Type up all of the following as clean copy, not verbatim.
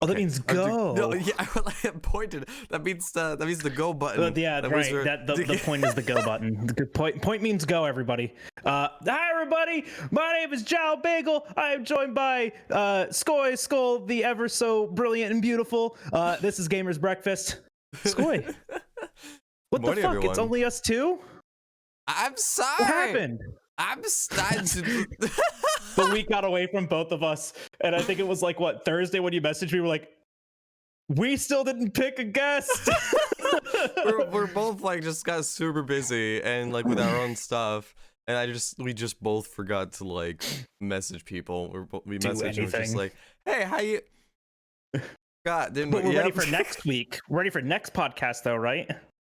Oh, that means go. No, yeah, I pointed. That means the go button. Yeah, that right. The point is the go button. The good point means go, everybody. Hi, everybody. My name is Jalbagel. I am joined by SkojSkull, the ever so brilliant and beautiful. This is Gamers Breakfast. Skoy. What the fuck? Everyone. It's only us two? I'm sorry. What happened? I'm starting. The week got away from both of us, and I think it was like what, Thursday when you messaged me. We're like, we still didn't pick a guest. we're both like just got super busy and like with our own stuff, and we just both forgot to like message people. We messaged them just like, hey, how you? God, didn't. But we're ready for next week. We're ready for next podcast though, right?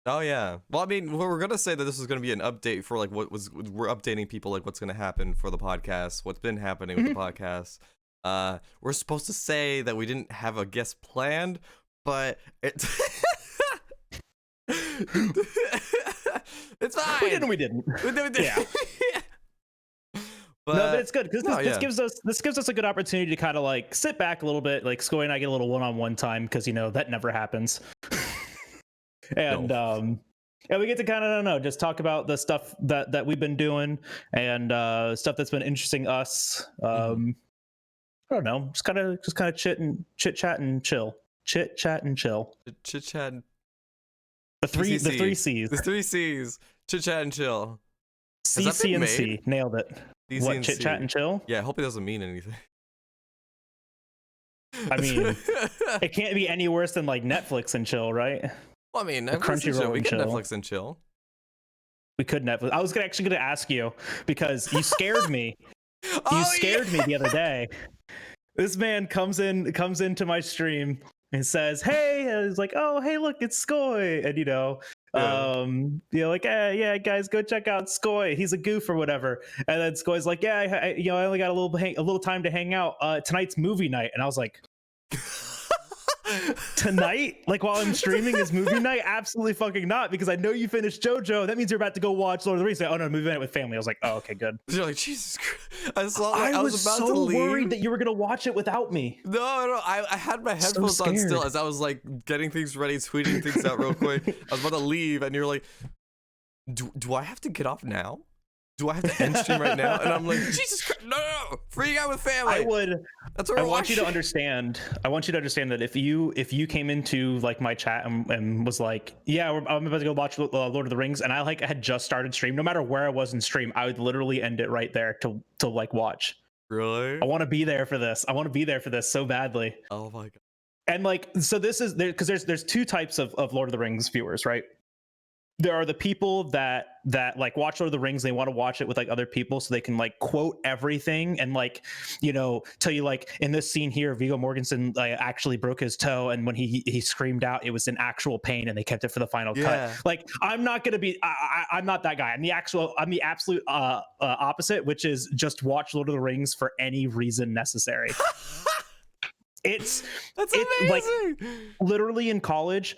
Oh yeah. Well, I mean, we're gonna say that this is gonna be an update for like we're updating people like what's gonna happen for the podcast, what's been happening with the podcast. We're supposed to say that we didn't have a guest planned, but it's it's fine. We didn't. Yeah. But it's good because this gives us a good opportunity to kind of like sit back a little bit. Like Skoy and I get a little one-on-one time because that never happens. And and we get to kind of, I don't know, just talk about the stuff that we've been doing and stuff that's been interesting us. I don't know, just kind of chit chat and chill. The three C's. The three C's. Chit chat and chill. C and C. Nailed it. What, chit chat and chill? Yeah, I hope it doesn't mean anything. I mean, it can't be any worse than like Netflix and chill, right? Well, I mean, Crunchyroll. We can Netflix and chill. We could Netflix. I was actually going to ask you because you scared me. You scared me the other day. This man comes into my stream and says, "Hey," and he's like, "Oh, hey, look, it's Skoy," and like, yeah, guys, go check out Skoy. He's a goof or whatever. And then Skoy's like, yeah, I only got a little time to hang out. Tonight's movie night, and I was like. Tonight, like while I'm streaming is movie night? Absolutely fucking not, because I know you finished JoJo. That means you're about to go watch Lord of the Rings. Oh no, movie night with family. I was like, oh, okay, good. You're like, Jesus Christ. I was about to leave. Worried that you were gonna watch it without me. No, I had my headphones on still as I was like getting things ready, tweeting things out real quick. I was about to leave, and you're like, do I have to get off now? Do I have to end stream right now? And I'm like, Jesus Christ, no, free out with family. That's what I want you to understand. I want you to understand that if you came into like my chat and was like, yeah, I'm about to go watch Lord of the Rings, and I like had just started stream, no matter where I was in stream, I would literally end it right there to like watch. Really? I want to be there for this. I want to be there for this so badly. Oh my God. And like, so this is there because there's two types of Lord of the Rings viewers, right? There are the people that like watch Lord of the Rings. They want to watch it with like other people so they can like quote everything and like, tell you like in this scene here, Viggo Mortensen actually broke his toe, and when he screamed out, it was in actual pain, and they kept it for the final cut. Like, I'm not gonna be. I'm not that guy. I'm the absolute opposite, which is just watch Lord of the Rings for any reason necessary. That's amazing. Like literally in college.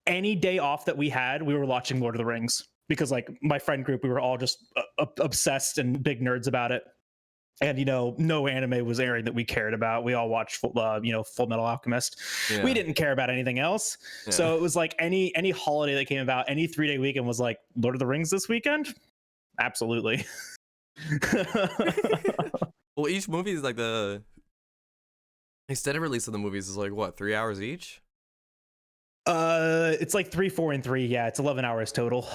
Any day off that we had, we were watching Lord of the Rings because like my friend group, we were all just obsessed and big nerds about it. And, no anime was airing that we cared about. We all watched, Full Metal Alchemist. Yeah. We didn't care about anything else. Yeah. So it was like any holiday that came about, any 3-day weekend was like Lord of the Rings this weekend. Absolutely. Well, each movie is like the extended release of the movies is like what, 3 hours each? It's like 3, 4, and 3. Yeah, it's 11 hours total.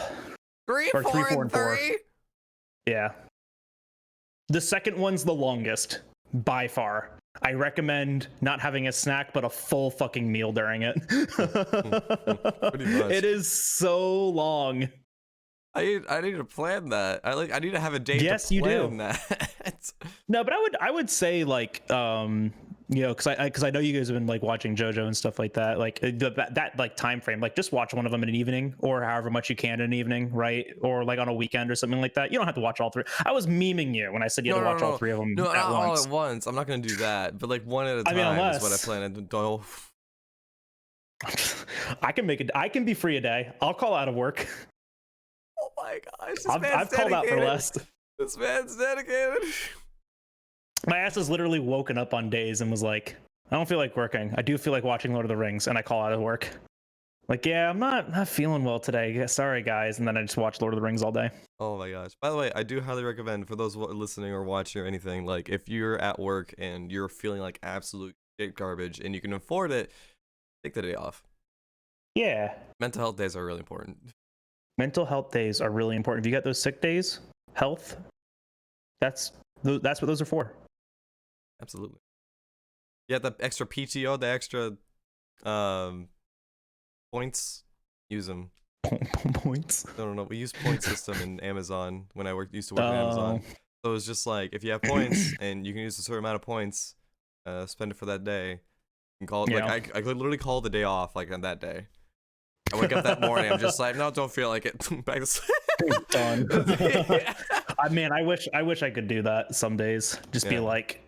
3, 4, and 3. Yeah. The second one's the longest by far. I recommend not having a snack, but a full fucking meal during it. Pretty much. It is so long. I need to plan that. I need to have a date. Yes, to plan you do. That. No, but I would say like because I know you guys have been like watching JoJo and stuff like that. Like that like time frame, like just watch one of them in an evening, or however much you can in an evening, right? Or like on a weekend or something like that. You don't have to watch all 3. I was memeing you when I said you had to watch all 3 of them. No, at not once. all at once. I'm not gonna do that, but like one at a time is what I plan to do. I can be free a day. I'll call out of work. Oh my gosh, I've called out for less. This man's dedicated. My ass has literally woken up on days and was like, I don't feel like working. I do feel like watching Lord of the Rings, and I call out of work. Like, yeah, I'm not feeling well today. Sorry, guys. And then I just watch Lord of the Rings all day. Oh my gosh. By the way, I do highly recommend for those listening or watching or anything, like if you're at work and you're feeling like absolute shit garbage and you can afford it, take the day off. Yeah. Mental health days are really important. Mental health days are really important. If you got those sick days, health, that's what those are for. Absolutely. Yeah, the extra PTO, the extra points, use them. Points. No. We use point system in Amazon when I used to work in Amazon. So it's just like if you have points and you can use a certain amount of points, spend it for that day. You can call it like I could literally call the day off like on that day. I wake up that morning, I'm just like, no, don't feel like it. Back to sleep. Done. I wish I could do that some days. Just be like,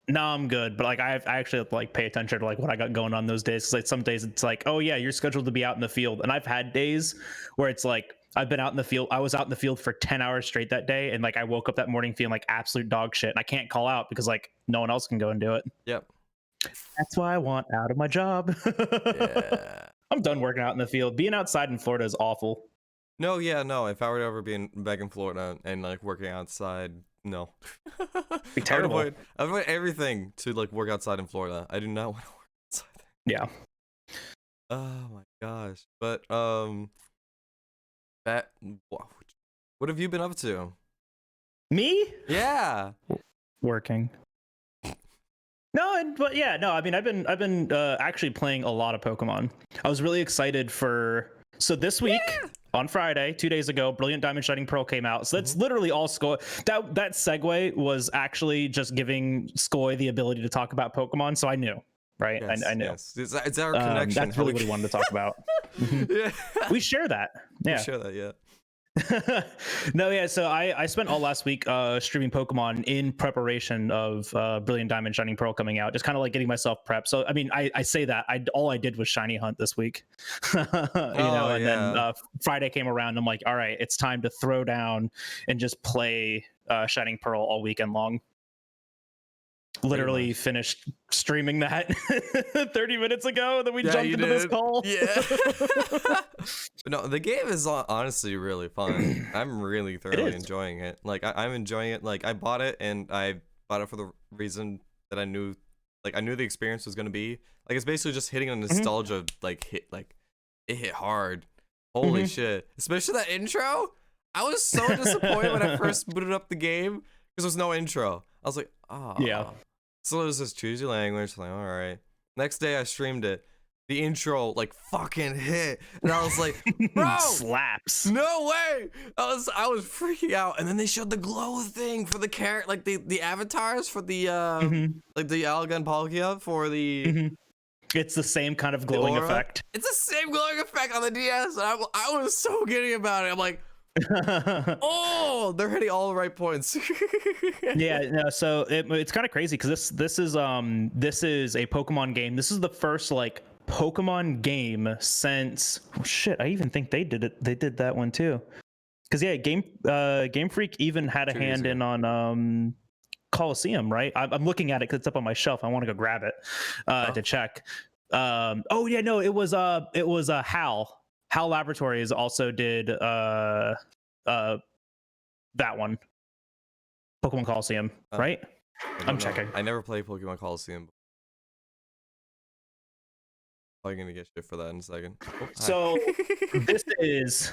no, I'm good. But like I actually have to like pay attention to like what I got going on those days. Cause like some days it's like, oh yeah, you're scheduled to be out in the field. And I've had days where it's like I've been out in the field. I was out in the field for 10 hours straight that day. And like I woke up that morning feeling like absolute dog shit. And I can't call out because like no one else can go and do it. Yep. That's why I want out of my job. Yeah. I'm done working out in the field. Being outside in Florida is awful. No, yeah, no. If I were to ever be back in Florida and like working outside, no. Be terrible. I avoid everything to like work outside in Florida. I do not want to work outside. Yeah. Oh my gosh. But what have you been up to? Me? Yeah. Working. I mean, I've been actually playing a lot of Pokemon. I was really excited so this week on Friday, 2 days ago, Brilliant Diamond Shining Pearl came out. So that's literally all Skoj. That segue was actually just giving Skoj the ability to talk about Pokemon. So I knew, right? Yes, I knew. Yes. It's our connection. That's really what he wanted to talk about. Yeah. We share that. Yeah. We share that. Yeah. No, yeah. So I spent all last week streaming Pokemon in preparation of Brilliant Diamond Shining Pearl coming out, just kind of like getting myself prepped. So I mean, I say that all I did was shiny hunt this week, then Friday came around. I'm like, all right, it's time to throw down and just play Shining Pearl all weekend long. Literally finished streaming that 30 minutes ago, and then we jumped into this call. Yeah. No, the game is honestly really fun. I'm really thoroughly enjoying it. Like I'm enjoying it. Like I bought it, and I bought it for the reason that I knew the experience was gonna be. Like it's basically just hitting a nostalgia it hit hard. Holy shit! Especially that intro. I was so disappointed when I first booted up the game because there's no intro. I was like, oh. Yeah. So it was just choose your language. Like, all right. Next day I streamed it. The intro like fucking hit, and I was like, bro, slaps. No way. I was freaking out, and then they showed the glow thing for the character, like the avatars for the like the Alga and Palkia for the. It's the same kind of glowing effect. It's the same glowing effect on the DS, and I was so giddy about it. I'm like, oh, they're hitting all the right points. Yeah, no, so it's kind of crazy because this is a Pokemon game. This is the first like Pokemon game since I even think they did that one too. Because Game Freak even had a hand in on Coliseum, right? I'm looking at it because it's up on my shelf. I want to go grab it to check. It was HAL Laboratories also did that one, Pokemon Coliseum, right? I'm checking. I never played Pokemon Coliseum. Probably gonna get shit for that in a second. So this is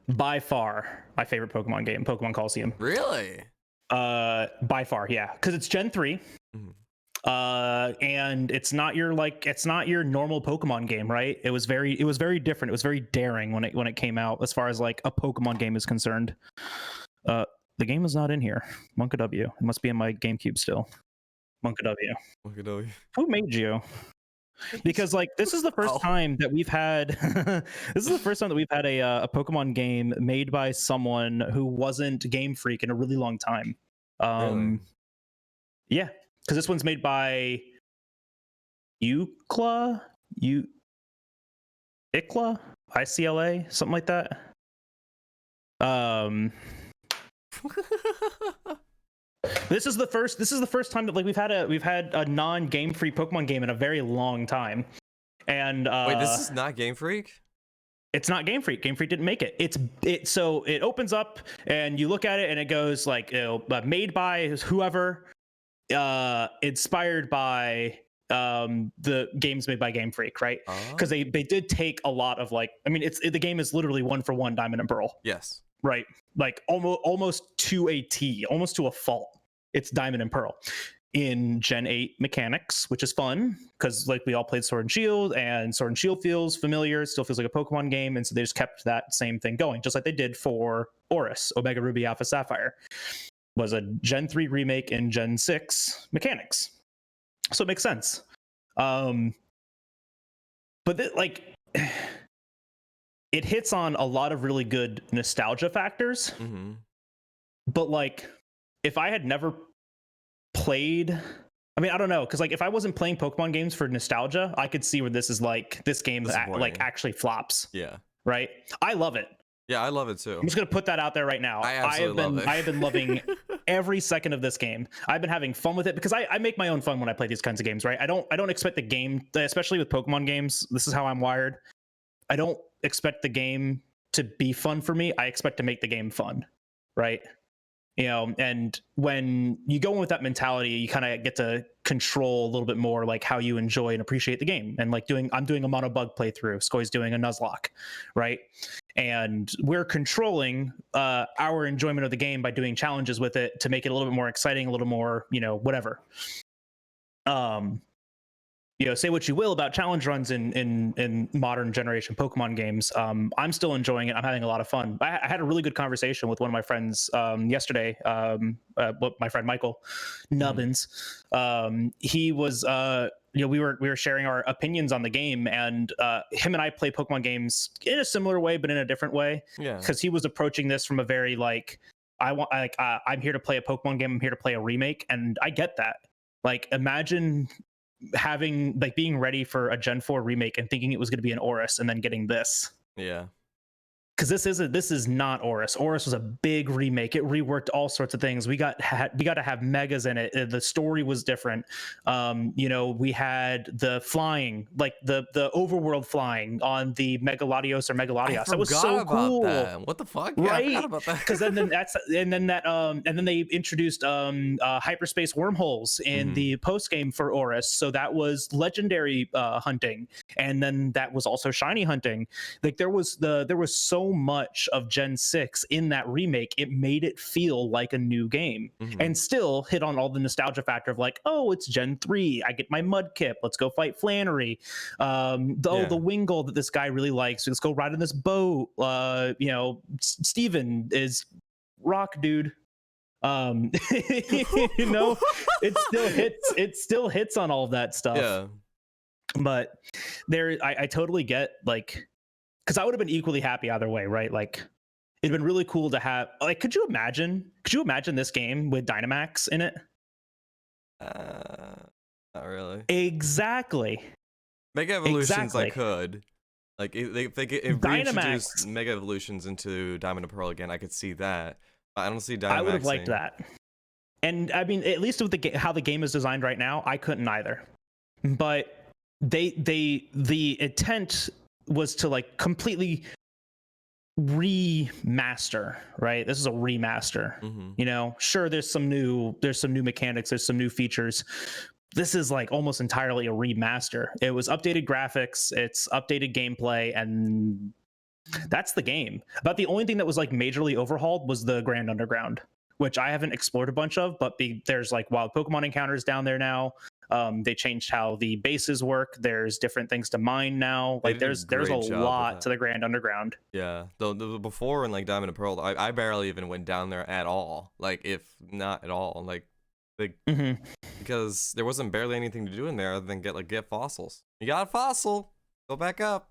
by far my favorite Pokemon game, Pokemon Coliseum. Really? By far, yeah, because it's Gen 3. And it's not your normal Pokemon game, right? It was very different. It was very daring when it came out as far as like a Pokemon game is concerned. The game is not in here. Monka W. It must be in my GameCube still. Monka W. Monka W. Who made you? Because like this is the first time that we've had a Pokemon game made by someone who wasn't Game Freak in a really long time. Really? Yeah. Because this one's made by ICLA, ICLA, something like that. This is the first time that like we've had a non-Game Freak Pokemon game in a very long time. And wait, this is not Game Freak? It's not Game Freak. Game Freak didn't make it. So it opens up and you look at it and it goes like, made by whoever, inspired by the games made by Game Freak, right? Because they did take a lot of like, I mean, the game is literally 1-for-1 Diamond and Pearl. Yes. Right, like almost to a T, almost to a fault. It's Diamond and Pearl in Gen 8 mechanics, which is fun because like we all played Sword and Shield feels familiar. It still feels like a Pokemon game, and so they just kept that same thing going, just like they did for Oris, Omega Ruby Alpha Sapphire. Was a Gen 3 remake in Gen 6 mechanics, so it makes sense. But like. It hits on a lot of really good nostalgia factors, but like if I had never played, I mean, I don't know, because like if I wasn't playing Pokemon games for nostalgia, I could see where this is like this game like actually flops. Yeah, right. I love it. Yeah, I love it too. I'm just gonna put that out there right now. I have been loving every second of this game. I've been having fun with it because I make my own fun when I play these kinds of games, right? I don't expect the game, especially with Pokemon games. This is how I'm wired. I don't expect the game to be fun for me. I expect to make the game fun, right? And when you go in with that mentality, you kind of get to control a little bit more like how you enjoy and appreciate the game. And like I'm doing a mono bug playthrough, Skoy's doing a Nuzlocke, right? And we're controlling our enjoyment of the game by doing challenges with it to make it a little bit more exciting, a little more, whatever. Say what you will about challenge runs in modern generation Pokemon games. I'm still enjoying it. I'm having a lot of fun. I had a really good conversation with one of my friends yesterday. My friend Michael Nubbins. He was, we were sharing our opinions on the game, and him and I play Pokemon games in a similar way, but in a different way. Yeah. Because he was approaching this from a very like, I'm here to play a Pokemon game. I'm here to play a remake, and I get that. Like, imagine having like being ready for a Gen 4 remake and thinking it was going to be an Oris and then getting this. Yeah. Because this is not Oris. Oris was a big remake. It reworked all sorts of things. We got to have megas in it. The story was different. We had the flying, like the overworld flying on the Megalodios or Megalodios. That was so cool. That. What the fuck? Right? Yeah, I forgot about that. Because then they introduced hyperspace wormholes in the post game for Oris. So that was legendary hunting, and then that was also shiny hunting. Like there was so much of Gen 6 in that remake. It made it feel like a new game, and still hit on all the nostalgia factor of like, oh, it's Gen 3. I get my Mudkip. Let's go fight Flannery. The Wingull that this guy really likes. Let's go ride on this boat. Steven is rock dude. It still hits on all of that stuff. Yeah. But I totally get like, because I would have been equally happy either way, right? Like, it'd been really cool to have. Like, could you imagine this game with Dynamax in it? Not really. Exactly. Mega Evolutions, I could. Like, if they reintroduced Mega Evolutions into Diamond and Pearl again, I could see that. But I don't see Dynamax. I would have liked that. And I mean, at least with how the game is designed right now, I couldn't either. But the intent was to like completely remaster, right? This is a remaster. Sure, there's some new mechanics, there's some new features. This is like almost entirely a remaster. It was updated graphics, it's updated gameplay, and that's the game. About the only thing that was like majorly overhauled was the Grand Underground, which I haven't explored a bunch of, but there's like wild Pokemon encounters down there now. They changed how the bases work. There's different things to mine now. Like there's a lot to the Grand Underground. Yeah, the before in like Diamond and Pearl, I barely even went down there at all. Like if not at all, like because there wasn't barely anything to do in there other than get fossils. You got a fossil, go back up.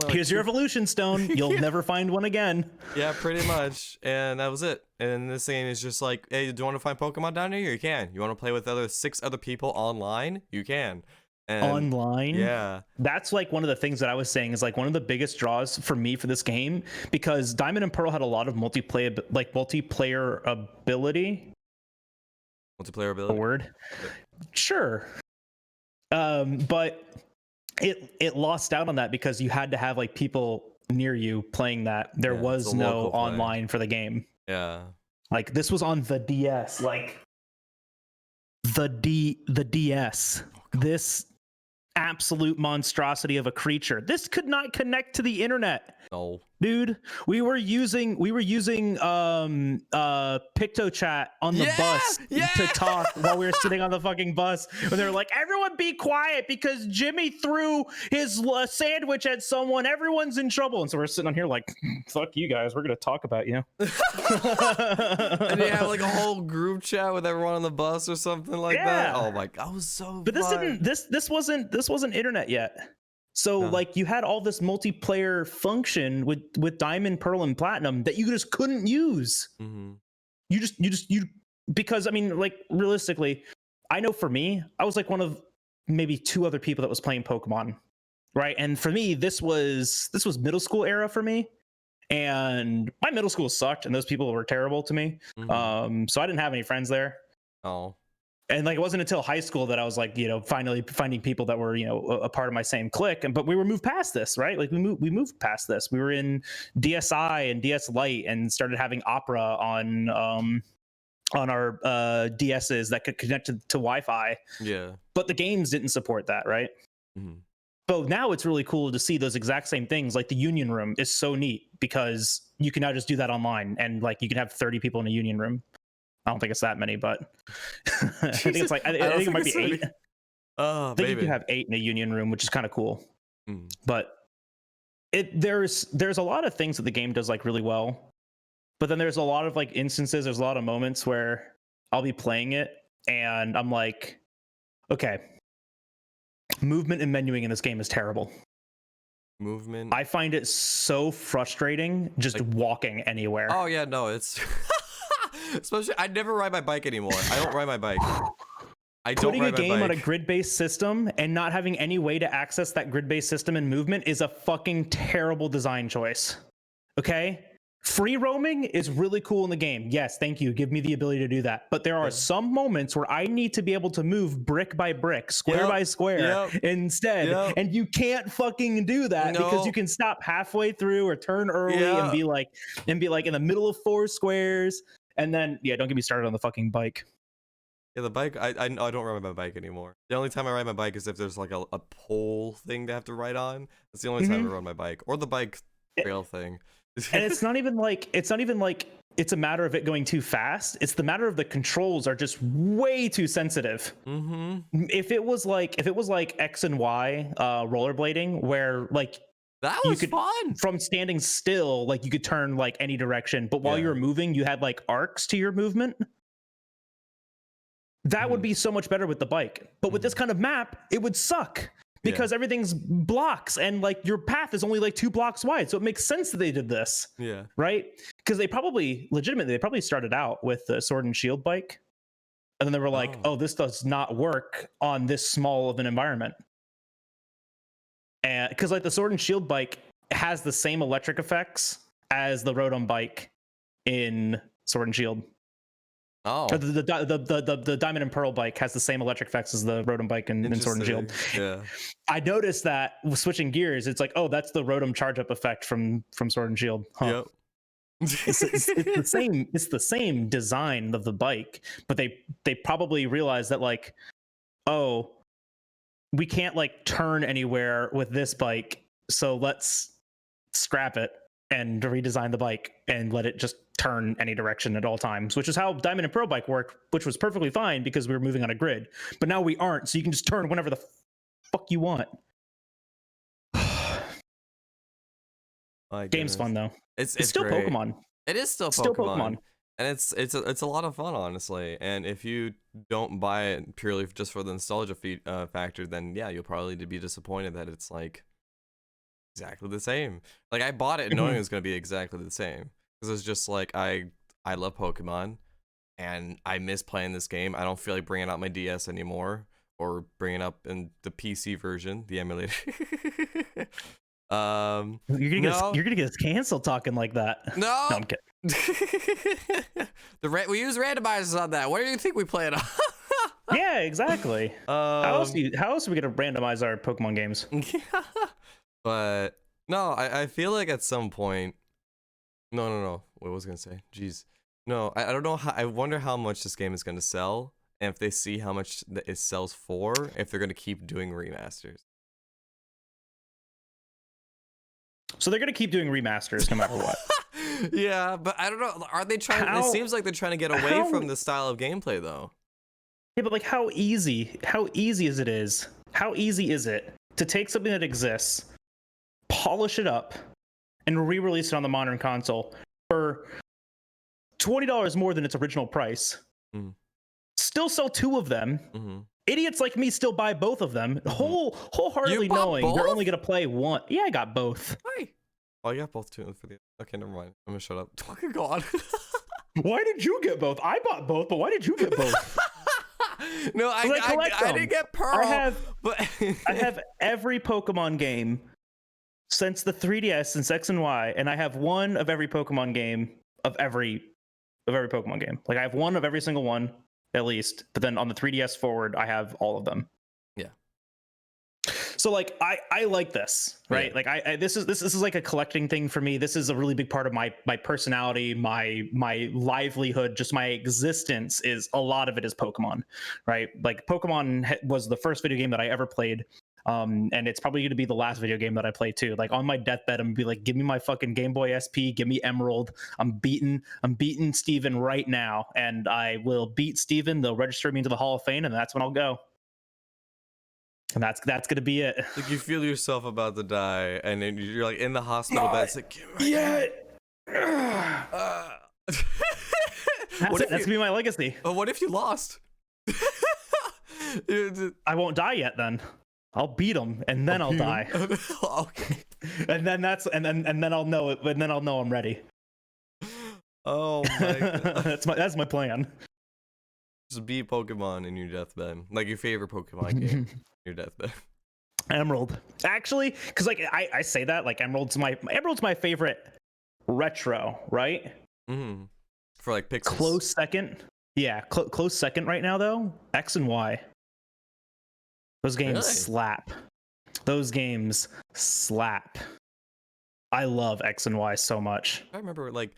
Here's your evolution stone. You'll never find one again. Yeah, pretty much. And that was it. And this game is just like, hey, do you want to find Pokemon down here? You can. You want to play with 6 other people online? You can. And online? Yeah. That's like one of the things that I was saying is like one of the biggest draws for me for this game, because Diamond and Pearl had a lot of multiplayer ability. Multiplayer ability. Word. Sure. But it lost out on that because you had to have like people near you playing that. There was no online for the game. Yeah. Like this was on the DS, like the DS. This absolute monstrosity of a creature. This could not connect to the internet. No. Dude, we were using PictoChat on the bus to talk while we were sitting on the fucking bus. And they're like, everyone be quiet because Jimmy threw his sandwich at someone. Everyone's in trouble. And so we're sitting on here like, fuck you guys. We're gonna talk about you. And you have like a whole group chat with everyone on the bus or something like that. Oh my god, I was so. But this wasn't internet yet. So like you had all this multiplayer function with Diamond, Pearl, and Platinum that you just couldn't use. Mm-hmm. You because I mean, like realistically, I know for me, I was like one of maybe 2 other people that was playing Pokemon, right? And for me, this was middle school era for me, and my middle school sucked, and those people were terrible to me. Mm-hmm. So I didn't have any friends there. Oh. And like it wasn't until high school that I was like, finally finding people that were, a part of my same clique. But we were moved past this, right? Like we moved past this. We were in DSi and DS Lite and started having Opera on our DSs that could connect to Wi-Fi. Yeah. But the games didn't support that, right? Mm-hmm. So now it's really cool to see those exact same things. Like the Union Room is so neat because you can now just do that online, and like you can have 30 people in a Union Room. I don't think it's that many, but I think it's like I think it might be 8. I think you can have 8 in a Union Room, which is kind of cool. Mm. But there's a lot of things that the game does like really well, but then there's a lot of like instances. There's a lot of moments where I'll be playing it and I'm like, okay, movement and menuing in this game is terrible. Movement. I find it so frustrating just like, walking anywhere. Oh yeah, no, it's. Especially, I never ride my bike anymore. I don't ride my bike. Putting a game on a grid-based system and not having any way to access that grid-based system and movement is a fucking terrible design choice. Okay? Free roaming is really cool in the game. Yes, thank you. Give me the ability to do that. But there are some moments where I need to be able to move brick by brick, square by square instead. And you can't fucking do that because you can stop halfway through or turn early and be like in the middle of 4 squares. And then, don't get me started on the fucking bike. Yeah, the bike, I don't ride my bike anymore. The only time I ride my bike is if there's like a pole thing to have to ride on. That's the only time I ride my bike. Or the bike trail thing. And it's not even like it's a matter of it going too fast. It's the matter of the controls are just way too sensitive. Mm-hmm. If it was like X and Y rollerblading, where like that was fun. From standing still, like you could turn like any direction, but while you were moving, you had like arcs to your movement. That would be so much better with the bike. But with this kind of map, it would suck because everything's blocks and like your path is only like 2 blocks wide. So it makes sense that they did this. Yeah. Right? Because they probably started out with the Sword and Shield bike. And then they were like, oh, this does not work on this small of an environment. And because like the Sword and Shield bike has the same electric effects as the Rotom bike in Sword and Shield. Oh, the Diamond and Pearl bike has the same electric effects as the Rotom bike in Sword and Shield. Yeah, I noticed that switching gears, it's like, oh, that's the Rotom charge up effect from Sword and Shield. Huh. Yep. It's the same design of the bike, but they probably realized that like, oh, we can't like turn anywhere with this bike, so let's scrap it and redesign the bike and let it just turn any direction at all times, which is how Diamond and Pearl bike worked, which was perfectly fine because we were moving on a grid. But now we aren't, so you can just turn whenever the fuck you want. Game's fun though. It's still great. Pokemon. It is still Pokemon. And it's a lot of fun, honestly. And if you don't buy it purely just for the nostalgia factor, then yeah, you'll probably be disappointed that it's like exactly the same. Like I bought it knowing it was going to be exactly the same because it's just like I love Pokemon and I miss playing this game. I don't feel like bringing out my DS anymore or bringing up in the PC version, the emulator. You're gonna get us canceled talking like that. No, No, I'm kidding. We use randomizers on that. What do you think we play it on? Yeah, exactly. How else are we gonna randomize our Pokemon games? Yeah. But no, I feel like at some point. No. What was I gonna say? Jeez. No, I don't know how. I wonder how much this game is gonna sell, and if they see how much it sells for, if they're gonna keep doing remasters. So they're gonna keep doing remasters no matter what. Yeah, but I don't know. Are they trying? It seems like they're trying to get away from this style of gameplay, though. Yeah, but like, how easy is it to take something that exists, polish it up, and re-release it on the modern console for $20 more than its original price? Still sell 2 of them. Idiots like me still buy both of them, wholeheartedly knowing both? they're only gonna play one. Yeah, I got both. Why? Oh, you got both too for the. Okay, never mind. I'm gonna shut up. Fucking God. Why did you get both? I bought both, but why did you get both? No, I didn't get Pearl. I have every Pokemon game since the 3DS, since X and Y, and I have one of every Pokemon game of every Pokemon game. Like, I have one of every single one at least, but then on the 3DS forward, I have all of them. Yeah. So like, I like this, right? Yeah. Like this is like a collecting thing for me. This is a really big part of my personality, my livelihood, just my existence. Is a lot of it is Pokemon, right? Like, Pokemon was the first video game that I ever played. And it's probably going to be the last video game that I play too. Like, on my deathbed, I'm gonna be like, give me my fucking Game Boy SP, give me Emerald. I'm beating Steven right now, and I will beat Steven. They'll register me into the Hall of Fame, and that's when I'll go. And that's gonna be it. Like, you feel yourself about to die, and then you're like in the hospital bed. It's like, That's gonna be my legacy. What if you lost? I won't die yet. Then I'll beat him, and then I'll die. Okay. And then I'll know it. And then I'll know I'm ready. Oh my God. That's my plan. Just beat Pokemon in your deathbed, like your favorite Pokemon game. Your deathbed. Emerald, actually, because like I say that, like, Emerald's my favorite retro, right? For like pixels. Close second. Yeah, close second right now though. X and Y. Those games slap. Those games slap. I love X and Y so much. I remember, like,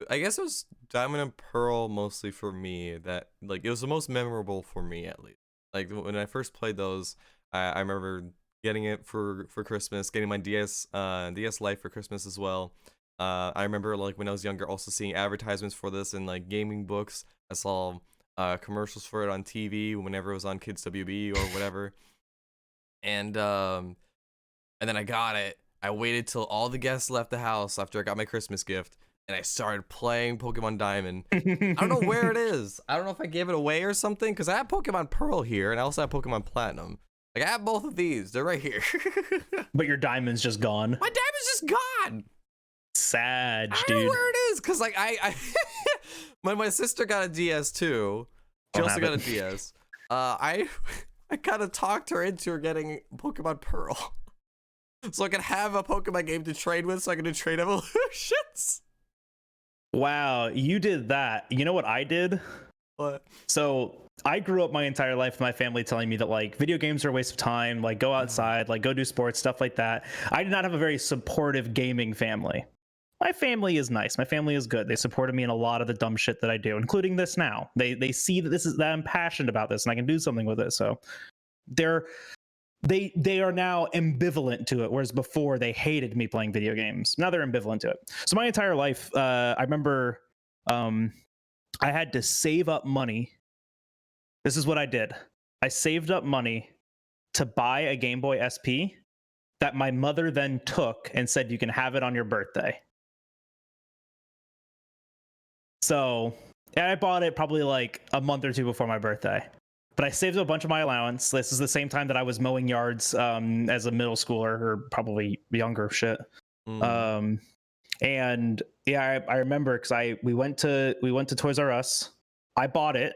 I guess it was Diamond and Pearl mostly for me, that like it was the most memorable for me, at least. Like, when I first played those, I remember getting it for Christmas, getting my DS Lite for Christmas as well. I remember, like, when I was younger, also seeing advertisements for this in like gaming books. I saw commercials for it on TV whenever it was on Kids WB or whatever. And then I got it. I waited till all the guests left the house after I got my Christmas gift, and I started playing Pokemon Diamond. I don't know where it is. I don't know if I gave it away or something, because I have Pokemon Pearl here, and I also have Pokemon Platinum. Like, I have both of these. They're right here. But your Diamond's just gone. My Diamond's just gone. Sad, dude. I don't know where it is, because like I when my sister got a DS too, she also got a DS. I kind of talked her into getting Pokemon Pearl, so I could have a Pokemon game to trade with, so I could trade evolutions. Wow, you did that. You know what I did? What? So I grew up my entire life with my family telling me that, like, video games are a waste of time, like, go outside, like, go do sports, stuff like that. I did not have a very supportive gaming family. My family is nice. My family is good. They supported me in a lot of the dumb shit that I do, including this now. They see that I'm passionate about this and I can do something with it. So they are now ambivalent to it, whereas before they hated me playing video games. Now they're ambivalent to it. So my entire life, I remember I had to save up money. This is what I did. I saved up money to buy a Game Boy SP that my mother then took and said, you can have it on your birthday. So, and I bought it probably like a month or two before my birthday. But I saved a bunch of my allowance. This is the same time that I was mowing yards as a middle schooler, or probably younger shit. And yeah, I remember because we went to Toys R Us. I bought it,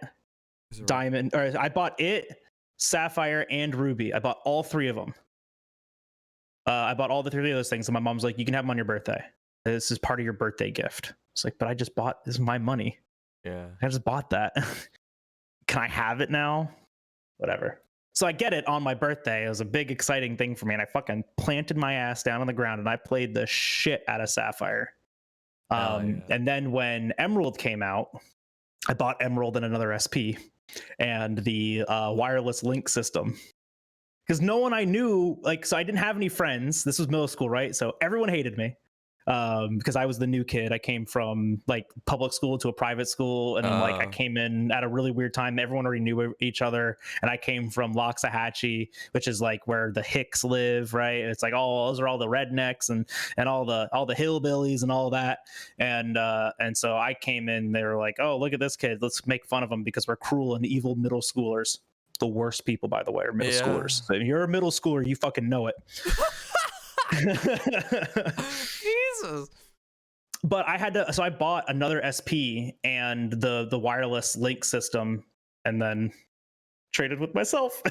Diamond, or I bought it, Sapphire, and Ruby. I bought all 3 of them. I bought all the three of those things, and my mom's like, "You can have them on your birthday. This is part of your birthday gift." It's like, but I just bought. This is my money. Yeah. I just bought that. Can I have it now? Whatever. So I get it on my birthday. It was a big, exciting thing for me, and I fucking planted my ass down on the ground, and I played the shit out of Sapphire. And then when Emerald came out, I bought Emerald and another SP, and the wireless link system. Because no one I knew, like, so I didn't have any friends. This was middle school, right? So everyone hated me because I was the new kid. I came from like public school to a private school, and then like I came in at a really weird time. Everyone already knew each other, and I came from Loxahatchee, which is like where the Hicks live, right? It's like those are all the rednecks and all the hillbillies and all that. And so I came in. They were like, "Oh, look at this kid. Let's make fun of him because we're cruel and evil middle schoolers." The worst people, by the way, are middle schoolers. So if you're a middle schooler, you fucking know it. Jesus. But I had to, so I bought another SP and the wireless link system, and then traded with myself.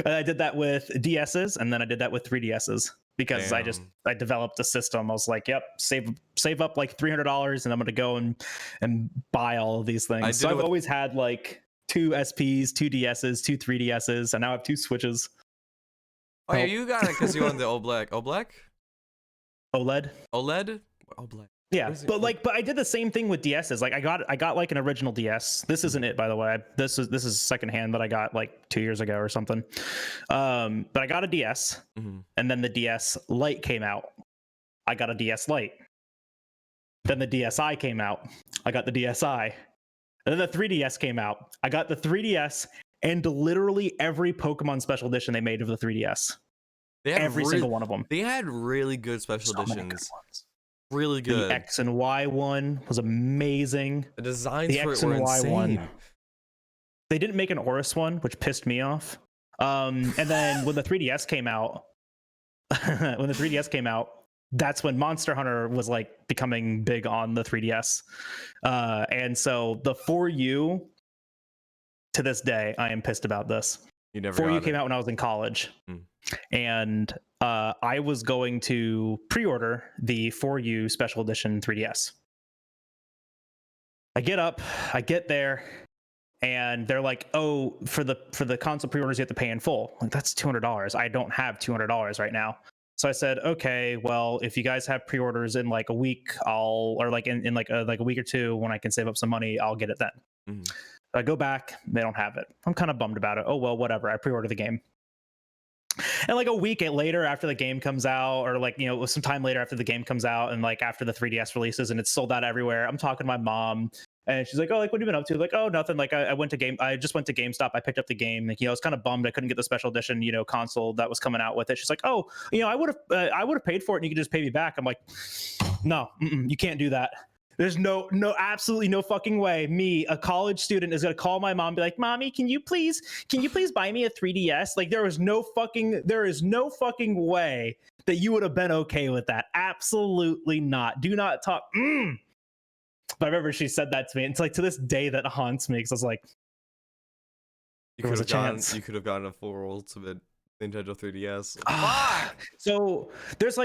And I did that with DSs, and then I did that with 3DSs because I developed a system. I was like, "Yep, save up like $300, and I'm gonna go and buy all of these things." So I've always had like 2 SPs, 2 DSs, 2 3DSs, and now I have 2 Switches. Oh, yeah, you got it because you on the OLED. Yeah, but I did the same thing with DSs. Like I got like an original DS. This isn't it, by the way. This is secondhand that I got like 2 years ago or something. But I got a DS, and then the DS Lite came out. I got a DS Lite. Then the DSi came out. I got the DSi. And then the 3DS came out. I got the 3DS and literally every Pokemon special edition they made of the 3DS. Every single one of them. They had really good special editions. Really good. The X and Y one was amazing. The designs for it were insane. One. They didn't make an Oris one, which pissed me off. And then when the 3DS came out, that's when Monster Hunter was like becoming big on the 3DS. And so the 4U, to this day, I am pissed about this. 4U came out when I was in college. And I was going to pre-order the 4U Special Edition 3DS. I get there, and they're like, "Oh, for the console pre-orders, you have to pay in full." Like, that's $200. I don't have $200 right now. So I said, "Okay, well, if you guys have pre-orders in like a week, in like a week or two, when I can save up some money, I'll get it then." I go back, they don't have it. I'm kind of bummed about it. Oh well, whatever. I pre-order the game. And like a week later, after the game comes out, or like, some time later after the game comes out, and like after the 3DS releases and it's sold out everywhere, I'm talking to my mom, and she's like, "Oh, like, what have you been up to?" Like, "Oh, nothing. Like, I just went to GameStop. I picked up the game. Like, I was kind of bummed I couldn't get the special edition, console that was coming out with it." She's like, "Oh, I would have paid for it, and you could just pay me back." I'm like, "No, you can't do that. There's no, absolutely no fucking way. Me, a college student, is gonna call my mom and be like, 'Mommy, can you please buy me a 3DS?' Like, there is no fucking way that you would have been okay with that. Absolutely not. Do not talk." But I remember she said that to me. And it's like, to this day, that haunts me, because I was like, you could have gotten a full ultimate Nintendo 3DS. So there's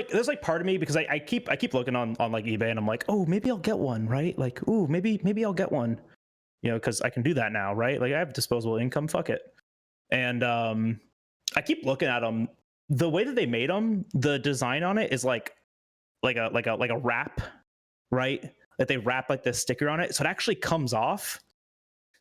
part of me, because I keep looking on like eBay, and I'm like, "Oh, maybe I'll get one," right? Like, "Ooh, maybe I'll get one," because I can do that now, right? Like, I have disposable income, fuck it. And I keep looking at them. The way that they made them, the design on it is like a wrap, right? That they wrap like this sticker on it, so it actually comes off.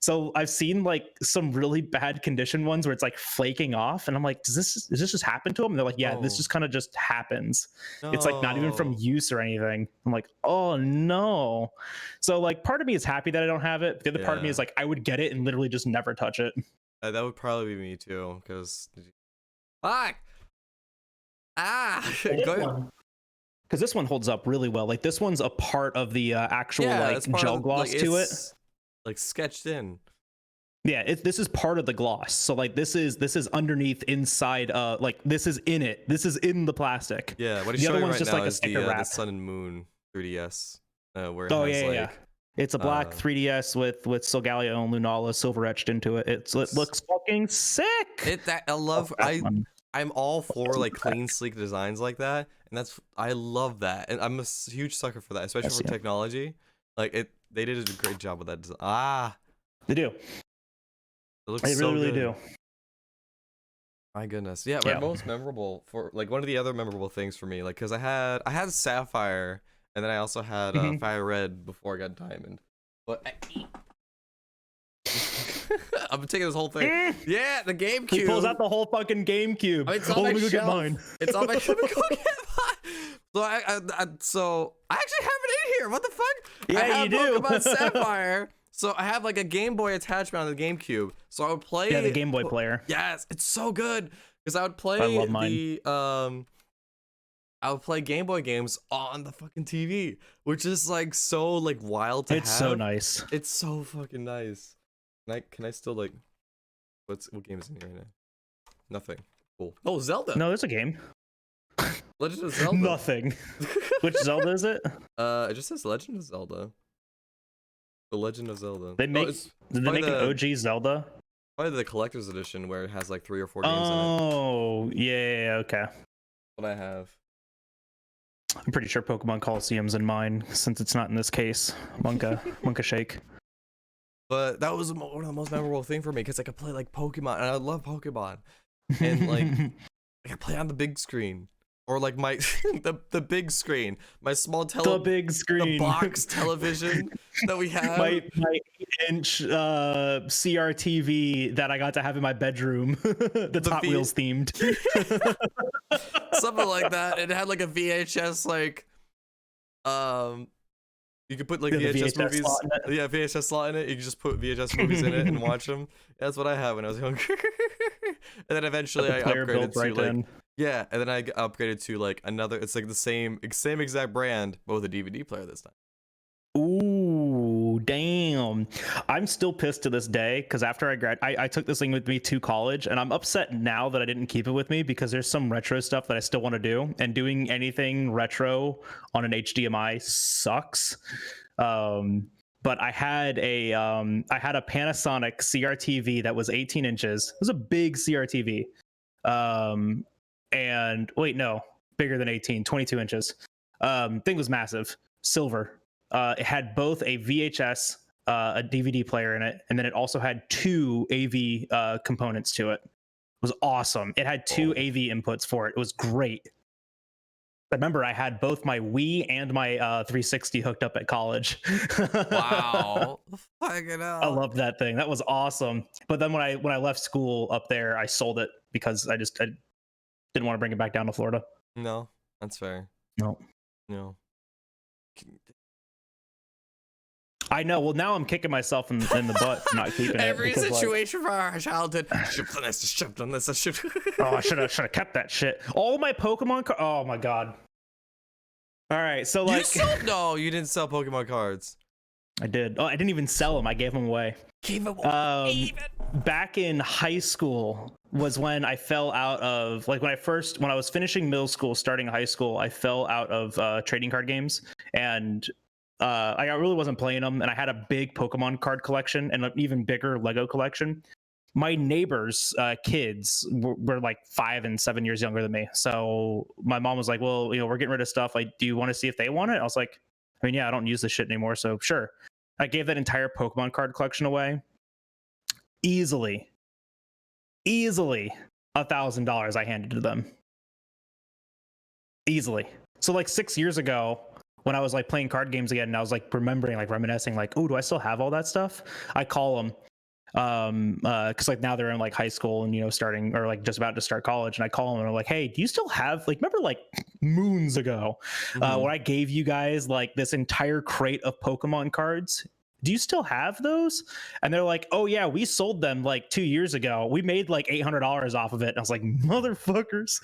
So I've seen like some really bad condition ones where it's like flaking off, and I'm like, does this just happen to them? And they're like, "Yeah, this just kind of just happens." No. It's like not even from use or anything. I'm like, "Oh no." So like, part of me is happy that I don't have it. The other part of me is like, I would get it and literally just never touch it. That would probably be me too, because because this one holds up really well. Like, this one's a part of the actual gel gloss to it, like sketched in. Yeah, this is part of the gloss. So like, this is underneath, inside. Like, this is in it. This is in the plastic. Yeah, what he's showing right now is the Sun and Moon 3DS. Where it's a black 3DS with Solgaleo and Lunala silver etched into it. It looks fucking sick. I'm all for like clean, sleek designs like that, and I love that, and I'm a huge sucker for that, especially for technology. Like they did a great job with that design. They do. It looks They so really good. do. My goodness, yeah. My most memorable for like one of the other memorable things for me, like because I had Sapphire, and then I also had Fire Red before I got Diamond, but. I'm taking this whole thing. Yeah, the GameCube. He pulls out the whole fucking GameCube. It's on my let me go shelf. get mine. It's on my shelf. Go get mine. So I actually have it in here. What the fuck? Yeah, I have you do. Pokemon Sapphire. So I have like a Game Boy attachment on the GameCube. So I would play. Yeah, the Game Boy player. Yes, it's so good because I would play I love mine. I would play Game Boy games on the fucking TV, which is like so like wild to have. It's so nice. It's so fucking nice. Can I still like what game is in here right now? Nothing. Cool. Oh, Zelda. No, there's a game. Legend of Zelda. Nothing. Which Zelda is it? It just says Legend of Zelda. The Legend of Zelda. They make did they make an OG Zelda? Probably the collector's edition where it has like 3 or 4 games in it. Oh, yeah, okay. What I have. I'm pretty sure Pokemon Coliseum's in mine since it's not in this case. Monka Shake. But that was one of the most memorable thing for me because I could play like Pokemon, and I love Pokemon, and like I could play on the big screen or like my the big screen, my small the big screen, the box television that we have, my 8-inch CRTV that I got to have in my bedroom, the Hot Wheels themed, something like that. It had like a VHS like you could put like VHS movies. Yeah, VHS slot in it. You could just put VHS movies in it and watch them. That's what I have when I was young. And then eventually I upgraded to like yeah, and then I upgraded to like another. It's like the same exact brand, but with a DVD player this time. Ooh, damn! I'm still pissed to this day because after I took this thing with me to college, and I'm upset now that I didn't keep it with me because there's some retro stuff that I still want to do, and doing anything retro on an HDMI sucks. But I had a Panasonic CRTV that was 18 inches. It was a big CRTV. And wait, no, bigger than 18, 22 inches. Thing was massive, silver. It had both a VHS, a DVD player in it, and then it also had 2 AV components to it. It was awesome. It had 2 AV inputs for it. It was great. I remember I had both my Wii and my 360 hooked up at college. Wow. Fucking hell. I loved that thing. That was awesome. But then when I left school up there, I sold it because I didn't want to bring it back down to Florida. No, that's fair. No. I know. Well, now I'm kicking myself in the butt for not keeping it. Every situation from our childhood. Shipped on this. Oh, I should have kept that shit. All my Pokemon cards. Oh my god. All right, so like. No, you didn't sell Pokemon cards. I did. Oh, I didn't even sell them. I gave them away. Back in high school was when I fell out of like when I was finishing middle school, starting high school. I fell out of trading card games and. I really wasn't playing them, and I had a big Pokemon card collection and an even bigger Lego collection. My neighbors' kids were like 5 and 7 years younger than me, so my mom was like, "Well, we're getting rid of stuff. Like, do you want to see if they want it?" I was like, "I mean, yeah, I don't use this shit anymore, so sure." I gave that entire Pokemon card collection away. Easily $1,000 I handed to them. Easily. So like 6 years ago. When I was like playing card games again and I was like remembering, like reminiscing, like, oh, do I still have all that stuff? I call them because like now they're in like high school and starting or like just about to start college, and I call them and I'm like, hey, do you still have like remember like moons ago when I gave you guys like this entire crate of Pokemon cards? Do you still have those? And they're like, oh yeah, we sold them like 2 years ago. We made like $800 off of it. And I was like, motherfuckers.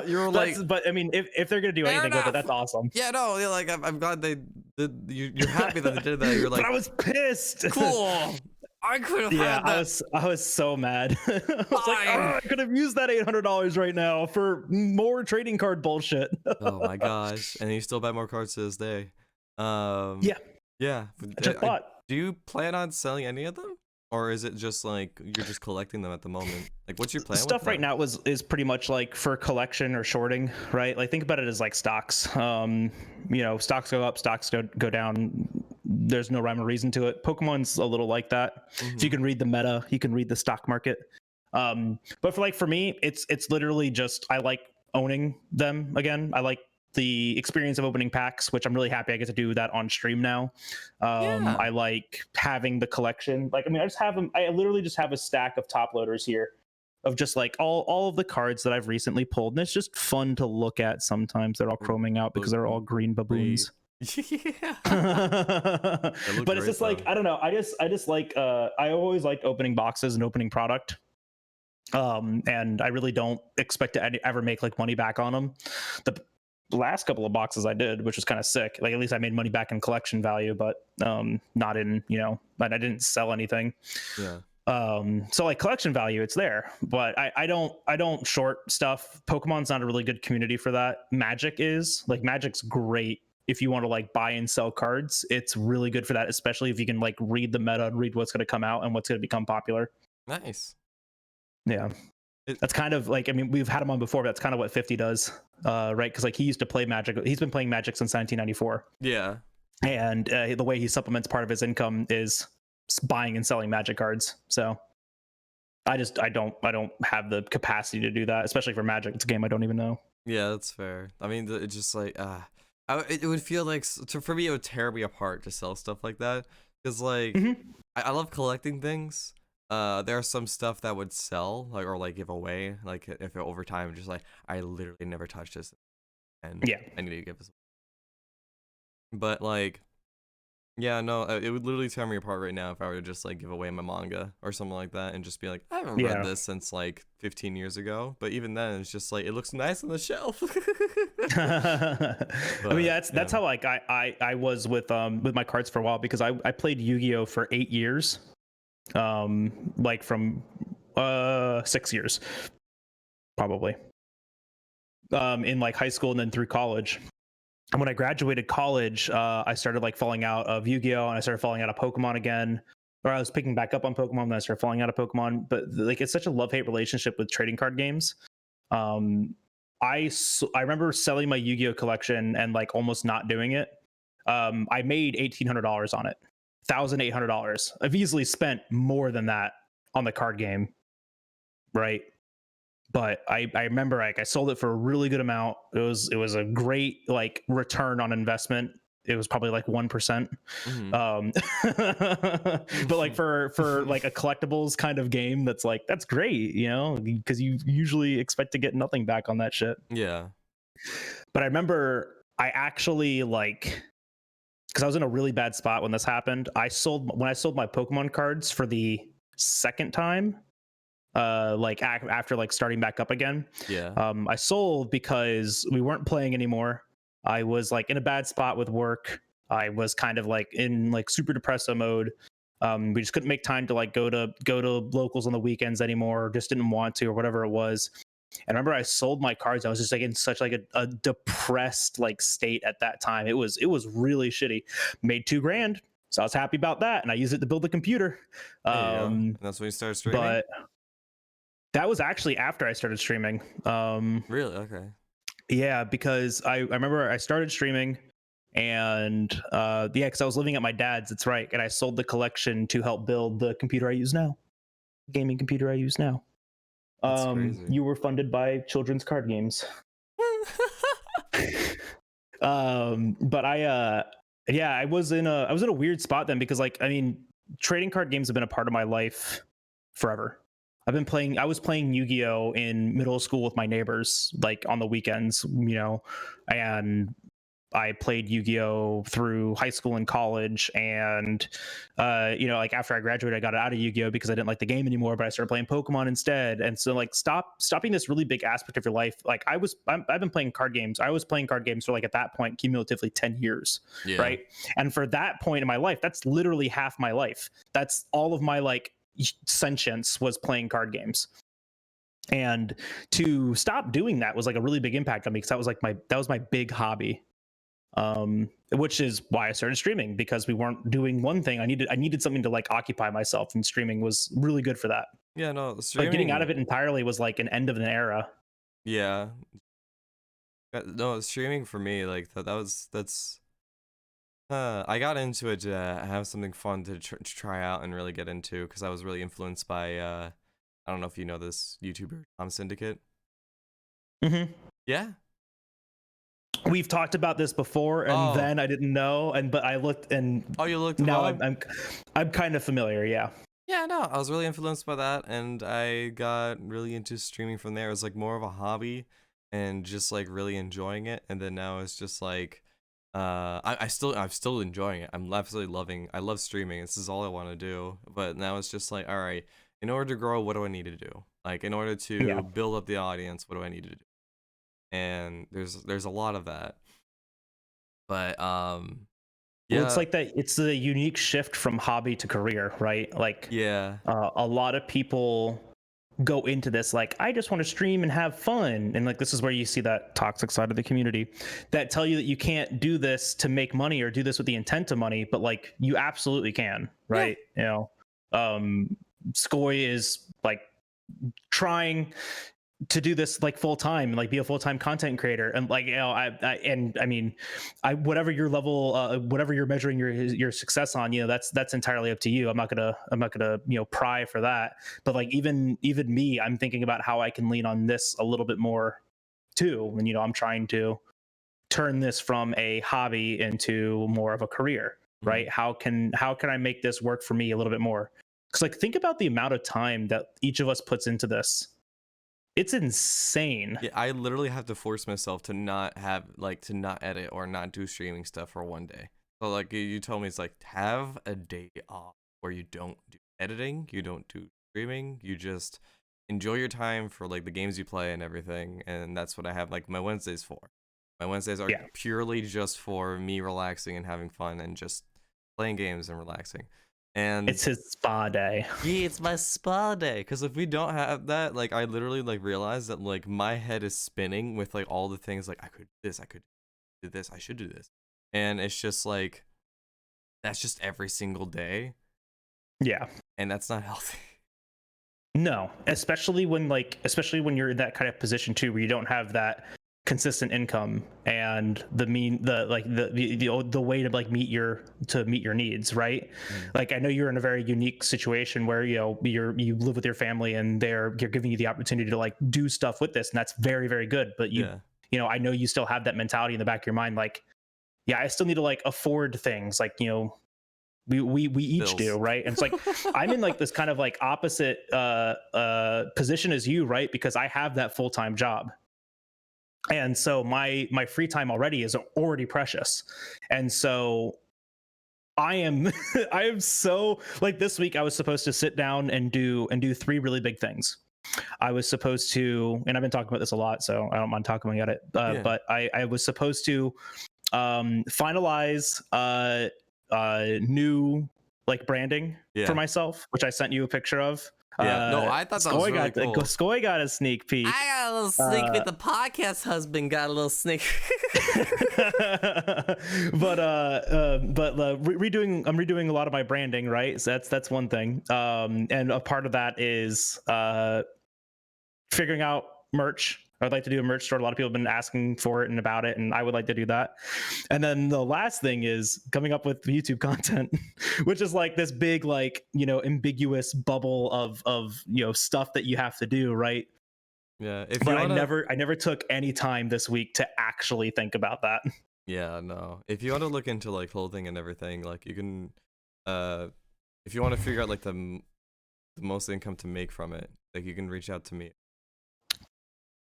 You were like, but I mean, if they're gonna do anything with it, that's awesome. Yeah, no, like I'm glad they did. You're happy that they did that. You're like, but I was pissed. Cool. I could have had that. I was so mad. I was like, I could have used that $800 right now for more trading card bullshit. Oh my gosh! And you still buy more cards to this day. Yeah. Yeah. I just bought. Do you plan on selling any of them? Or is it just like you're just collecting them at the moment? Like, what's your plan with Stuff right that? now is pretty much like for collection or shorting, right? Like think about it as like stocks. Stocks go up, stocks go down. There's no rhyme or reason to it. Pokemon's a little like that. If you can read the meta, you can read the stock market. But for me, it's literally just I like owning them again. I like the experience of opening packs, which I'm really happy I get to do that on stream now. Yeah. I like having the collection. Like, I mean, I just have them. I literally just have a stack of top loaders here of just like all of the cards that I've recently pulled, and it's just fun to look at. Sometimes they're all chroming out because they're all green baboons. Yeah. But it's just like I don't know. I just like I always liked opening boxes and opening product. And I really don't expect to ever make like money back on them. The last couple of boxes I did, which was kind of sick. Like at least I made money back in collection value, but not in, but I didn't sell anything. Yeah. So like collection value, it's there, but I don't short stuff. Pokemon's not a really good community for that. Magic is. Like Magic's great if you want to like buy and sell cards. It's really good for that, especially if you can like read the meta and read what's going to come out and what's going to become popular. Nice. Yeah. That's kind of like, I mean, we've had him on before, but that's kind of what 50 does, right? Because like he used to play Magic. He's been playing Magic since 1994. Yeah. And the way he supplements part of his income is buying and selling Magic cards. So I don't have the capacity to do that, especially for Magic. It's a game I don't even know. Yeah, that's fair. I mean, it's just like, it would feel like, for me, it would tear me apart to sell stuff like that. Because like, I love collecting things. There are some stuff that would sell, like, or like give away, like if over time, just like I literally never touched this, and yeah, I need to give this. But like, yeah, no, it would literally tear me apart right now if I were to just like give away my manga or something like that, and just be like, I haven't read this since like 15 years ago. But even then, it's just like it looks nice on the shelf. But, I mean, that's how like I was with my cards for a while, because I played Yu-Gi-Oh for 8 years. Like from 6 years probably, in like high school and then through college. And when I graduated college, I started like falling out of Yu-Gi-Oh, and I started falling out of Pokemon again, or I was picking back up on Pokemon, and then I started falling out of Pokemon. But like it's such a love-hate relationship with trading card games. I remember selling my Yu-Gi-Oh collection and like almost not doing it. I made $1,800 on it. $1,800. I've easily spent more than that on the card game, right? But I remember like I sold it for a really good amount. It was a great like return on investment. It was probably like 1%. But like for like a collectibles kind of game, that's great, because you usually expect to get nothing back on that shit. Yeah. But I remember I actually like, because I was in a really bad spot when this happened. When I sold my Pokemon cards for the second time, like after like starting back up again. Yeah. I sold because we weren't playing anymore. I was like in a bad spot with work. I was kind of like in like super depresso mode. We just couldn't make time to like go to locals on the weekends anymore, or just didn't want to, or whatever it was. And I remember I sold my cards. I was just like in such like a depressed like state at that time. It was really shitty. Made $2,000, so I was happy about that, and I used it to build a computer. And that's when you started streaming. But that was actually after I started streaming. Really? Okay. Yeah, because I remember I started streaming, and because I was living at my dad's. That's right, and I sold the collection to help build the computer I use now, gaming computer I use now. That's crazy. You were funded by children's card games. But I was in a weird spot then, because like, I mean, trading card games have been a part of my life forever. I was playing Yu-Gi-Oh in middle school with my neighbors, like on the weekends, and I played Yu-Gi-Oh through high school and college, and like after I graduated, I got out of Yu-Gi-Oh because I didn't like the game anymore, but I started playing Pokemon instead. And so like stopping this really big aspect of your life. Like I've been playing card games. I was playing card games for like at that point cumulatively 10 years, right? And for that point in my life, that's literally half my life. That's all of my like sentience was playing card games. And to stop doing that was like a really big impact on me, because that was my big hobby. Which is why I started streaming, because we weren't doing one thing. I needed something to like occupy myself, and streaming was really good for that. Yeah, no, Like getting out of streaming. it entirely was like an end of an era. Yeah, no, streaming for me, like that's. I got into it to have something fun to try out and really get into, because I was really influenced by I don't know if you know this YouTuber Tom Syndicate. Hmm. Yeah. We've talked about this before, and then I didn't know, but I looked, and you looked him now up? I'm kind of familiar. Yeah. Yeah, no, I was really influenced by that, and I got really into streaming from there. It was like more of a hobby, and just like really enjoying it. And then now it's just like, I'm still enjoying it. I'm absolutely loving. I love streaming. This is all I want to do. But now it's just like, all right, in order to grow, what do I need to do? Like, in order to build up the audience, what do I need to do? And there's a lot of that. But Well, it's like that. It's a unique shift from hobby to career, right? Like, yeah, a lot of people go into this like, I just want to stream and have fun, and like this is where you see that toxic side of the community that tell you that you can't do this to make money or do this with the intent of money, but like you absolutely can, right? You know, Skoj is like trying to do this like full time, like be a full time content creator, and like, you know, I mean, whatever your level, whatever you're measuring your success on, you know, that's entirely up to you. I'm not gonna you know, pry for that. But like even me, I'm thinking about how I can lean on this a little bit more too, and you know, I'm trying to turn this from a hobby into more of a career, right? How can I make this work for me a little bit more? Because like think about the amount of time that each of us puts into this. It's insane. Yeah, I literally have to force myself to not edit or not do streaming stuff for one day. So like you told me, it's like, have a day off where you don't do editing, you don't do streaming, you just enjoy your time for like the games you play and everything. And that's what I have like my Wednesdays for. My Wednesdays are purely just for me relaxing and having fun and just playing games and relaxing. And it's his spa day. Yeah, it's my spa day. Because if we don't have that, like, I literally like realize that like my head is spinning with like all the things like I could do this, I could do this, I should do this, and it's just like that's just every single day. Yeah, and that's not healthy. No, especially when you're in that kind of position too, where you don't have that consistent income and the way to like meet your needs, right? Like I know you're in a very unique situation where you know you live with your family and you're giving you the opportunity to like do stuff with this, and that's very, very good. But you know, I know you still have that mentality in the back of your mind, like, yeah, I still need to like afford things, like, you know, we each do, right? And it's like I'm in like this kind of like opposite position as you, right? Because I have that full-time job. And so my free time already is already precious. And so I am I am so like this week I was supposed to sit down and do 3 really big things. I was supposed to, and I've been talking about this a lot, so I don't mind talking about it. But I was supposed to finalize new like branding for myself, which I sent you a picture of. No, I thought that was really cool. Skoj got a sneak peek. I got a little sneak peek. The podcast husband got a little sneak. but I'm redoing a lot of my branding, right? So that's one thing. And a part of that is figuring out merch. I'd like to do a merch store. A lot of people have been asking for it and about it, and I would like to do that. And then the last thing is coming up with YouTube content, which is like this big, like, you know, ambiguous bubble of you know, stuff that you have to do, right? Yeah. I never took any time this week to actually think about that. Yeah, no. If you want to look into like clothing and everything, like you can, if you want to figure out like the most income to make from it, like you can reach out to me.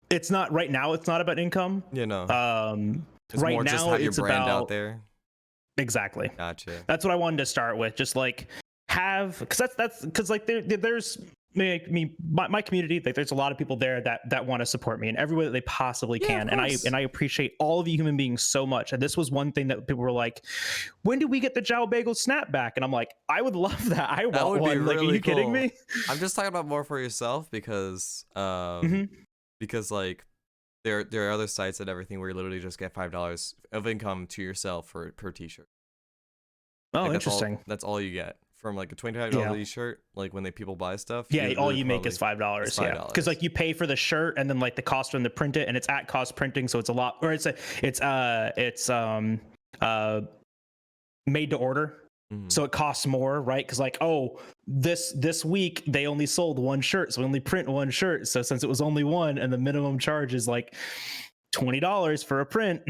It's not right now. It's not about income. You know. It's right more now just have it's your brand about out there. Exactly. Gotcha. That's what I wanted to start with. Just like have, because that's because like there's my community. Like there's a lot of people there that want to support me in every way that they possibly can, and I appreciate all of you human beings so much. And this was one thing that people were like, "When do we get the Jalbagel snapback?" And I'm like, I would love that. I want one. Really like, are you kidding me? I'm just talking about more for yourself because because like there are other sites and everything where you literally just get $5 of income to yourself per t-shirt. Oh, Like, interesting. That's all you get from like a $25 Yeah. t-shirt. Like when people buy stuff, Yeah, all literally you make is $5. Yeah, because like you pay for the shirt and then like the cost for them to print it, and it's at cost printing, so it's a lot. Or it's made to order, so it costs more, right? Because like, oh, this week they only sold one shirt, so we only print one shirt. So since it was only one, and the minimum charge is like $20 for a print,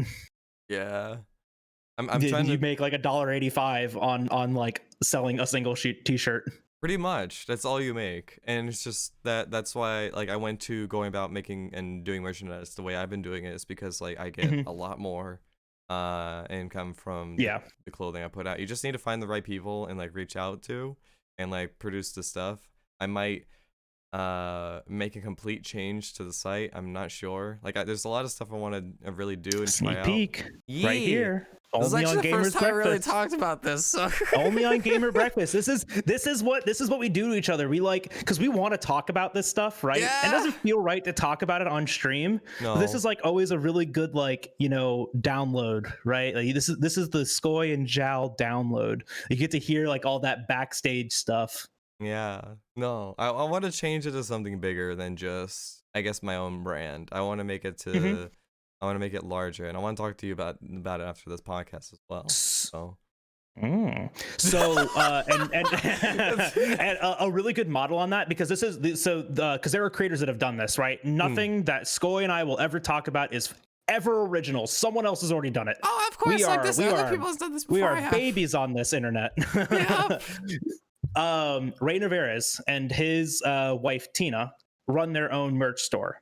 yeah. I'm trying you to make like $1.85 on like selling a single sheet t-shirt. pretty much. That's all you make, and it's just that's why like I went to going about making and doing merchandise the way I've been doing it is because like I get a lot more income from the clothing I put out. You just need to find the right people and like reach out to and like produce the stuff. I might make a complete change to the site. I'm not sure. Like there's a lot of stuff I want to really do and Sneak try peek out. right here. This is Only actually on the Gamers first time I really Breakfast. talked about this. So. Only on Gamer Breakfast. This is what we do to each other. We like, because we want to talk about this stuff, right? Yeah. And it doesn't feel right to talk about it on stream. No. But this is like always a really good like, you know, download, right? Like this is the Skoj and Jal download. You get to hear like all that backstage stuff. Yeah. No. I want to change it to something bigger than just, I guess, my own brand. I want to make it to I want to make it larger, and I want to talk to you about it after this podcast as well. So, and a really good model on that, because this is because there are creators that have done this, right? Nothing that Skoj and I will ever talk about is ever original. Someone else has already done it. Oh, of course, other people have done this before. We are babies on this internet. Yeah. Ray Navarez and his wife Tina run their own merch store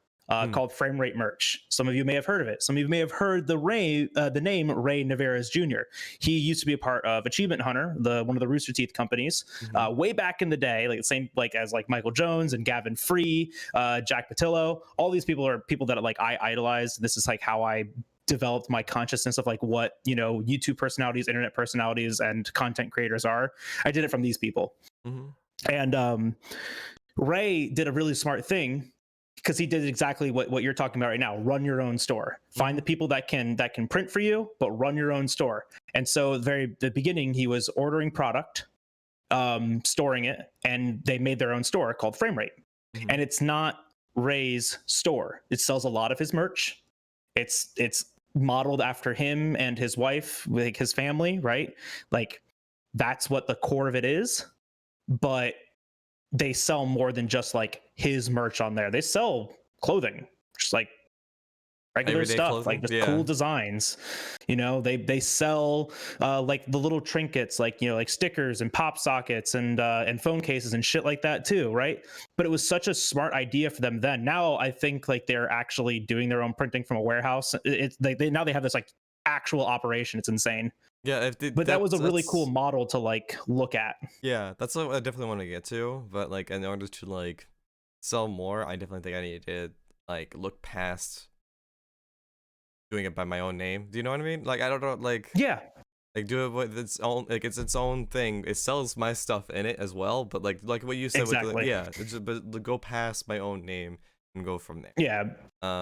called Frame Rate Merch. Some of you may have heard of it. Some of you may have heard the name Ray Navarez Jr. He used to be a part of Achievement Hunter, one of the Rooster Teeth companies, way back in the day, like the same like as like Michael Jones and Gavin Free, Jack Patillo. All these people are people that like I idolized. This is like how I developed my consciousness of like what, you know, YouTube personalities, internet personalities, and content creators are. I did it from these people. And Ray did a really smart thing, because he did exactly what you're talking about right now. Run your own store. Find the people that can print for you, but run your own store. And so the beginning, he was ordering product, storing it, and they made their own store called Frame Rate. And it's not Ray's store. It sells a lot of his merch. It's modeled after him and his wife, like his family, right? Like that's what the core of it is. But they sell more than just like his merch on there. They sell clothing, just like regular Everyday stuff, clothing? like just cool designs. You know, they sell like the little trinkets, like, you know, like stickers and pop sockets and phone cases and shit like that too, right? But it was such a smart idea for them then. Now I think like they're actually doing their own printing from a warehouse. They now they have this like actual operation. It's insane. Yeah, but that was a really cool model to like look at. Yeah, that's what I definitely want to get to. But like in order to like sell more, I definitely think I need to like look past doing it by my own name. Do you know what I mean? Like I don't know, like like do it with its own, like it's its own thing. It sells my stuff in it as well, but like what you said with it's just, but go past my own name and go from there. Yeah.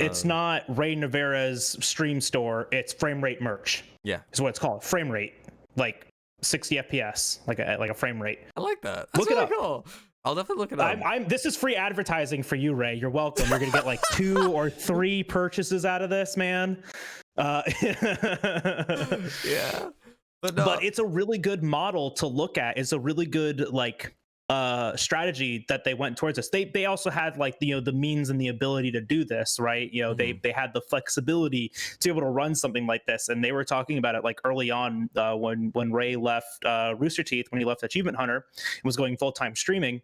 It's not Ray Navarez stream store, it's Frame Rate Merch. Yeah. Is what it's called. Frame rate. Like 60 FPS, like a frame rate. I like that. That's really cool. I'll definitely look it up. This is free advertising for you, Ray. You're welcome. You're gonna get like 2 or 3 purchases out of this, man. Yeah. But it's a really good model to look at. It's a really good like strategy that they went towards this. They also had like, you know, the means and the ability to do this, right? You know, they had the flexibility to be able to run something like this, and they were talking about it like early on when Ray left Rooster Teeth, when he left Achievement Hunter and was going full-time streaming.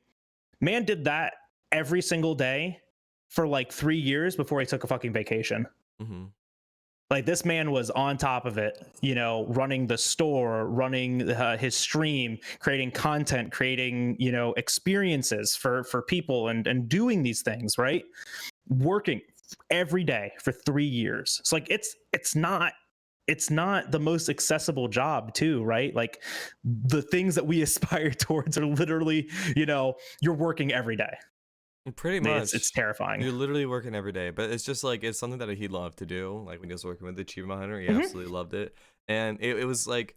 Man did that every single day for like 3 years before he took a fucking vacation. Like this man was on top of it, you know, running the store, running his stream, creating content, creating, you know, experiences for people and doing these things, right? Working every day for 3 years. It's like it's not the most accessible job too, right? Like the things that we aspire towards are literally, you know, you're working every day. Pretty much. It's terrifying. You're literally working every day, but it's just like it's something that he loved to do. Like when he was working with the Achievement Hunter, he absolutely loved it. And it was like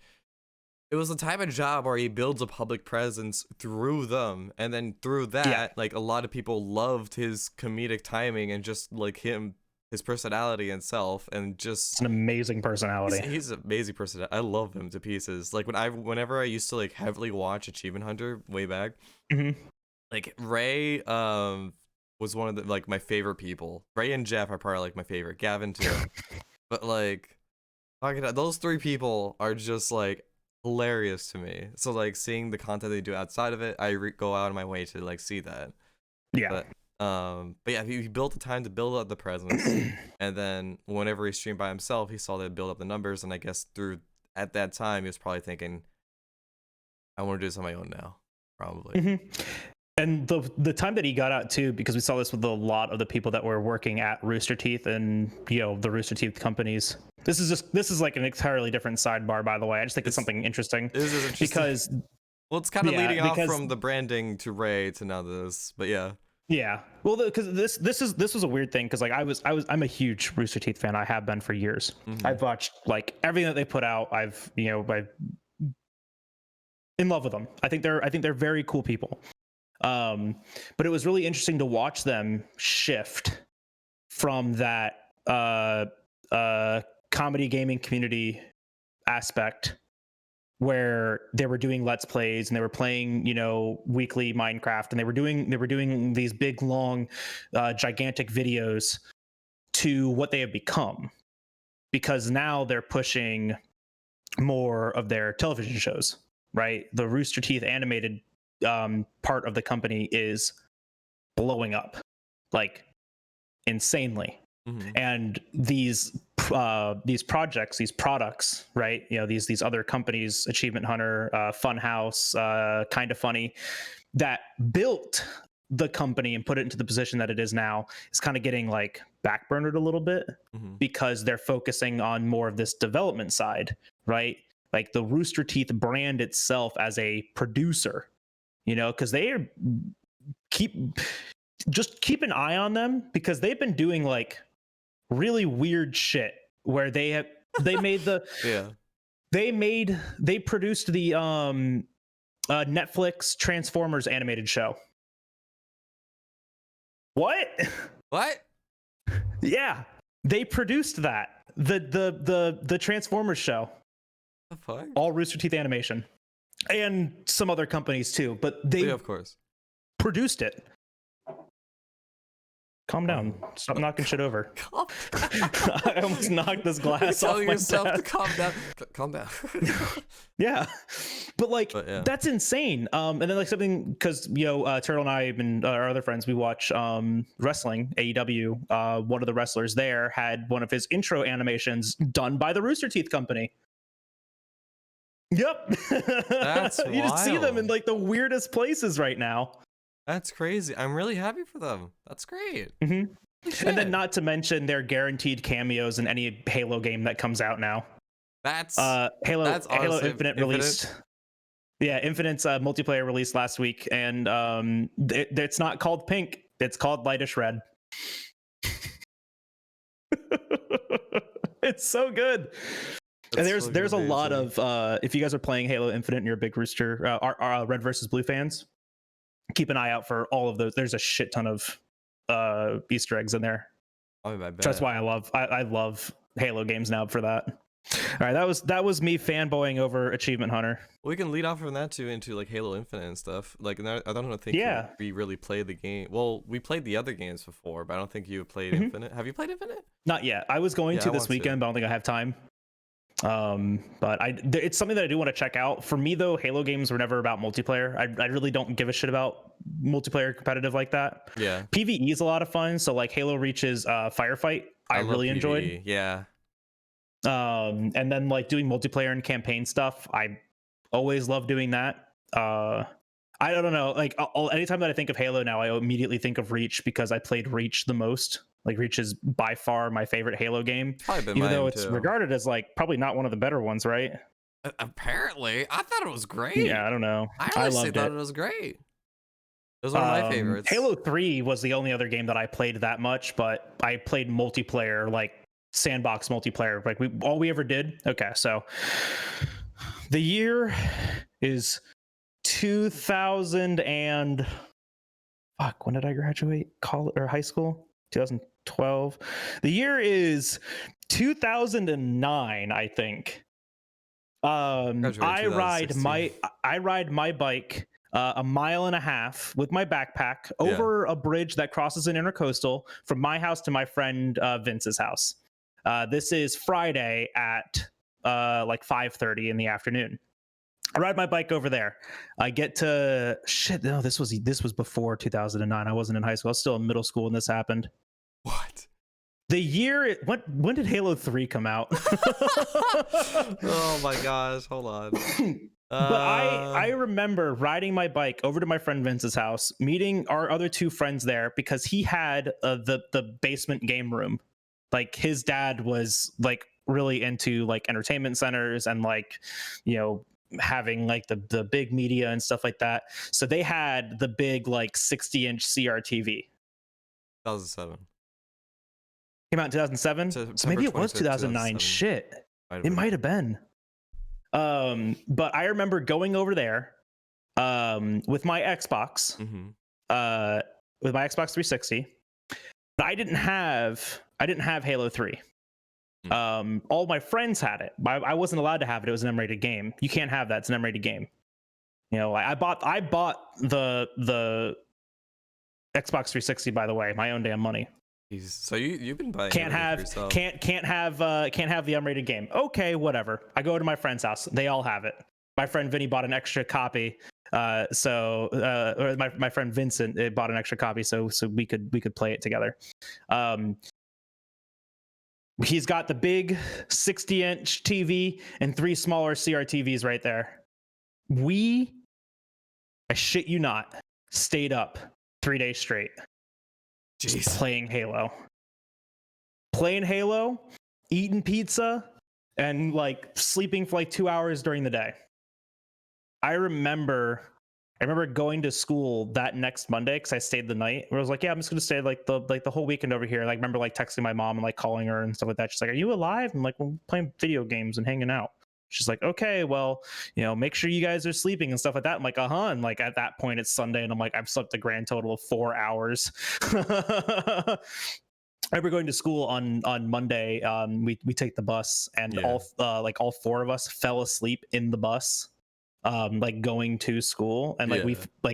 it was the type of job where he builds a public presence through them, and then through that, like a lot of people loved his comedic timing and just like his personality and self, and just it's an amazing personality. He's an amazing personality. I love him to pieces. Like whenever I used to like heavily watch Achievement Hunter way back, like Ray was one of the like my favorite people. Ray and Jeff are probably like my favorite. Gavin too. But like those three people are just like hilarious to me. So like seeing the content they do outside of it, I go out of my way to like see that. Yeah. But yeah, he built the time to build up the presence, and then whenever he streamed by himself, he saw that build up the numbers, and I guess at that time he was probably thinking, I want to do this on my own now, probably. And the time that he got out too, because we saw this with a lot of the people that were working at Rooster Teeth and the Rooster Teeth companies. This is like an entirely different sidebar, by the way. I just think it's something interesting. This is interesting because well, it's kind of leading off from the branding to Ray to now this, but yeah. Yeah, well, because this was a weird thing, because like I'm a huge Rooster Teeth fan. I have been for years. I've watched like everything that they put out. I've in love with them. I think they're very cool people. But it was really interesting to watch them shift from that comedy gaming community aspect, where they were doing Let's Plays and they were playing, weekly Minecraft, and they were doing these big, long, gigantic videos, to what they have become, because now they're pushing more of their television shows, right? The Rooster Teeth animated part of the company is blowing up, like insanely. And these projects, these products, right? These other companies, Achievement Hunter, Funhouse, Kind of Funny, that built the company and put it into the position that it is now, is kind of getting like backburnered a little bit, because they're focusing on more of this development side, right? Like the Rooster Teeth brand itself as a producer, because they keep an ie on them, because they've been doing like really weird shit where they made the they produced the Netflix Transformers animated show. What? Yeah, they produced that, the Transformers show. The fuck? All Rooster Teeth Animation, and some other companies too, but they of course produced it. Calm down. Stop knocking shit over. I almost knocked this glass off my yourself desk. to calm down. Calm down. Yeah, but that's insane. And then like something, because Turtle and I and our other friends, we watch wrestling, AEW. One of the wrestlers there had one of his intro animations done by the Rooster Teeth company. Yep. That's you just see them in like the weirdest places right now. That's crazy. I'm really happy for them. That's great. And then not to mention their guaranteed cameos in any Halo game that comes out now. That's Halo Infinite released. Yeah, Infinite's multiplayer released last week, and it's not called pink. It's called lightish red. It's so good. And there's a lot of if you guys are playing Halo Infinite and you're a big Rooster Red versus Blue fans, keep an eye out for all of those. There's a shit ton of Easter eggs in there. Oh, I bet. That's why I love Halo games now for that. All right, that was me fanboying over Achievement Hunter. We can lead off from that too into like Halo Infinite and stuff. Like, I don't think we really played the game. Well, we played the other games before, but I don't think you played Infinite. Have you played Infinite? Not yet. I was going to this weekend, but I don't think I have time. But it's something that I do want to check out. For me though, Halo games were never about multiplayer. I really don't give a shit about multiplayer competitive like that. Yeah, PvE is a lot of fun. So like Halo Reach's firefight, I really enjoyed. Yeah. And then like doing multiplayer and campaign stuff, I always love doing that. I don't know, like anytime that I think of Halo now, I immediately think of Reach, because I played Reach the most. Like Reach is by far my favorite Halo game, even though it's regarded as like probably not one of the better ones, right? Apparently, I thought it was great. Yeah, I don't know. I honestly thought it was great. It was one of my favorites. Halo 3 was the only other game that I played that much, but I played multiplayer, like sandbox multiplayer. Like all we ever did. Okay, so the year is 2000 and fuck. When did I graduate college or high school? 2012. The year is 2009, I think. I ride my bike a mile and a half with my backpack over a bridge that crosses an intercoastal from my house to my friend Vince's house. This is Friday at like 5:30 in the afternoon. I ride my bike over there. I get to no, this was before 2009. I wasn't in high school. I was still in middle school when this happened. What? The year when did Halo 3 come out? Oh my gosh, hold on. But I remember riding my bike over to my friend Vince's house, meeting our other two friends there because he had the basement game room. Like his dad was like really into like entertainment centers and like, you know, having like the big media and stuff like that. So they had the big like 60-inch CRTV. 2007. Came out in 2007. So maybe it was 2009. Shit. It might have been. But I remember going over there with my Xbox, with my Xbox 360. But I didn't have Halo 3. All my friends had it. I wasn't allowed to have it. It was an M-rated game. You can't have that. It's an M-rated game. You know, I bought the Xbox 360, by the way, my own damn money. So you've been buying can't have the M-rated game. Okay, whatever. I go to my friend's house. They all have it. My friend Vinny bought an extra copy. Or my friend Vincent bought an extra copy so we could play it together. He's got the big 60-inch TV and 3 smaller CRTVs right there. I shit you not, stayed up 3 days straight. Just playing Halo, eating pizza, and like sleeping for like 2 hours during the day. I remember going to school that next Monday because I stayed the night. Where I was like, yeah, I'm just gonna stay like the whole weekend over here. And I remember like texting my mom and like calling her and stuff like that. She's like, "Are you alive?" I'm like, "We're playing video games and hanging out." She's like, "Okay, well, you know, make sure you guys are sleeping and stuff like that." I'm like, "Uh-huh." And like at that point it's Sunday and I'm like, I've slept a grand total of 4 hours. I remember going to school on Monday. We take the bus and all 4 of us fell asleep in the bus. Like going to school and like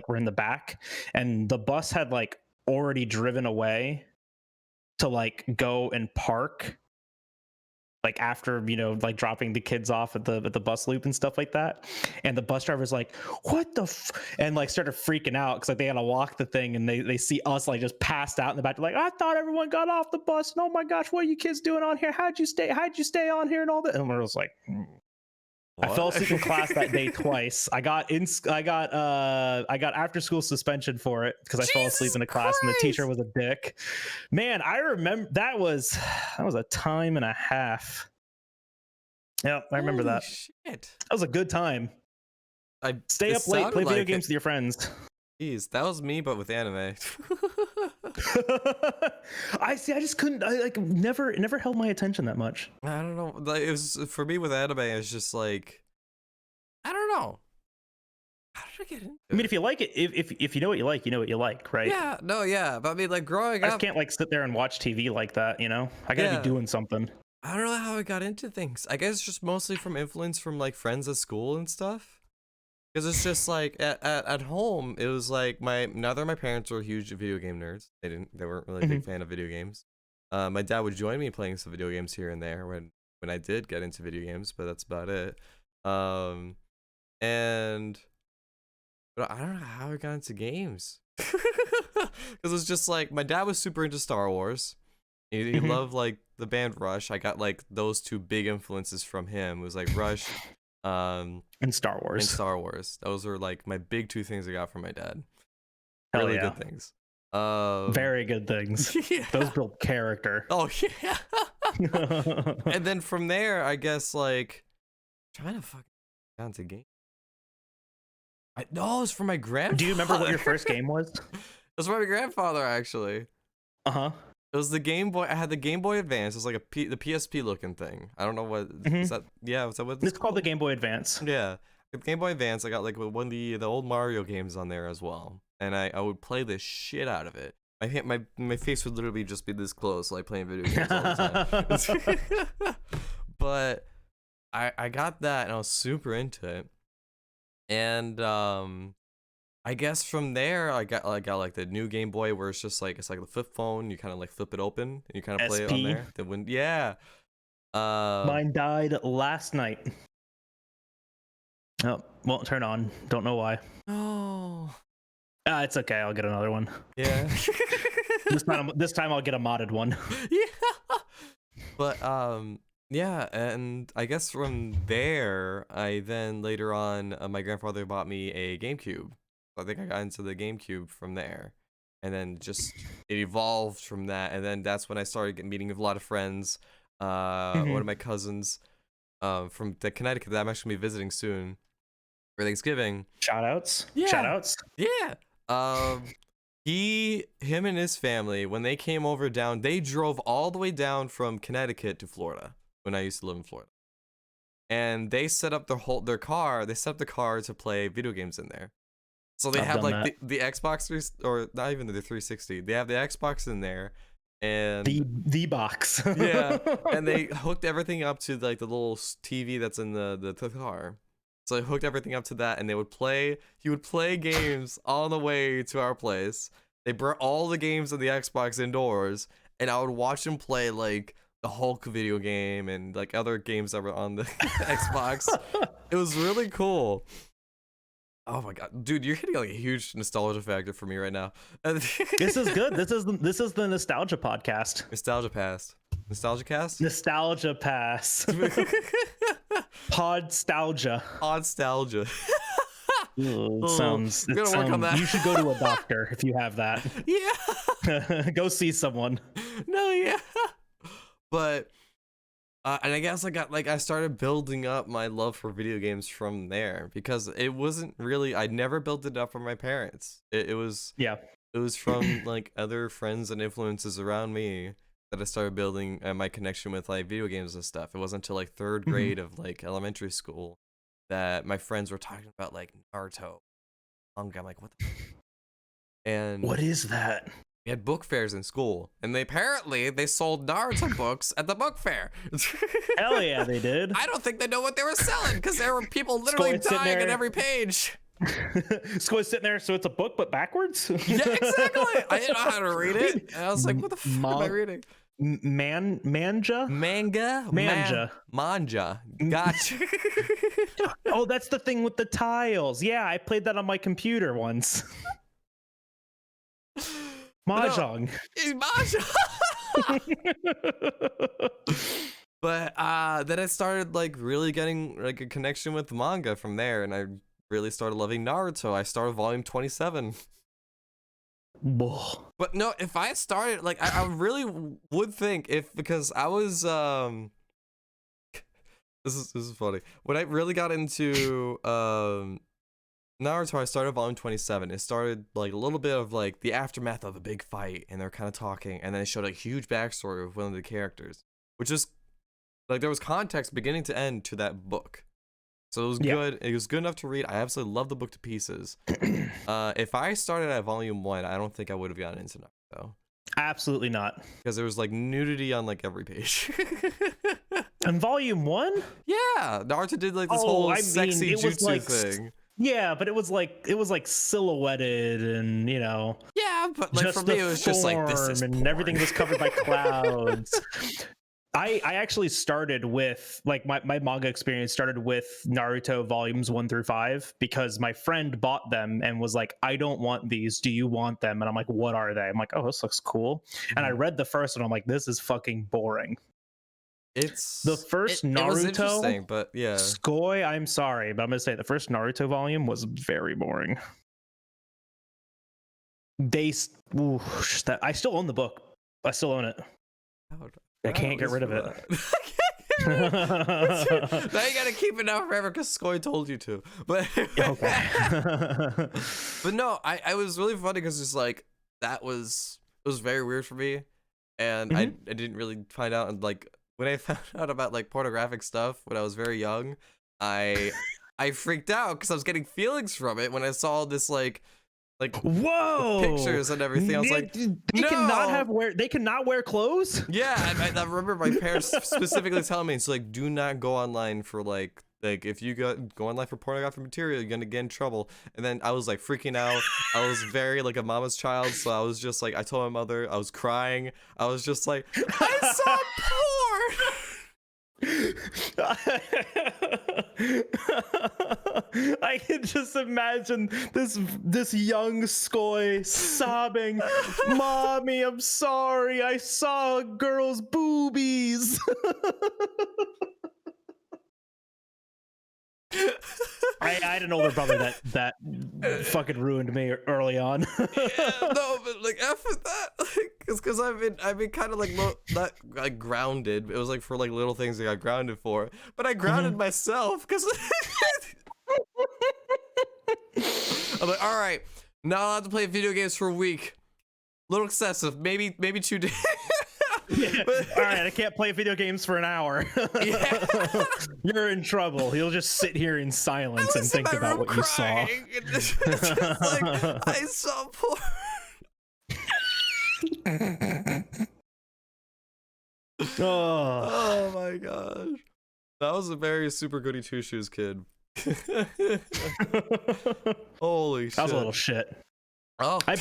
we're in the back and the bus had like already driven away to like go and park like after, you know, like dropping the kids off at the bus loop and stuff like that. And the bus driver's like, what the and like started freaking out because like they had to walk the thing and they see us like just passed out in the back. They're like, I thought everyone got off the bus and oh my gosh, what are you kids doing on here? How'd you stay on here and all that? And I was like, What? I fell asleep in class that day twice. I got after school suspension for it because I fell asleep in a class and the teacher was a dick. Man, I remember that was a time and a half. Yeah, I remember that. Shit. That was a good time. Stay up late, play video games with your friends. Jeez, that was me, but with anime. I just couldn't. I like never held my attention that much. I don't know. Like, it was for me with anime. It's just like, I don't know. How did I get into it? I mean, if you like it, if you know what you like, you know what you like, right? Yeah. No. Yeah. But I mean, like growing up, I just can't like sit there and watch TV like that. You know, I gotta be doing something. I don't know how I got into things. I guess just mostly from influence from like friends at school and stuff. Because it's just like at home, it was like neither of my parents were huge video game nerds. They weren't really a big fan of video games. My dad would join me playing some video games here and there when I did get into video games, but that's about it. But I don't know how I got into games. Because it's just like my dad was super into Star Wars. He loved like the band Rush. I got like those 2 big influences from him. It was like Rush. And Star Wars. Those were like my big 2 things I got from my dad. Hell really yeah. good things. Very good things. Yeah. Those build character. Oh yeah. And then from there, I guess like trying to fucking down to game. No, it's from my grandfather. Do you remember what your first game was? It was from my grandfather, actually. Uh-huh. It was the Game Boy. I had the Game Boy Advance. It was like the PSP looking thing. I don't know what is that. Yeah, was that what It's called the Game Boy Advance. Yeah, the Game Boy Advance. I got like one of the old Mario games on there as well, and I would play the shit out of it. My face would literally just be this close, like playing video games all the time. But I got that and I was super into it, and I guess from there I got like the new Game Boy where it's like the flip phone. You kind of like flip it open and you kind of play it on there. Yeah. Mine died last night. Oh, won't turn on. Don't know why. Oh. It's okay. I'll get another one. Yeah. This time I'll get a modded one. Yeah. But yeah, and I guess from there I then later on my grandfather bought me a GameCube. I think I got into the GameCube from there, and then just it evolved from that, and then that's when I started meeting with a lot of friends. One of my cousins from the Connecticut that I'm actually gonna be visiting soon for Thanksgiving. Shoutouts. Yeah. Shoutouts. Yeah. Him and his family, when they came over down, they drove all the way down from Connecticut to Florida when I used to live in Florida, and they set up their car. They set up the car to play video games in there. So they have like the Xbox or not even the 360. They have the Xbox in there, and the box. Yeah, and they hooked everything up to like the little TV that's in the car. So they hooked everything up to that, and he would play games on the way to our place. They brought all the games of the Xbox indoors, and I would watch him play like the Hulk video game and like other games that were on the Xbox. It was really cool. Oh my god, dude, you're hitting like a huge nostalgia factor for me right now. This is good. This is the nostalgia podcast. Nostalgia past. Nostalgia cast? Nostalgia pass. Podstalgia. Podstalgia. Sounds. Work on that. You should go to a doctor if you have that. Yeah. Go see someone. No, yeah. But and I guess I started building up my love for video games from there, because it wasn't really, I never built it up from my parents. It was from like other friends and influences around me that I started building my connection with like video games and stuff. It wasn't until like third grade of like elementary school that my friends were talking about like Naruto manga. I'm like, what the and what is that? We had book fairs in school, and they sold Naruto books at the book fair. Hell yeah, they did. I don't think they know what they were selling, because there were people literally dying at every page. Skoj's sitting there, so it's a book but backwards. Yeah, exactly. I didn't know how to read it. And I was like, what the fuck am I reading? Manja. Gotcha. Oh, that's the thing with the tiles. Yeah, I played that on my computer once. Mahjong. But then I started like really getting like a connection with manga from there, and I really started loving Naruto. I started volume 27. But no, if I started like I really would think, because I was this is funny. When I really got into Naruto, I started volume 27. It started like a little bit of like the aftermath of a big fight, and they're kind of talking, and then it showed a huge backstory of one of the characters, which is like there was context beginning to end to that book. So it was good. It was good enough to read. I absolutely loved the book to pieces. If I started at volume 1, I don't think I would have gotten into Naruto. Absolutely not. Because there was like nudity on like every page. In volume 1? Yeah, Naruto did like this whole sexy jutsu thing. Yeah, but it was like silhouetted, and you know. Yeah, but like for me, it was just like this is and porn. everything was covered by clouds. I actually started with like my manga experience started with Naruto volumes 1 through 5, because my friend bought them and was like, I don't want these. Do you want them? And I'm like, what are they? I'm like, oh, this looks cool. And I read the first one. I'm like, this is fucking boring. It's the first Naruto. It was interesting, but yeah. Skoj, I'm sorry, but I'm gonna say the first Naruto volume was very boring. I still own the book. I still own it. I can't get rid of it. Now you gotta keep it now forever because Skoj told you to. But Okay. but no, I was really funny because it's like it was very weird for me, and I didn't really find out. And like when I found out about like pornographic stuff when I was very young, I freaked out because I was getting feelings from it when I saw this like Whoa, pictures and everything. I was like, they cannot wear clothes. Yeah, and I remember my parents specifically telling me, it's like, do not go online for like if you go online for pornographic material, you're gonna get in trouble. And then I was like freaking out. I was very like a mama's child, so I was just like, I told my mother, I was crying. I was just like, I saw porn. I can just imagine this young Skoj sobbing, "Mommy, I'm sorry. I saw a girl's boobies." I had an older brother that fucking ruined me early on. Yeah, no, but like after that, like, because I've been kind of like not like grounded. It was like for like little things I got grounded for, but I grounded myself because I'm like, all right, not allowed to play video games for a week. A little excessive, maybe 2 days. Yeah. All right, I can't play video games for an hour. Yeah. You're in trouble. You'll just sit here in silence and think about what you saw. And it's just like, I saw porn. Oh my gosh. That was a very super goody two shoes kid. Holy shit. That was a little shit. Oh. I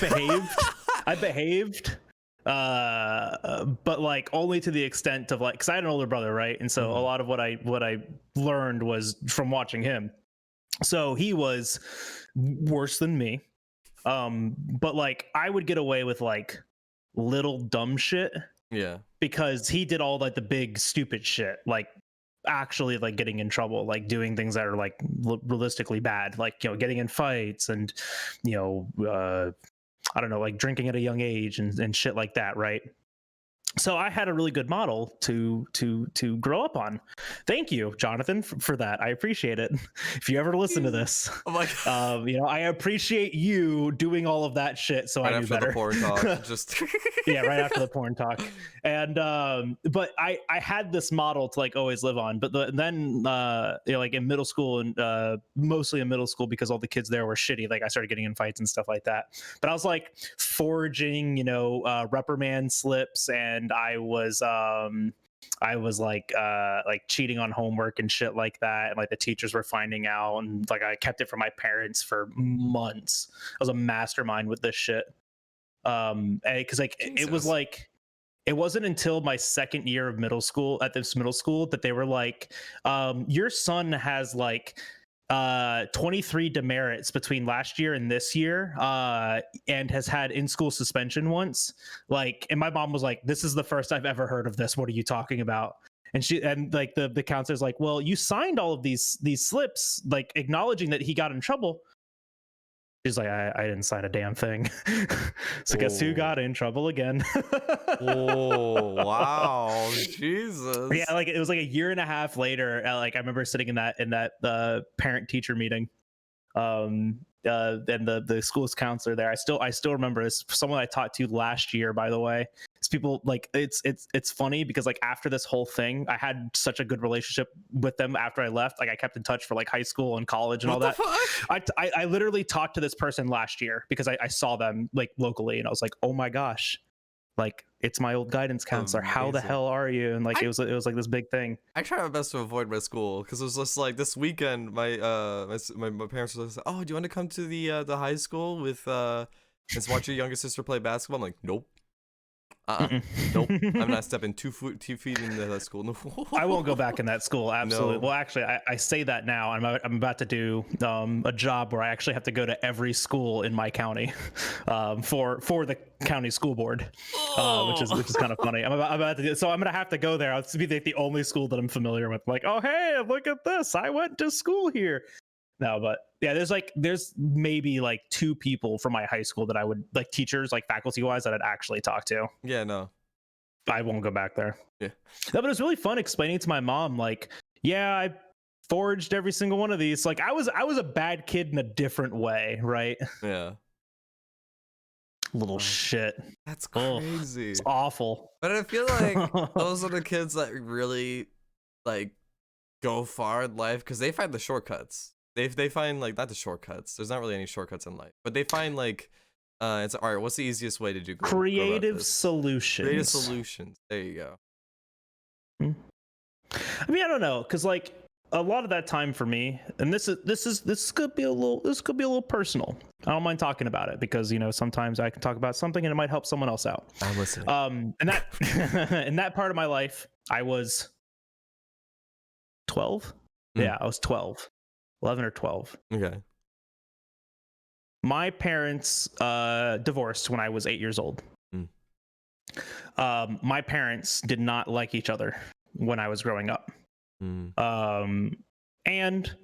behaved. But like only to the extent of like, because I had an older brother, right? And so a lot of what I learned was from watching him. So he was worse than me. But like I would get away with like little dumb shit. Yeah. Because he did all like the big stupid shit, like actually like getting in trouble, like doing things that are like realistically bad, like, you know, getting in fights and, you know, I don't know, like drinking at a young age and shit like that, right? So I had a really good model to grow up on. Thank you, Jonathan, for that. I appreciate it. If you ever listen to this, Oh my God. you know, I appreciate you doing all of that shit. So right I knew better. The porn talk, just yeah, right after the porn talk. And but I had this model to like always live on. But then you know, like in middle school and mostly in middle school, because all the kids there were shitty, like I started getting in fights and stuff like that. But I was like forging, you know, reprimand slips, and I was like cheating on homework and shit like that, and like the teachers were finding out, and like I kept it from my parents for months. I was a mastermind with this shit. Because like it was like, it wasn't until my second year of middle school at this middle school that they were like, your son has like 23 demerits between last year and this year, and has had in-school suspension once. Like, and my mom was like, this is the first I've ever heard of this. What are you talking about? And like the counselor's like, well, you signed all of these slips like acknowledging that he got in trouble. She's like, I didn't sign a damn thing. So guess who got in trouble again? Oh wow, Jesus. Yeah, like it was like a year and a half later. Like I remember sitting in that parent teacher meeting, and the school's counselor there. I still remember it's someone I talked to last year, by the way. It's people like it's funny because like after this whole thing, I had such a good relationship with them after I left. Like I kept in touch for like high school and college and all that. I literally talked to this person last year because I saw them like locally, and I was like, oh my gosh, like it's my old guidance counselor. Amazing. How the hell are you? And like it was like this big thing. I try my best to avoid my school because it was just like this weekend. My parents were like, oh, do you want to come to the high school with and watch your younger sister play basketball? I'm like, nope. Nope. I'm not stepping 2 feet into that school. No. I won't go back in that school. Absolutely. No. Well, actually, I say that now. I'm about to do a job where I actually have to go to every school in my county, for the county school board, which is kind of funny. I'm about to do, so I'm gonna have to go there. I'll be like the only school that I'm familiar with. Like, oh hey, look at this. I went to school here. No, but yeah, there's maybe like 2 people from my high school that I would like, teachers, like faculty wise, that I'd actually talk to. Yeah, no. I won't go back there. Yeah. No, but it was really fun explaining to my mom, like, yeah, I forged every single one of these. Like, I was a bad kid in a different way, right? Yeah. Little shit. That's Ugh, crazy. it's awful. But I feel like those are the kids that really like go far in life because they find the shortcuts. They find like not the shortcuts. There's not really any shortcuts in life, but they find like it's all right. What's the easiest way to do creative solutions? Creative solutions. There you go. I mean, I don't know, because like a lot of that time for me, and this could be a little personal. I don't mind talking about it because, you know, sometimes I can talk about something and it might help someone else out. I'm listening. And that in that part of my life, I was 12. Yeah, I was 12, 11 or 12. Okay. My parents divorced when I was 8 years old. My parents did not like each other when I was growing up. And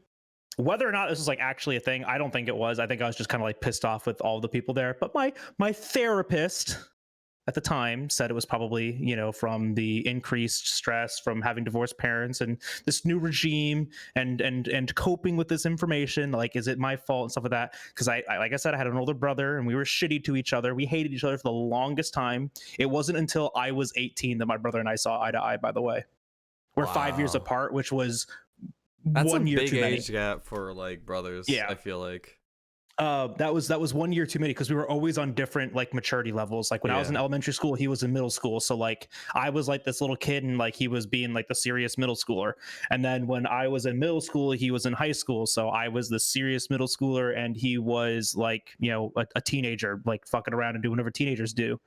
whether or not this was like actually a thing, I don't think it was. I think I was just kind of like pissed off with all the people there. But my therapist at the time said it was probably, you know, from the increased stress from having divorced parents and this new regime and coping with this information. Like, is it my fault and stuff like that? Because I like I said, I had an older brother and we were shitty to each other. We hated each other for the longest time. It wasn't until I was 18 that my brother and I saw eye to eye, by the way. We're 5 years apart, which was that's 1 year big too many. age gap for like brothers. Yeah, I feel like that was 1 year too many because we were always on different like maturity levels. Like when I was in elementary school, he was in middle school, so like I was like this little kid and like he was being like the serious middle schooler. And then when I was in middle school, he was in high school, so I was the serious middle schooler and he was like, you know, a teenager, like fucking around and doing whatever teenagers do,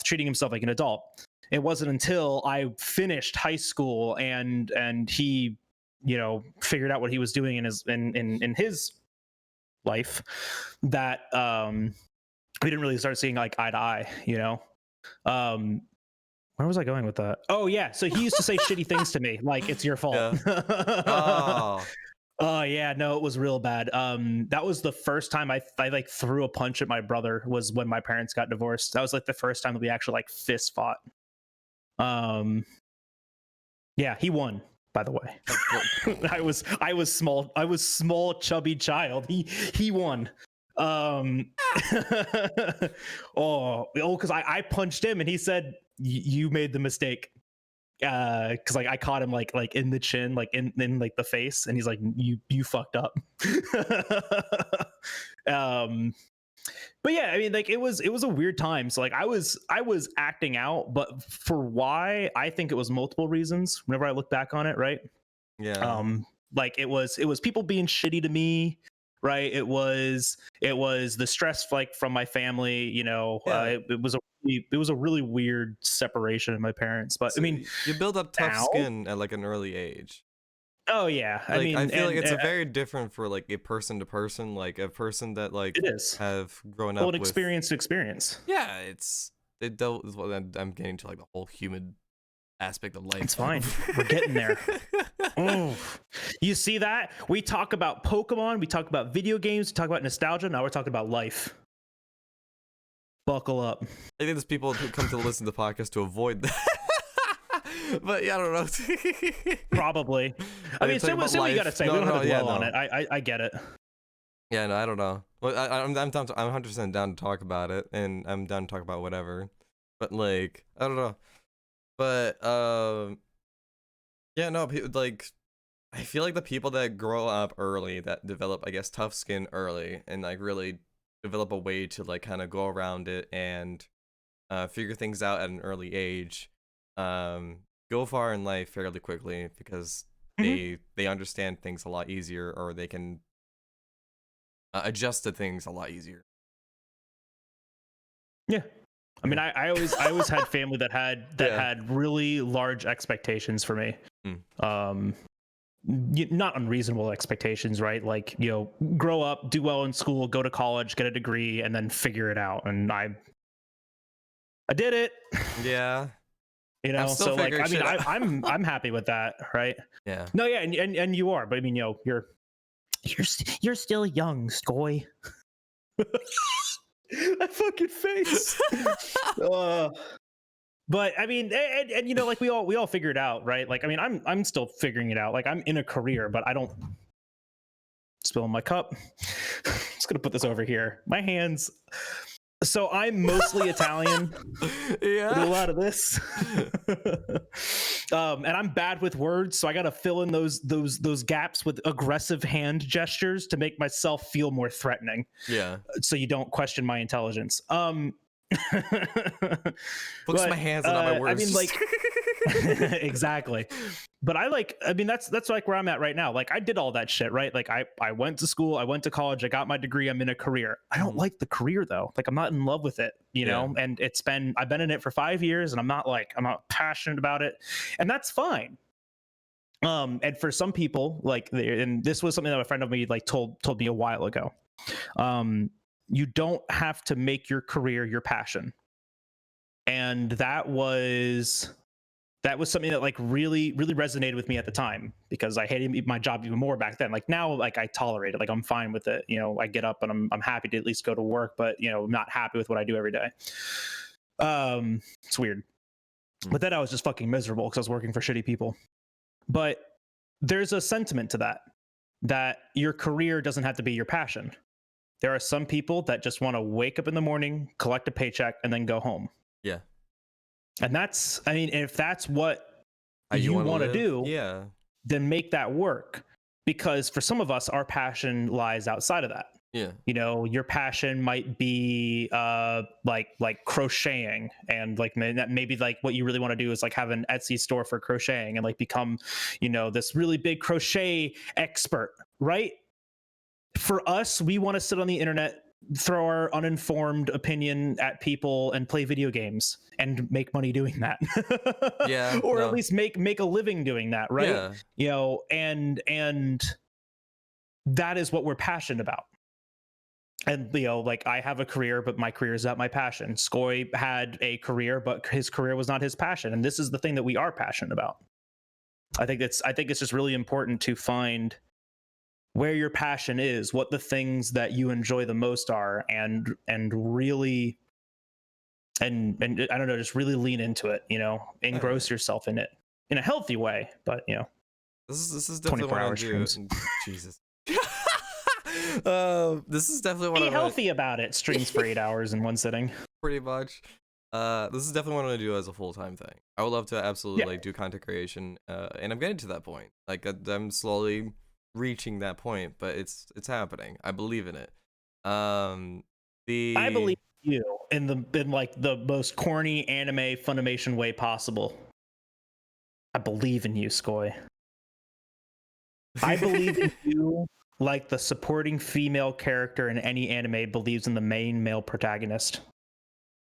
treating himself like an adult. It wasn't until I finished high school and he, you know, figured out what he was doing in his life that we didn't really start seeing like eye to eye, you know. Where was I going with that? Oh yeah, so he used to say shitty things to me, like it's your fault. Oh yeah, no, it was real bad. That was the first time I like threw a punch at my brother was when my parents got divorced. That was like the first time that we actually like fist fought. Yeah, he won, by the way. I was small chubby child. He won. Because I punched him and he said you made the mistake. Because like I caught him like in the chin, like in like the face, and he's like you fucked up. But yeah, I mean, like it was a weird time. So like I was acting out, but for why, I think it was multiple reasons. Whenever I look back on it, right? Yeah. Like it was people being shitty to me, right? It was the stress like from my family, you know. It was a really weird separation of my parents. But so I mean, you build up tough skin at like an early age. Oh yeah, like, I mean, I feel like it's a very different for like a person to person, like a person that like it is have grown up with experience to experience. Yeah, it don't. I'm getting to like the whole human aspect of life. It's fine. We're getting there. Oh, you see that? We talk about Pokemon, we talk about video games, we talk about nostalgia. Now we're talking about life. Buckle up. I think there's people who come to listen to the podcast to avoid that. But yeah, I don't know. Probably. I mean, say what you gotta say. We don't have to dwell on it. I get it. Yeah, no, I don't know. Well, I'm 100% down to talk about it, and I'm down to talk about whatever. But like, I don't know. But yeah, no, like, I feel like the people that grow up early, that develop, I guess, tough skin early, and like really develop a way to like kind of go around it and figure things out at an early age, go far in life fairly quickly because they understand things a lot easier, or they can adjust to things a lot easier. Yeah. I mean, I always had family that had really large expectations for me. Not unreasonable expectations, right? Like, you know, grow up, do well in school, go to college, get a degree, and then figure it out. And I did it. Yeah. You know, so like, I mean, I'm happy with that, right? Yeah. No, yeah, and you are, but I mean, you know, you're still young, Skoy. That fucking face. But I mean, and you know, like we all figure it out, right? Like, I mean, I'm still figuring it out. Like, I'm in a career, but I don't spill my cup. Just gonna put this over here. My hands. So I'm mostly Italian. Yeah. I do a lot of this. And I'm bad with words, so I gotta fill in those gaps with aggressive hand gestures to make myself feel more threatening. Yeah. So you don't question my intelligence. Focus my hands and not my words. I mean, like, exactly. But I mean, that's like where I'm at right now. Like, I did all that shit, right? Like, I went to school, I went to college, I got my degree, I'm in a career. I don't like the career though. Like, I'm not in love with it, you know? And I've been in it for 5 years and I'm not passionate about it. And that's fine. And for some people, like, and this was something that a friend of me like told me a while ago. You don't have to make your career your passion. And that was something that like really resonated with me at the time, because I hated my job even more back then. Like, now, like, I tolerate it, like I'm fine with it, you know. I get up and I'm happy to at least go to work, but you know, I'm not happy with what I do every day. It's weird. But then I was just fucking miserable because I was working for shitty people. But there's a sentiment to that your career doesn't have to be your passion. There are some people that just want to wake up in the morning, collect a paycheck, and then go home. Yeah. And that's, I mean, if that's what you want to do, yeah, then make that work. Because for some of us, our passion lies outside of that. Yeah. You know, your passion might be like crocheting, and like maybe like what you really want to do is like have an Etsy store for crocheting and like become, you know, this really big crochet expert, right? For us, we want to sit on the internet, throw our uninformed opinion at people, and play video games and make money doing that. Yeah. Or at least make a living doing that, right? Yeah. You know, and that is what we're passionate about. And you know, like, I have a career, but my career is not my passion. Skoj had a career, but his career was not his passion. And this is the thing that we are passionate about. I think it's just really important to find where your passion is, what the things that you enjoy the most are, and really, and I don't know, just really lean into it, you know, engross yourself in it in a healthy way. But you know, this is definitely what I do. Jesus. This is definitely what be healthy about it. Streams for 8 hours in one sitting. Pretty much. This is definitely what I'm gonna do as a full-time thing. I would love to absolutely like do content creation, and I'm getting to that point. Like, I'm slowly reaching that point, but it's happening. I believe in it. I believe you in like the most corny anime Funimation way possible. I believe in you, Skoj. I believe in you like the supporting female character in any anime believes in the main male protagonist.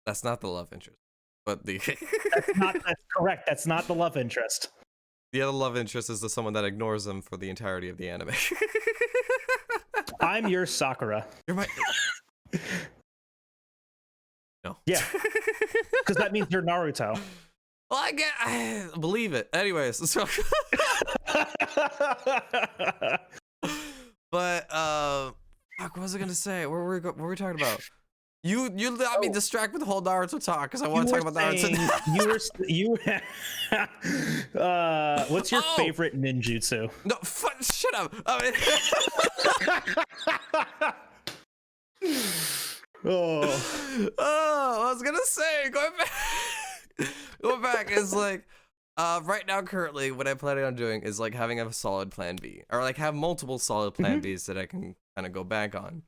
That's not the love interest, but that's correct. That's not the love interest. The other love interest is the someone that ignores them for the entirety of the anime. I'm your Sakura. You're my... No. Yeah. Because that means you're Naruto. Well, I believe it. Anyways, so... But, fuck, what was I gonna say? What were we talking about? You let me distract with the whole Naruto talk because I want to talk about Naruto. What's your favorite ninjutsu? No, shut up. I was gonna say, going back is like, right now, currently, what I'm planning on doing is like having a solid plan B, or like have multiple solid plan Bs that I can kind of go back on.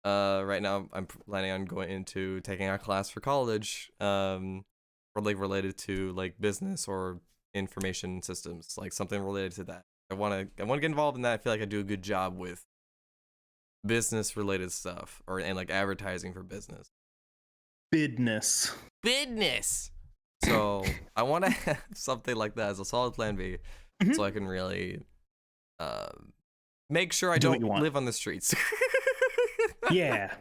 Right now, I'm planning on going into taking a class for college, related to like business or information systems, like something related to that. I want to get involved in that. I feel like I do a good job with business related stuff, and like advertising for business. Business. So I want to have something like that as a solid plan B, so I can really make sure I don't live on the streets. Yeah.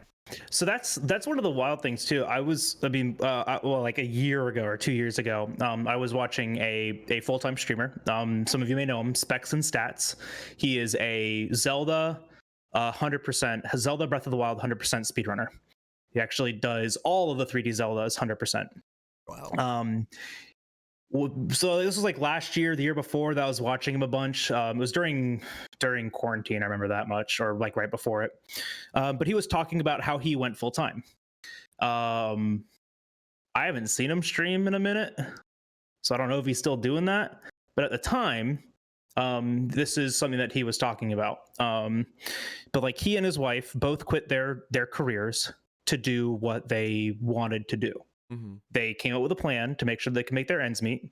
So that's one of the wild things too. Like a year ago or 2 years ago, I was watching a full-time streamer. Some of you may know him, Specs and Stats. He is a Zelda 100%, Zelda Breath of the Wild 100% speedrunner. He actually does all of the 3D Zeldas 100%. Wow. So this was like last year, the year before that I was watching him a bunch. It was during quarantine. I remember that much, or like right before it. But he was talking about how he went full time. I haven't seen him stream in a minute, so I don't know if he's still doing that. But at the time, this is something that he was talking about. But like he and his wife both quit their careers to do what they wanted to do. Mm-hmm. They came up with a plan to make sure they can make their ends meet,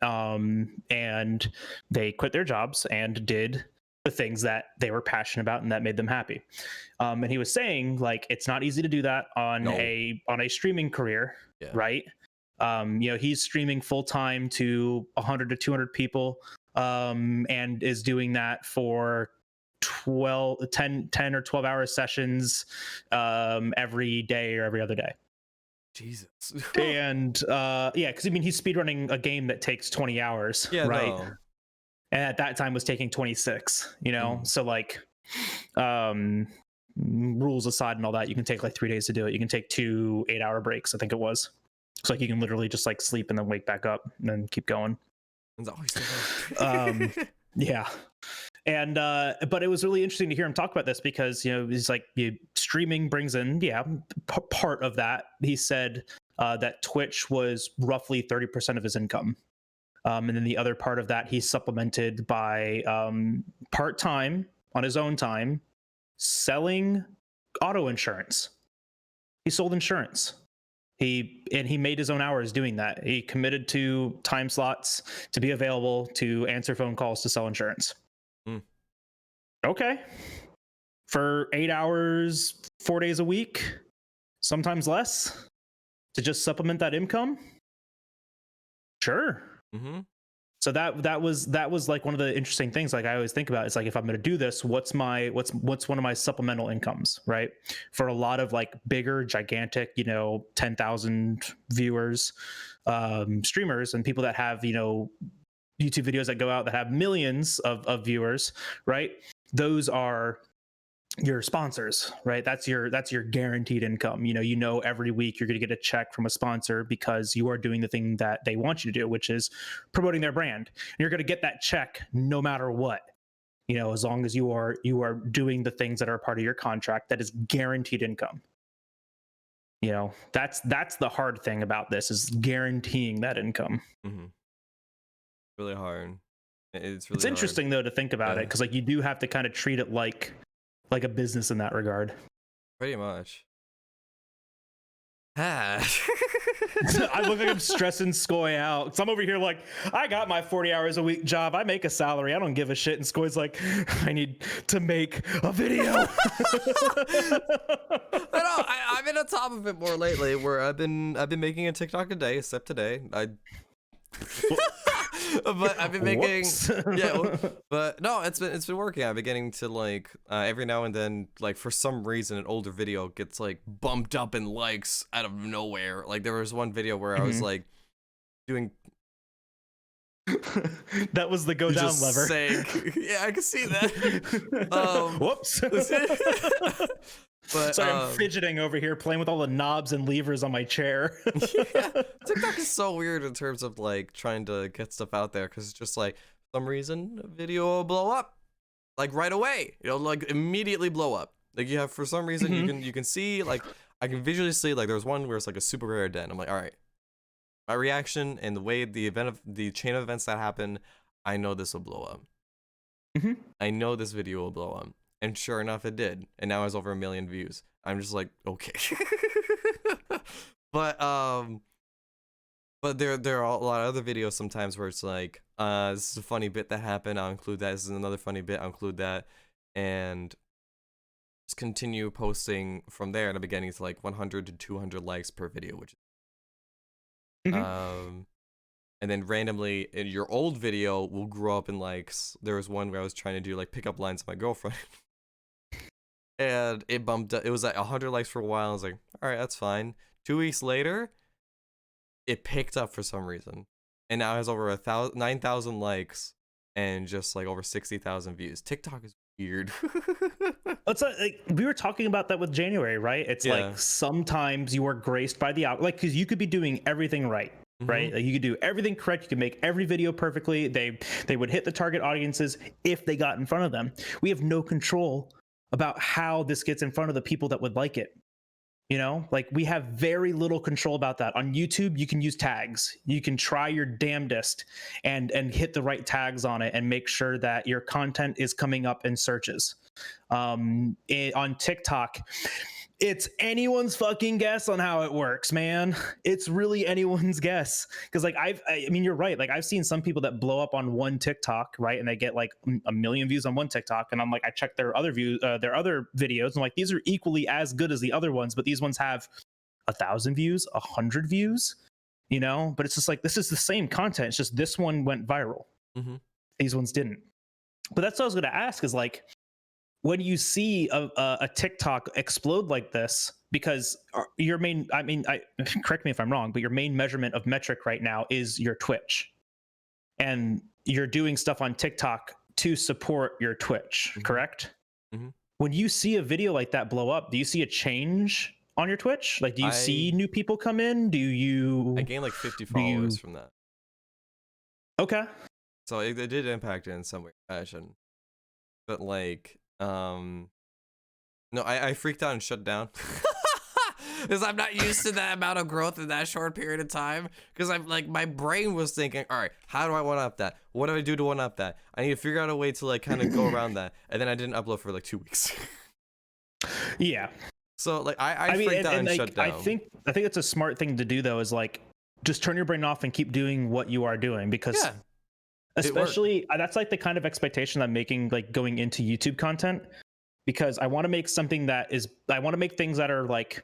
and they quit their jobs and did the things that they were passionate about and that made them happy. And he was saying like it's not easy to do that on a streaming career, right? He's streaming full time to 100 to 200 people, and is doing that for 10 or 12 hour sessions every day or every other day. Jesus. And because I mean he's speedrunning a game that takes 20 hours, right? No. And at that time was taking 26, so like rules aside and all that, you can take like 3 days to do it. You can take 2 8-hour breaks, I think it was. So like you can literally just like sleep and then wake back up and then keep going. Yeah. And but it was really interesting to hear him talk about this because he's like streaming brings in part of that. He said that Twitch was roughly 30% of his income, and then the other part of that he supplemented by part-time on his own time selling auto insurance. He sold insurance. He made his own hours doing that. He committed to time slots to be available to answer phone calls to sell insurance. Okay. For 8 hours, 4 days a week, sometimes less, to just supplement that income. Sure. Mm-hmm. So that was like one of the interesting things. Like I always think about, it's like if I'm going to do this, what's one of my supplemental incomes, right? For a lot of like bigger, gigantic, 10,000 viewers, streamers, and people that have YouTube videos that go out that have millions of viewers, right? Those are your sponsors, right? That's your guaranteed income. Every week you're going to get a check from a sponsor because you are doing the thing that they want you to do, which is promoting their brand. And you're going to get that check no matter what. As long as you are doing the things that are part of your contract, that is guaranteed income. That's the hard thing about this, is guaranteeing that income. Mm-hmm. Really hard. It's interesting though to think about it, because like you do have to kind of treat it like a business in that regard. Pretty much. I look like I'm stressing Skoy out, because I'm over here like, I got my 40 hours a week job, I make a salary, I don't give a shit, and Skoy's like, I need to make a video. I've been on top of it more lately, where I've been making a TikTok a day, except today. But I've been making but no, it's been working. I've been getting to like every now and then, like for some reason an older video gets like bumped up in likes out of nowhere. Like there was one video where I was like doing that was the go down lever. Yeah, I can see that. Whoops. But sorry, I'm fidgeting over here, playing with all the knobs and levers on my chair. Yeah, TikTok is so weird in terms of like trying to get stuff out there, because it's just like for some reason a video will blow up like right away. Like immediately blow up. Like you have, for some reason, you can see, like I can visually see, like there's one where it's like a super rare den. I'm like, all right, my reaction and the way the chain of events that happen, I know this will blow up. I know this video will blow up. And sure enough, it did. And now it has over 1 million views. I'm just like, okay. But there are a lot of other videos sometimes where it's like, this is a funny bit that happened, I'll include that. This is another funny bit, I'll include that. And just continue posting from there. And I'm getting to like 100 to 200 likes per video, which and then randomly in your old video will grow up in likes. There was one where I was trying to do like pickup lines with my girlfriend. And it bumped up. It was like 100 likes for a while. I was like, all right, that's fine. 2 weeks later, it picked up for some reason. And now it has over 9,000 likes and just like over 60,000 views. TikTok is weird. It's like we were talking about that with January, right? It's like sometimes you are graced by the like, because you could be doing everything right. Right, like you could do everything correct. You could make every video perfectly. They would hit the target audiences if they got in front of them. We have no control about how this gets in front of the people that would like it. You know, like we have very little control about that. On YouTube, you can use tags. You can try your damnedest and hit the right tags on it and make sure that your content is coming up in searches. On TikTok, it's anyone's fucking guess on how it works, man. It's really anyone's guess. Because like I mean, you're right. Like I've seen some people that blow up on one TikTok, right, and they get like a million views on one TikTok, and I'm like, I check their other their other videos, and like these are equally as good as the other ones, but these ones have 1,000 views, 100 views, you know. But it's just like this is the same content. It's just this one went viral. These ones didn't. But that's what I was going to ask. Is like, when you see a TikTok explode like this, because your main, I mean, correct me if I'm wrong, but your main measurement of metric right now is your Twitch, and you're doing stuff on TikTok to support your Twitch, correct? When you see a video like that blow up, do you see a change on your Twitch? Like, do you see new people come in? Do you? I gained like 50 followers from that. Okay. So it did impact it in some way, fashion, but like. No, I freaked out and shut down because I'm not used to that amount of growth in that short period of time. Because I'm like, my brain was thinking, all right, how do I one up that? What do I do to one up that? I need to figure out a way to like kind of go around that. And then I didn't upload for like 2 weeks. Yeah. So like I freaked out and like, shut down. I think it's a smart thing to do though, is like just turn your brain off and keep doing what you are doing, because especially that's like the kind of expectation I'm making, like going into YouTube content, because I want to make something that is, I want to make things that are like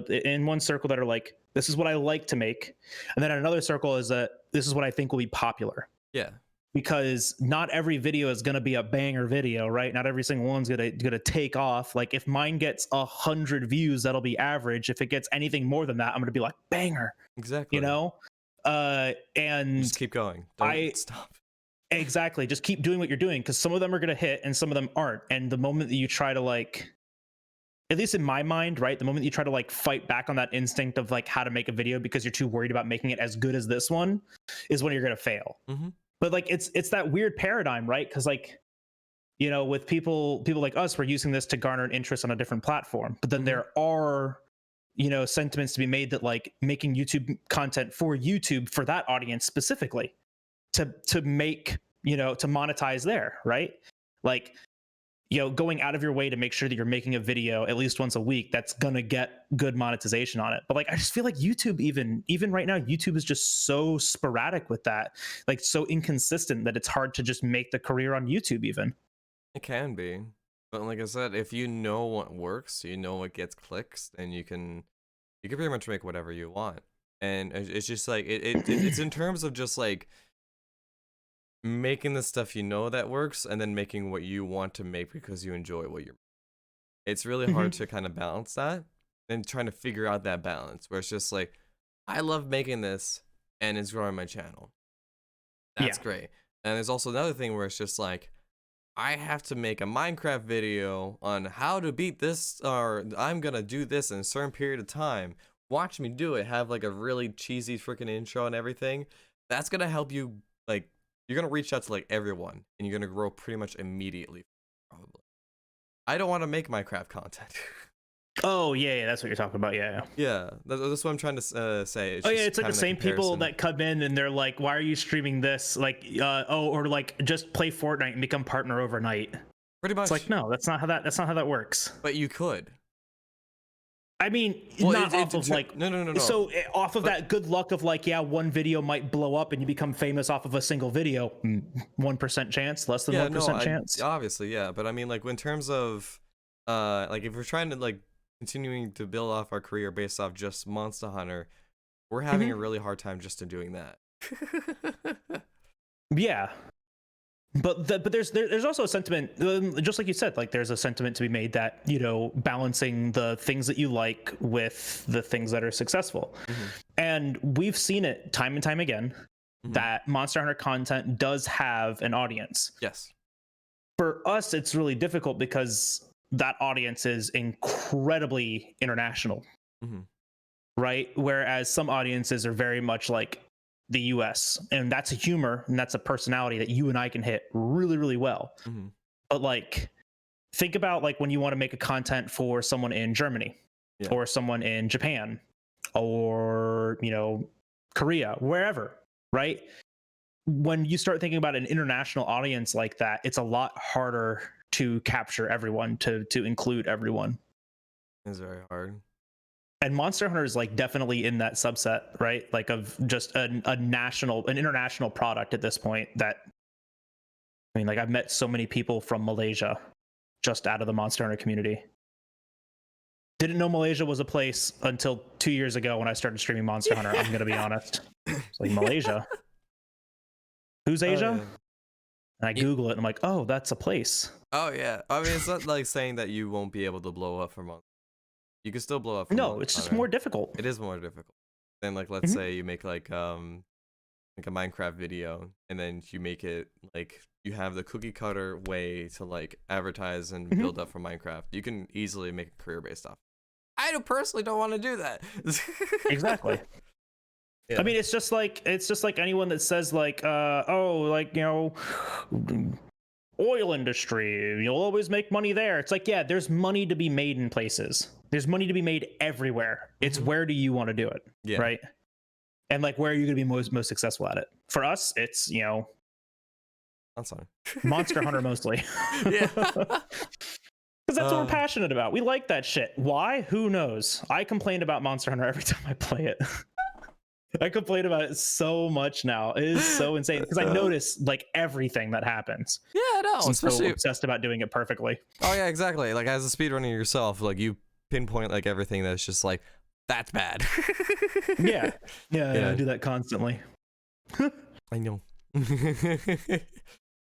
in one circle that are like, this is what I like to make, and then another circle is that this is what I think will be popular. Yeah. Because not every video is going to be a banger video, right? Not every single one's gonna take off. Like if mine gets 100 views, that'll be average. If it gets anything more than that, I'm gonna be like, banger. Exactly. You know? And just keep going. Don't stop. Exactly. Just keep doing what you're doing, because some of them are going to hit and some of them aren't. And the moment that you try to like, at least in my mind, right, the moment you try to like fight back on that instinct of like how to make a video because you're too worried about making it as good as this one, is when you're going to fail. But like it's that weird paradigm, right? Because like, you know, with people like us, we're using this to garner an interest on a different platform. But then there are, you know, sentiments to be made that like making YouTube content for YouTube, for that audience specifically, to make, you know, to monetize there, right? Like, you know, going out of your way to make sure that you're making a video at least once a week that's gonna get good monetization on it. But like, I just feel like YouTube, even right now, YouTube is just so sporadic with that, like so inconsistent, that it's hard to just make the career on YouTube even. It can be, but like I said, if you know what works, you know what gets clicks, then you can pretty much make whatever you want. And it's just like it's in terms of just like making the stuff you know that works, and then making what you want to make because you enjoy what you're. It's really hard to kind of balance that, and trying to figure out that balance where it's just like, I love making this and it's growing my channel. That's great. And there's also another thing where it's just like, I have to make a Minecraft video on how to beat this, or I'm gonna do this in a certain period of time. Watch me do it. Have like a really cheesy freaking intro and everything. That's gonna help you, like, you're gonna reach out to like everyone, and you're gonna grow pretty much immediately, probably. I don't want to make Minecraft content. Oh yeah, that's what you're talking about. Yeah, that's what I'm trying to say. It's like the same people that come in and they're like, "Why are you streaming this?" Like, or like, just play Fortnite and become partner overnight. Pretty much. It's like, no, that's not how that works. But you could. I mean, not off of like no. So off of that good luck of like, yeah, one video might blow up and you become famous off of a single video. 1% chance, less than 1% chance. Obviously, yeah. But I mean, like, in terms of, like, if we're trying to like continuing to build off our career based off just Monster Hunter, we're having a really hard time just in doing that. Yeah. But there's also a sentiment, just like you said, like there's a sentiment to be made that, you know, balancing the things that you like with the things that are successful. And we've seen it time and time again that Monster Hunter content does have an audience. Yes. for us, it's really difficult because that audience is incredibly international, right? Whereas some audiences are very much like the US, and that's a humor and that's a personality that you and I can hit really, really well. But like, think about like when you want to make a content for someone in Germany or someone in Japan or, you know, Korea, wherever, right? When you start thinking about an international audience like that, it's a lot harder to capture everyone, to include everyone. It's very hard. And Monster Hunter is like definitely in that subset, right? Like of just an international product at this point. That, I mean, like I've met so many people from Malaysia just out of the Monster Hunter community. Didn't know Malaysia was a place until 2 years ago when I started streaming Monster Hunter. I'm gonna be honest. It's like, Malaysia? Who's Asia? Oh, yeah. And I Google it and I'm like, oh, that's a place. Oh yeah. I mean, it's not like saying that you won't be able to blow up from Monster. You can still blow up from No, it's just more difficult. It is more difficult. Then like let's say you make like a Minecraft video and then you make it like you have the cookie cutter way to like advertise and build up from Minecraft. You can easily make a career based off. I personally don't want to do that. Exactly. Yeah. I mean, it's just like anyone that says like, oh, like, you know, oil industry, you'll always make money there. It's like, yeah, there's money to be made in places. There's money to be made everywhere. It's where do you want to do it? Yeah. Right. And like, where are you going to be most successful at it? For us, it's, you know, Monster Hunter mostly. Yeah. Because that's what we're passionate about. We like that shit. Why? Who knows? I complain about Monster Hunter every time I play it. I complain about it so much now. It is so insane because I notice like everything that happens. Yeah, no, I'm especially so obsessed about doing it perfectly. Oh yeah, exactly. Like as a speedrunner yourself, like you pinpoint like everything that's just like that's bad. Yeah, I do that constantly. I know.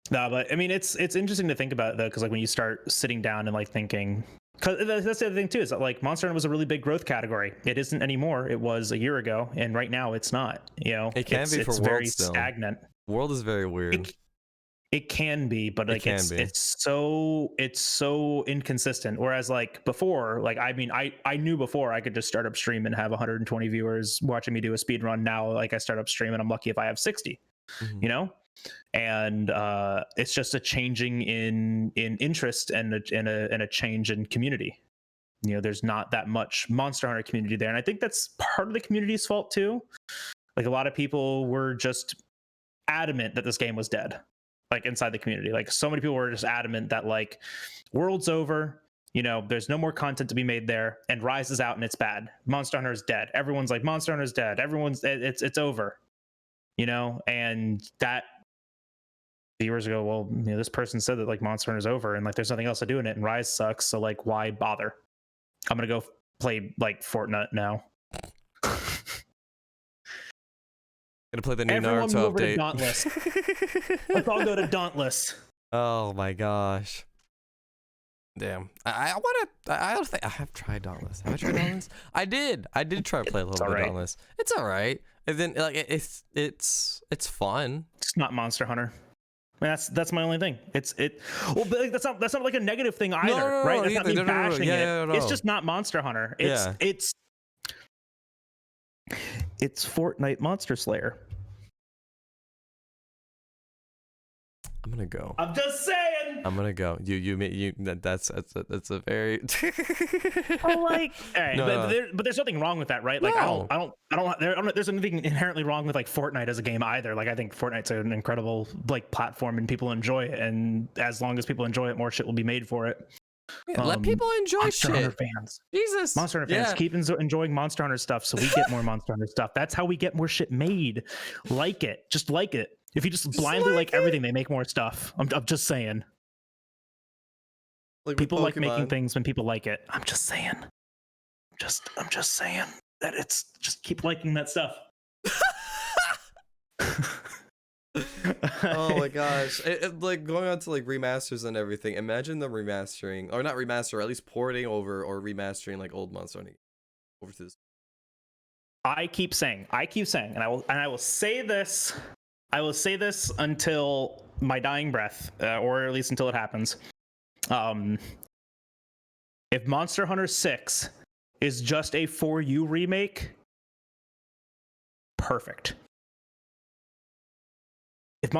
No, but I mean, it's interesting to think about it, though, because like when you start sitting down and like thinking, because that's the other thing too, is that like Monster Hunter was a really big growth category. It isn't anymore. It was a year ago, and right now it's not. You know, it can be for World very still. Stagnant. World is very weird. It can be, but like it's so inconsistent. Whereas like before, like I mean, I knew before I could just start up stream and have 120 viewers watching me do a speed run. Now like I start up stream and I'm lucky if I have 60. You know. And it's just a changing in interest and a change in community. You know, there's not that much Monster Hunter community there, and I think that's part of the community's fault too. Like a lot of people were just adamant that this game was dead, like inside the community. Like so many people were just adamant that like World's over. You know, there's no more content to be made there, and Rise is out and it's bad. Monster Hunter is dead. Everyone's like Monster Hunter's dead. It's over. You know, and that. Years ago, well, you know, this person said that like Monster Hunter's over and like there's nothing else to do in it and Rise sucks, so like why bother? I'm gonna go play like Fortnite now. Gonna play the new Everyone Naruto move over update. to Dauntless. Let's all go to Dauntless. Oh my gosh. Damn. I don't think I have tried Dauntless. Have I tried Dauntless? I did try to play a little bit of Dauntless. It's all right. And then like it's fun. It's not Monster Hunter. I mean, that's my only thing. Well, but like, that's not like a negative thing either, no, right? That's not me bashing it. No. It's just not Monster Hunter. It's Fortnite Monster Slayer. I'm gonna go. I'm just saying. I'm gonna go. That's a very. Oh, like, hey, but there's nothing wrong with that, right? Like, no. I don't. There's nothing inherently wrong with like Fortnite as a game either. Like, I think Fortnite's an incredible like platform, and people enjoy it. And as long as people enjoy it, more shit will be made for it. Yeah, let people enjoy Monster shit. Hunter fans. Jesus. Monster Hunter fans, keep enjoying Monster Hunter stuff, so we get more Monster Hunter stuff. That's how we get more shit made. Like it, just like it. If you just blindly like everything, they make more stuff. I'm just saying. Like people like making things when people like it. I'm just saying. I'm just saying that it's just keep liking that stuff. Oh my gosh. Like going on to like remasters and everything. Imagine them remastering, or not remaster, at least porting over or remastering like old Monster Hunter over to this. I keep saying, and I will say this. I will say this until my dying breath, or at least until it happens, if Monster Hunter 6 is just a For You remake, perfect. If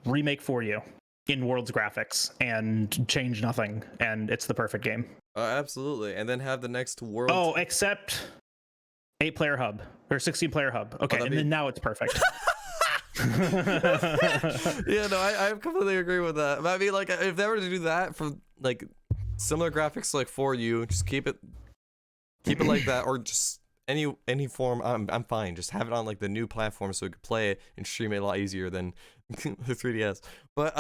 remake For You in World's graphics and change nothing, and it's the perfect game. Absolutely. And then have the next world. Oh, except 8-player hub or 16-player hub. Okay, and then now it's perfect. Yeah, no, I completely agree with that. But I mean, like, if they were to do that for like similar graphics, like For You, just keep it like that, or just any form. I'm fine. Just have it on like the new platform so we could play it and stream it a lot easier than the 3DS. But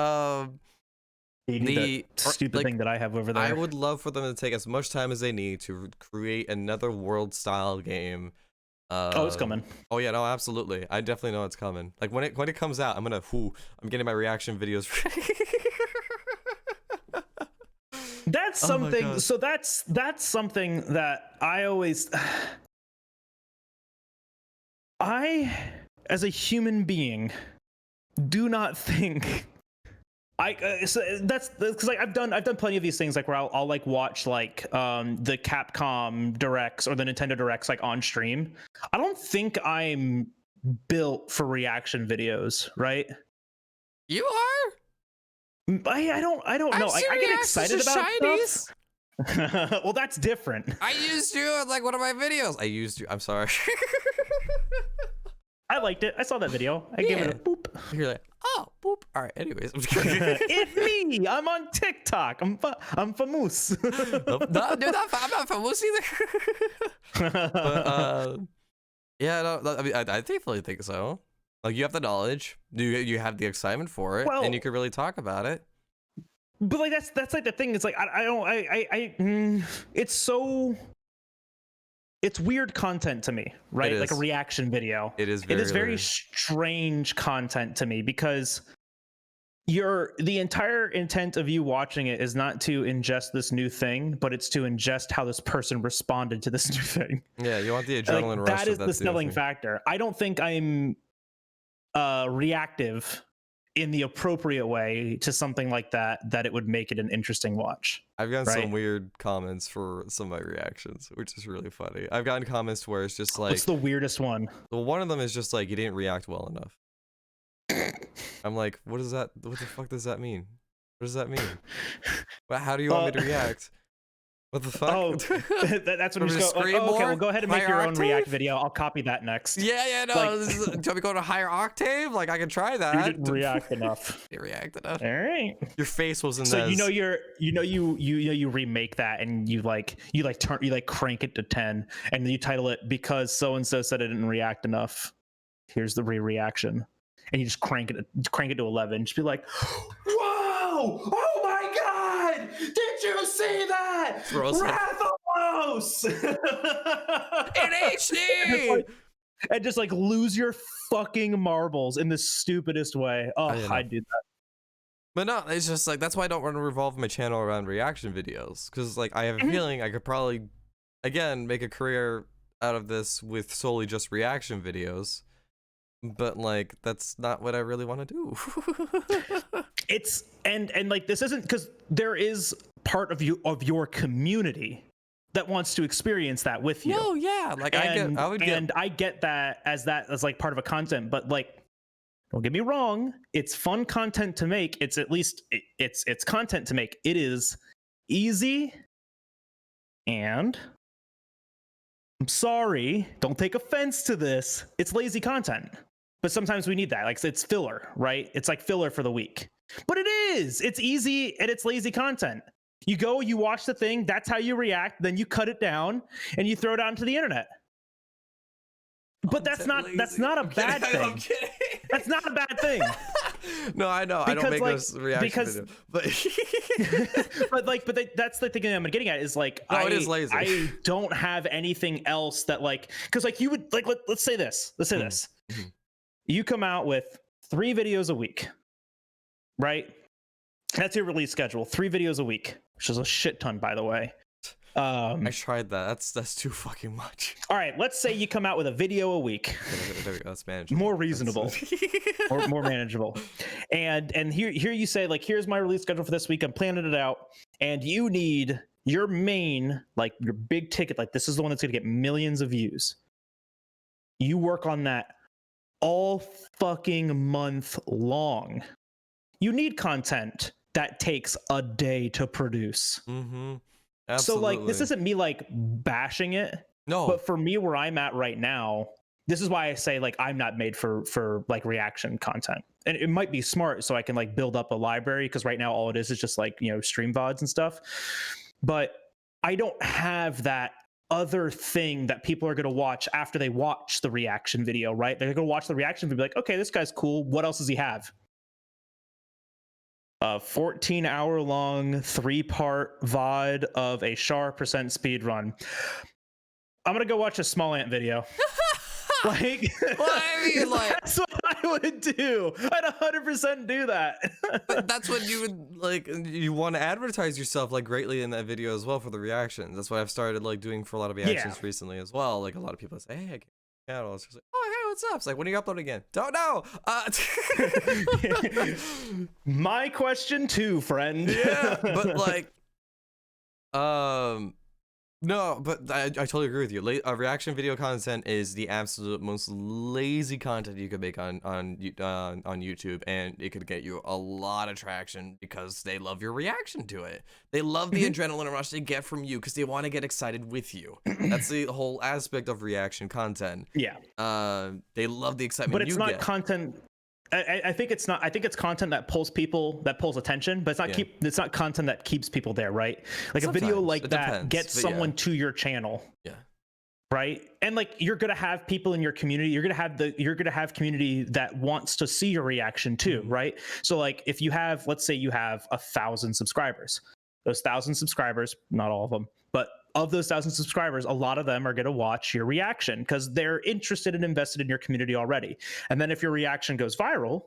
the stupid thing that I have over there. I would love for them to take as much time as they need to create another world style game. It's coming. Oh yeah, no, absolutely. I definitely know it's coming. Like when it comes out, I'm getting my reaction videos. That's something. So that's something that I always. I, as a human being, do not think. So that's because like I've done plenty of these things like where I'll like watch like the Capcom directs or the Nintendo directs like on stream. I don't think I'm built for reaction videos, right? You are? I don't know. I get excited about stuff. Well, that's different. I used you in like one of my videos. I used you. I'm sorry. I liked it. I saw that video. I gave it a boop. You're like, oh, boop. All right. Anyways, it's me. I'm on TikTok. I'm famous. No, dude, I'm not famous either. But yeah, no, I mean, I definitely think so. Like, you have the knowledge, you have the excitement for it, and you could really talk about it. But like that's like the thing. It's like it's weird content to me, right? Like a reaction video. It is very strange content to me because the entire intent of you watching it is not to ingest this new thing, but it's to ingest how this person responded to this new thing. Yeah, you want the adrenaline rush. That is the selling factor. I don't think I'm reactive in the appropriate way to something like that it would make it an interesting watch. I've gotten some weird comments for some of my reactions, which is really funny. I've gotten comments where it's just like, what's the weirdest one? Well, one of them is just like, you didn't react well enough. I'm like, what the fuck does that mean? What does that mean? But how do you want me to react? What the fuck? Oh, that's when you just go, okay, well, go ahead and make your own react video. I'll copy that next. Yeah, no. Do you want me to go to higher octave? Like, I can try that. You didn't react enough. You react enough. All right. Your face was in so this. you remake that and you crank it to 10 and you title it because so and so said it didn't react enough. Here's the reaction, and you just crank it to 11. Just be like, whoa! Oh my god! Did you see that? Rathalos! In HD! And just like lose your fucking marbles in the stupidest way. Oh, I do that. But no, it's just like, that's why I don't want to revolve my channel around reaction videos, because like I have a feeling I could probably again make a career out of this with solely just reaction videos, but like that's not what I really want to do. It's and like this isn't, because there is part of your community that wants to experience that with you. No, yeah, like I get that as like part of a content, but like, don't get me wrong, it's fun content to make. It's at least it's content to make. It is easy, and I'm sorry, don't take offense to this, it's lazy content. But sometimes we need that. Like, it's filler, right? It's like filler for the week. But it's easy and it's lazy content. You go, you watch the thing, that's how you react, then you cut it down and you throw it out into the internet. But that's not a bad thing. I'm kidding. That's not a bad thing. No, I know. Because, I don't make those reaction videos. But that's the thing I'm getting at is like, it is lazy. I don't have anything else that like, because like you would like, let's say this. Mm-hmm. You come out with 3 videos a week, right? That's your release schedule. 3 videos a week, which is a shit ton, by the way. I tried that. That's too fucking much. All right, let's say you come out with a video a week. There we go. That's manageable. More reasonable. more manageable. And here you say, like, here's my release schedule for this week. I'm planning it out. And you need your main, like your big ticket, like this is the one that's gonna get millions of views. You work on that all fucking month long. You need content that takes a day to produce. Mm-hmm. So like, this isn't me like bashing it. No. But for me, where I'm at right now, this is why I say like I'm not made for like reaction content. And it might be smart so I can like build up a library, because right now all it is just like, you know, stream VODs and stuff. But I don't have that other thing that people are going to watch after they watch the reaction video, right? They're going to watch the reaction video, be like, okay, this guy's cool. What else does he have? A 14-hour long 3-part VOD of a Char% speed run. I'm going to go watch a Small Ant video. Like, well, I mean, like, that's what I would do. I'd 100% do that. But that's what you would like. You want to advertise yourself like greatly in that video as well for the reactions. That's what I've started like doing for a lot of reactions recently as well. Like a lot of people say, "Hey, I can't channel." It's just like, "Oh, hey, what's up?" It's like, "When are you uploading again?" Don't know. My question too, friend. Yeah, but like, no, but I totally agree with you. Reaction video content is the absolute most lazy content you could make on YouTube, and it could get you a lot of traction because they love your reaction to it. They love the adrenaline rush they get from you because they want to get excited with you. That's the whole aspect of reaction content. Yeah. They love the excitement. But it's not content. I think it's not. I think it's content that pulls attention, but it's not it's not content that keeps people there, right? Like sometimes a video like that gets someone to your channel. Yeah. Right. And like, you're gonna have people in your community. You're gonna have community that wants to see your reaction too, right? So like, if you have, let's say you have 1,000 subscribers, those 1,000 subscribers, not all of them, but of those 1,000 subscribers, a lot of them are going to watch your reaction because they're interested and invested in your community already. And then if your reaction goes viral,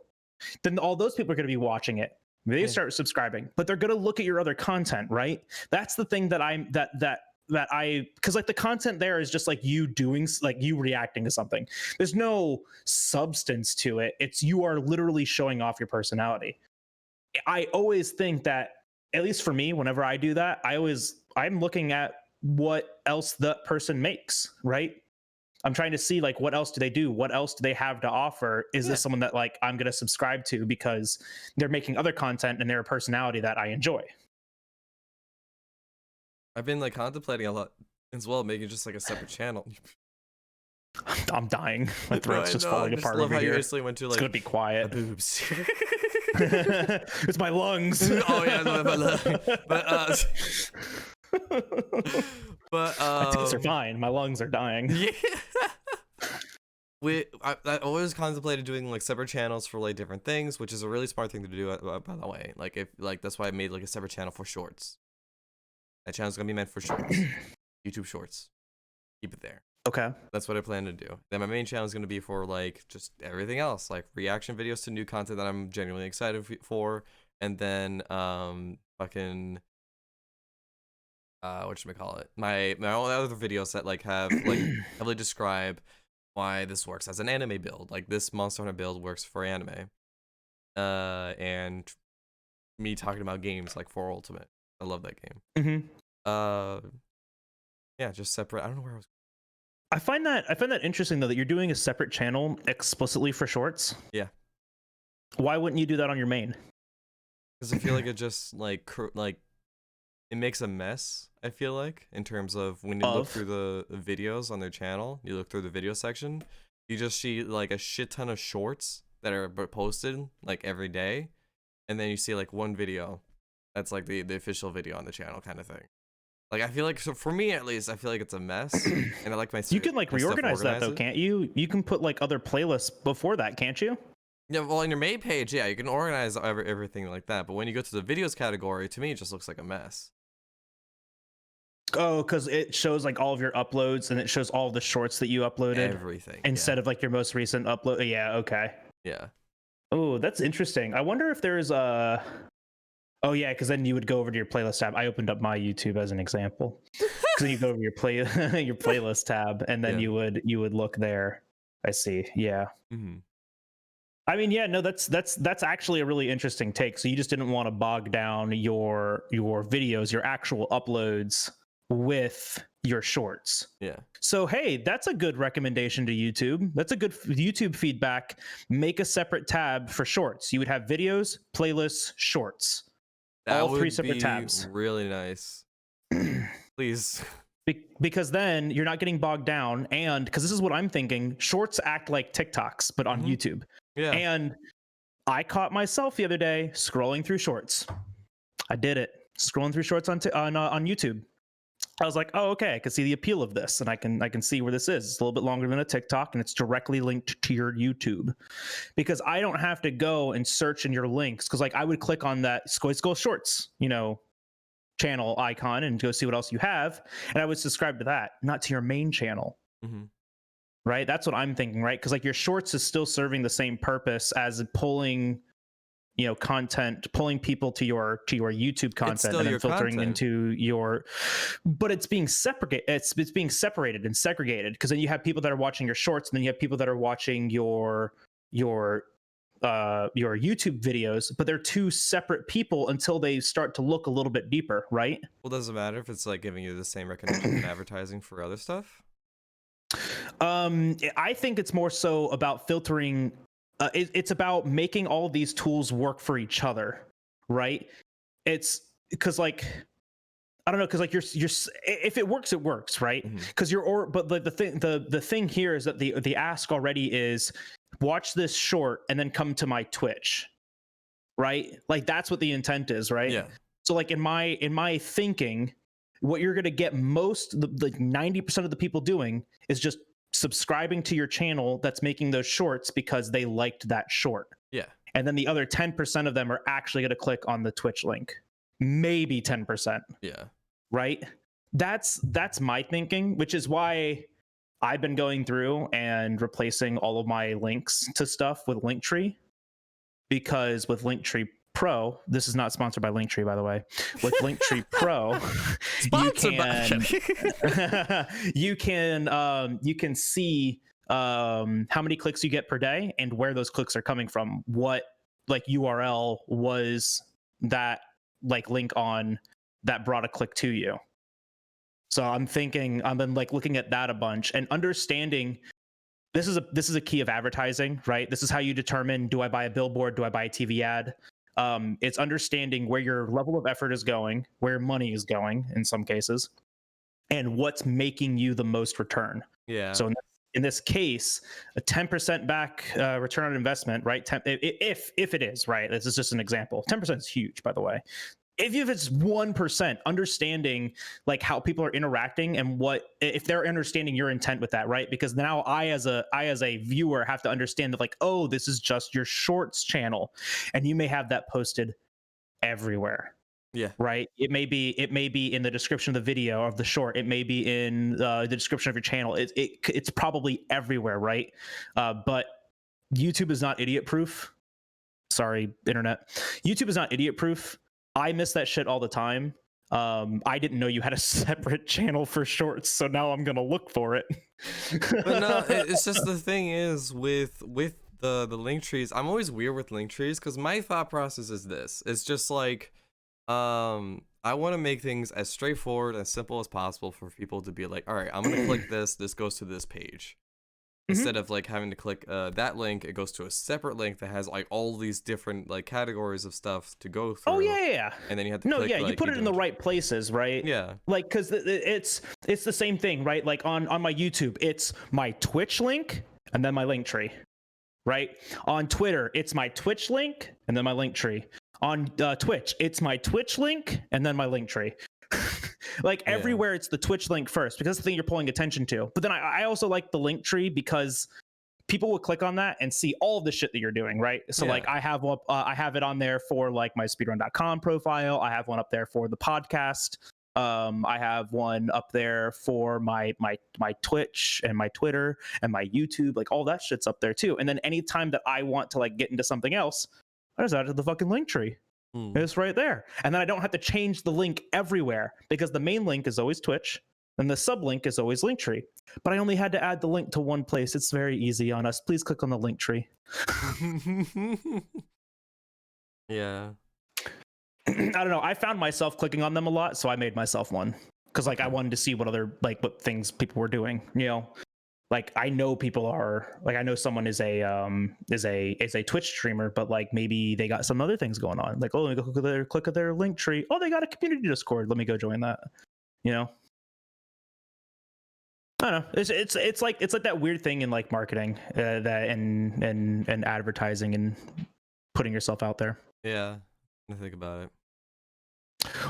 then all those people are going to be watching it. They start subscribing, but they're going to look at your other content, right? That's the thing because like the content there is just like you doing, like you reacting to something. There's no substance to it. It's, you are literally showing off your personality. I always think that, at least for me, whenever I do that, I'm looking at what else that person makes, right? I'm trying to see like, what else do they do? What else do they have to offer? Is this someone that like I'm going to subscribe to because they're making other content and they're a personality that I enjoy? I've been like contemplating a lot as well, making just like a separate channel. I'm dying. My throat's just falling apart over here. Went to, like, it's gonna be quiet. Boobs. It's my lungs. Oh yeah, no, my lungs. But my teeth are fine. My lungs are dying. Yeah. I always contemplated doing like separate channels for like different things, which is a really smart thing to do, by the way. Like if like that's why I made like a separate channel for shorts. That channel's gonna be meant for shorts. YouTube Shorts. Keep it there. Okay. That's what I plan to do. Then my main channel is gonna be for like just everything else, like reaction videos to new content that I'm genuinely excited for, and then fucking whatchamacallit, my own other videos that like have like heavily describe why this works as an anime build. Like this Monster Hunter build works for anime. And me talking about games like For Ultimate. I love that game. Yeah, just separate. I don't know where I was. I find that interesting though, that you're doing a separate channel explicitly for shorts. Yeah. Why wouldn't you do that on your main? Because I feel like it just like it makes a mess. I feel like in terms of when you look through the videos on their channel, you look through the video section, you just see like a shit ton of shorts that are posted like every day, and then you see like one video that's like the official video on the channel kind of thing. Like I feel like, so for me at least, I feel like it's a mess, and I like my. You can like reorganize that though, can't you? You can put like other playlists before that, can't you? Yeah, well, on your main page, yeah, you can organize everything like that. But when you go to the videos category, to me, it just looks like a mess. Oh, because it shows like all of your uploads, and it shows all the shorts that you uploaded. Everything. Instead of like your most recent upload. Yeah. Okay. Yeah. Oh, that's interesting. I wonder if there's a. Oh yeah, because then you would go over to your playlist tab. I opened up my YouTube as an example. then you go over your play your playlist tab, and then Yeah. you would look there. I see. Yeah. Mm-hmm. I mean, yeah, no, that's actually a really interesting take. So you just didn't want to bog down your videos, your actual uploads with your shorts. Yeah. So hey, that's a good recommendation to YouTube. That's a good YouTube feedback. Make a separate tab for shorts. You would have videos, playlists, shorts. That all three would separate be tabs. really nice. Please. Because then you're not getting bogged down, and because this is what I'm thinking, shorts act like TikToks but on YouTube. Yeah. And I caught myself the other day scrolling through shorts. I did it, scrolling through shorts on YouTube. I was like, oh, okay, I can see the appeal of this, and I can see where this is. It's a little bit longer than a TikTok, and it's directly linked to your YouTube, because I don't have to go and search in your links. Because like I would click on that SkojSkull Shorts, channel icon and go see what else you have, and I would subscribe to that, not to your main channel. Mm-hmm. Right? That's what I'm thinking, right? Because like your shorts is still serving the same purpose as pulling content, pulling people to your YouTube content and then filtering into your, but it's being separated. It's being separated and segregated, because then you have people that are watching your shorts, and then you have people that are watching your YouTube videos, but they're two separate people until they start to look a little bit deeper, right? Well, does it matter if it's like giving you the same recognition and advertising for other stuff? I think it's more so about filtering. It's about making all of these tools work for each other, right? It's because like, I don't know, because like you're if it works, right? Because but the thing here is that the ask already is, watch this short and then come to my Twitch, right? Like that's what the intent is, right? Yeah. So like in my thinking, what you're gonna get most, like 90% of the people doing is just subscribing to your channel that's making those shorts because they liked that short. Yeah. And then the other 10% of them are actually gonna click on the Twitch link. Maybe 10%. Yeah. Right? That's my thinking, which is why I've been going through and replacing all of my links to stuff with Linktree, because with Linktree Pro, this is not sponsored by Linktree, by the way. With Linktree Pro, you can see how many clicks you get per day and where those clicks are coming from. What like URL was that like link on that brought a click to you? So I'm thinking, I've been like looking at that a bunch and understanding this is a key of advertising, right? This is how you determine, do I buy a billboard? Do I buy a TV ad? It's understanding where your level of effort is going, where money is going in some cases, and what's making you the most return. Yeah. So in this case, a 10% back return on investment, right? If it is, right? This is just an example. 10% is huge, by the way. If it's 1%, understanding like how people are interacting and what if they're understanding your intent with that, right? Because now I as a viewer have to understand that like, oh, this is just your shorts channel, and you may have that posted everywhere. Yeah. Right. It may be in the description of the video of the short. It may be in the description of your channel. It's probably everywhere, right? But YouTube is not idiot proof. Sorry, internet. YouTube is not idiot proof. I miss that shit all the time. I didn't know you had a separate channel for shorts, so now I'm gonna look for it. But no, it's just the thing is with the link trees. I'm always weird with link trees because my thought process is this. It's just like, I want to make things as straightforward and simple as possible for people to be like, all right, I'm gonna click this. This goes to this page. Instead of like having to click that link, it goes to a separate link that has like all these different like categories of stuff to go through. Oh yeah. And then you have to click, you put it in the right places, right? Yeah. Like because it's the same thing, right? Like on my YouTube, it's my Twitch link and then my link tree, right? On Twitter, it's my Twitch link and then my link tree. On Twitch, it's my Twitch link and then my link tree. Like everywhere it's the Twitch link first, because that's the thing you're pulling attention to. But then I also like the link tree because people will click on that and see all of the shit that you're doing, right? So like I have it on there for like my speedrun.com profile. I have one up there for the podcast. I have one up there for my Twitch and my Twitter and my YouTube. Like all that shit's up there too. And then anytime that I want to like get into something else, I just add it to the fucking link tree. It's right there. And then I don't have to change the link everywhere because the main link is always Twitch. And the sublink is always Linktree. But I only had to add the link to one place. It's very easy on us. Please click on the Linktree. Yeah. I don't know. I found myself clicking on them a lot, so I made myself one. Because like I wanted to see what other what things people were doing. You know, like I know people are like, I know someone is a Twitch streamer, but like maybe they got some other things going on. Like, oh, let me go click at their Linktree. Oh, they got a community Discord. Let me go join that. You know. I don't know. It's like that weird thing in like marketing that and advertising and putting yourself out there. Yeah, I think about it.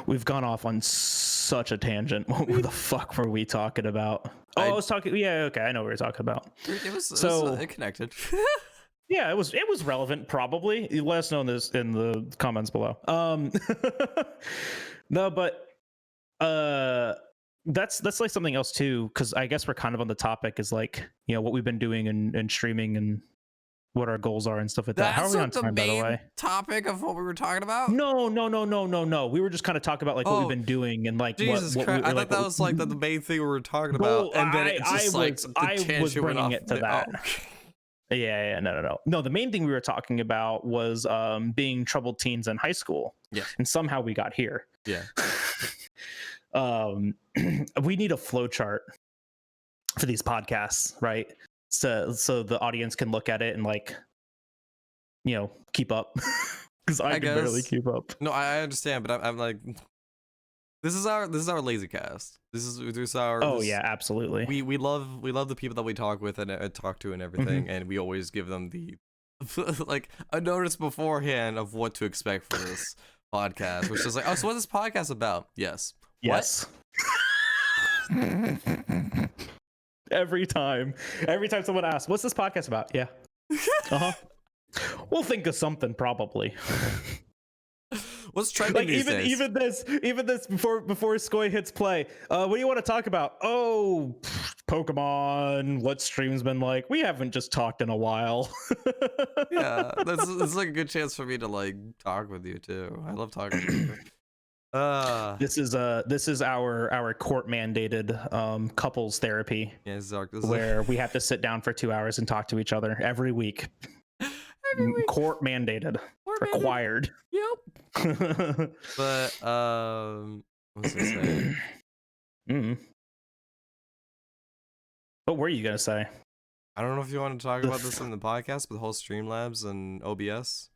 We've gone off on such a tangent. What the fuck were we talking about? Oh, I was talking. Yeah, okay, I know what we're talking about. It connected. Yeah, it was relevant. Probably. Let us know in the comments below. No, but that's like something else too, because I guess we're kind of on the topic is like, you know, what we've been doing and streaming and what our goals are and stuff like that. How are we on time, by the way? Topic of what we were talking about? No. We were just kind of talking about like what we've been doing and like Jesus Christ. I thought that was like the main thing we were talking about, and then I was bringing it to that. Yeah, no. No, the main thing we were talking about was being troubled teens in high school. Yeah. And somehow we got here. Yeah. We need a flow chart for these podcasts, right? So the audience can look at it and like, you know, keep up. Because I can barely keep up. No, I understand, but I'm like, this is our lazy cast. This is our. Yeah, absolutely. We love the people that we talk with and talk to and everything, and we always give them the like a notice beforehand of what to expect for this podcast, which is like, oh, so what's this podcast about? Yes. Yes. Every time someone asks, what's this podcast about? Yeah. We'll think of something probably. What's trending these days? Even this before Skoy hits play. What do you want to talk about? Oh, Pokemon. What stream's been like? We haven't just talked in a while. Yeah, this is like a good chance for me to like talk with you too. I love talking to you. This is our court mandated couples therapy. Yeah, where we have to sit down for 2 hours and talk to each other every week. Court mandated. Required. Yep. But what's I say? What were you gonna say? I don't know if you want to talk about this in the podcast, but the whole Streamlabs and OBS.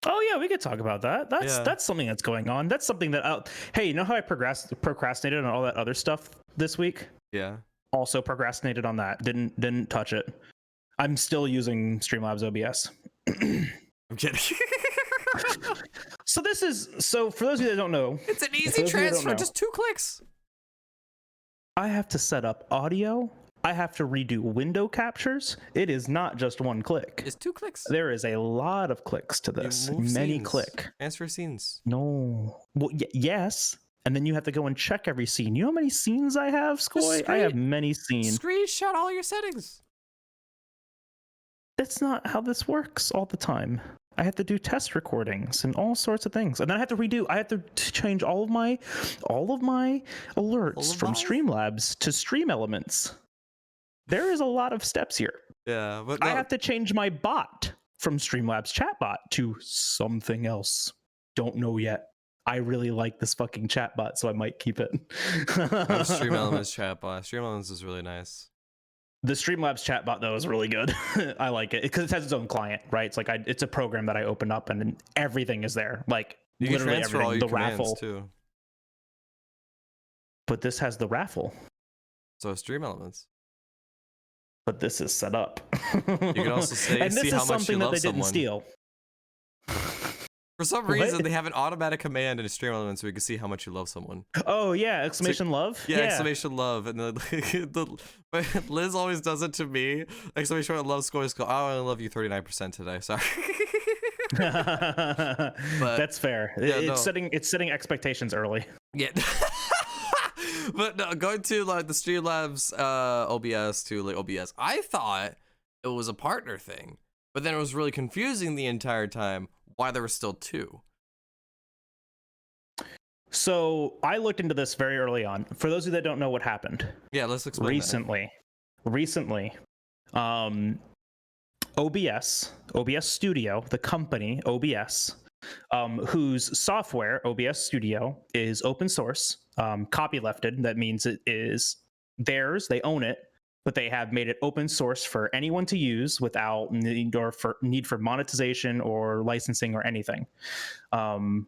Oh yeah, we could talk about that. That's something that's going on. That's something that hey, you know how I procrastinated on all that other stuff this week? Yeah. Also procrastinated on that. Didn't touch it. I'm still using Streamlabs OBS. I'm kidding. So for those of you that don't know, it's an easy transfer, just 2 clicks. I have to set up audio. I have to redo window captures. It is not just 1 click. It's 2 clicks. There is a lot of clicks to this. Many click. Transfer scenes. No. Well, yes. And then you have to go and check every scene. You know how many scenes I have, Skoy? I have many scenes. Screenshot all your settings. That's not how this works all the time. I have to do test recordings and all sorts of things. And then I have to change all of my alerts from Streamlabs to Stream Elements. There is a lot of steps here. Yeah, but I have to change my bot from Streamlabs chatbot to something else. Don't know yet. I really like this fucking chatbot, so I might keep it. Stream Elements chatbot. Stream Elements is really nice. The Streamlabs chatbot though is really good. I like it because it has its own client, right? It's like it's a program that I open up and then everything is there. Like you literally can transfer everything. All your the raffle too. But this has the raffle. So Stream Elements. But this is set up. You can also see how much you love someone. Didn't steal. For some reason, they have an automatic command in Stream Elements so we can see how much you love someone. Oh yeah, exclamation love. Yeah, exclamation love, and Liz always does it to me. Exclamation love SkojSkull. I only love you 39% today. Sorry. But that's fair. Yeah, it's setting expectations early. Yeah. But no, going to like the Streamlabs OBS to like OBS, I thought it was a partner thing, but then it was really confusing the entire time why there were still 2. So I looked into this very early on. For those of you that don't know what happened, Yeah, let's explain recently, OBS Studio, the company OBS, whose software OBS Studio is open source, copylefted. That means it is theirs; they own it, but they have made it open source for anyone to use without need for monetization or licensing or anything.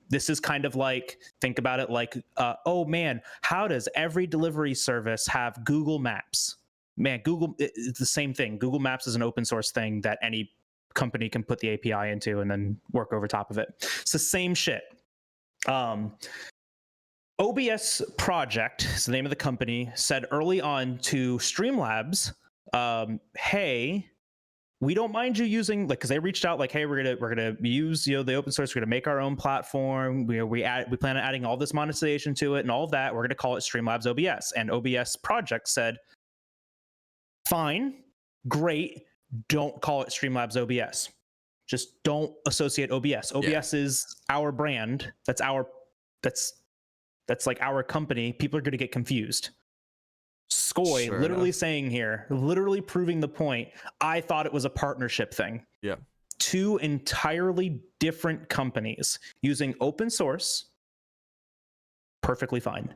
This is kind of like, think about it like, oh man, how does every delivery service have Google Maps? Man, it's the same thing. Google Maps is an open source thing that any company can put the API into and then work over top of it. It's the same shit. OBS Project is the name of the company, said early on to Streamlabs, hey, we don't mind you using, like, because they reached out like, hey, we're gonna use, you know, the open source, we're gonna make our own platform, we plan on adding all this monetization to it and all of that, we're gonna call it Streamlabs OBS. And OBS Project said, fine, great, don't call it Streamlabs OBS, just don't associate OBS. OBS is our brand, that's like our company. People are going to get confused. Skoj literally saying here, literally proving the point, I thought it was a partnership thing. Yeah. Two entirely different companies using open source, perfectly fine.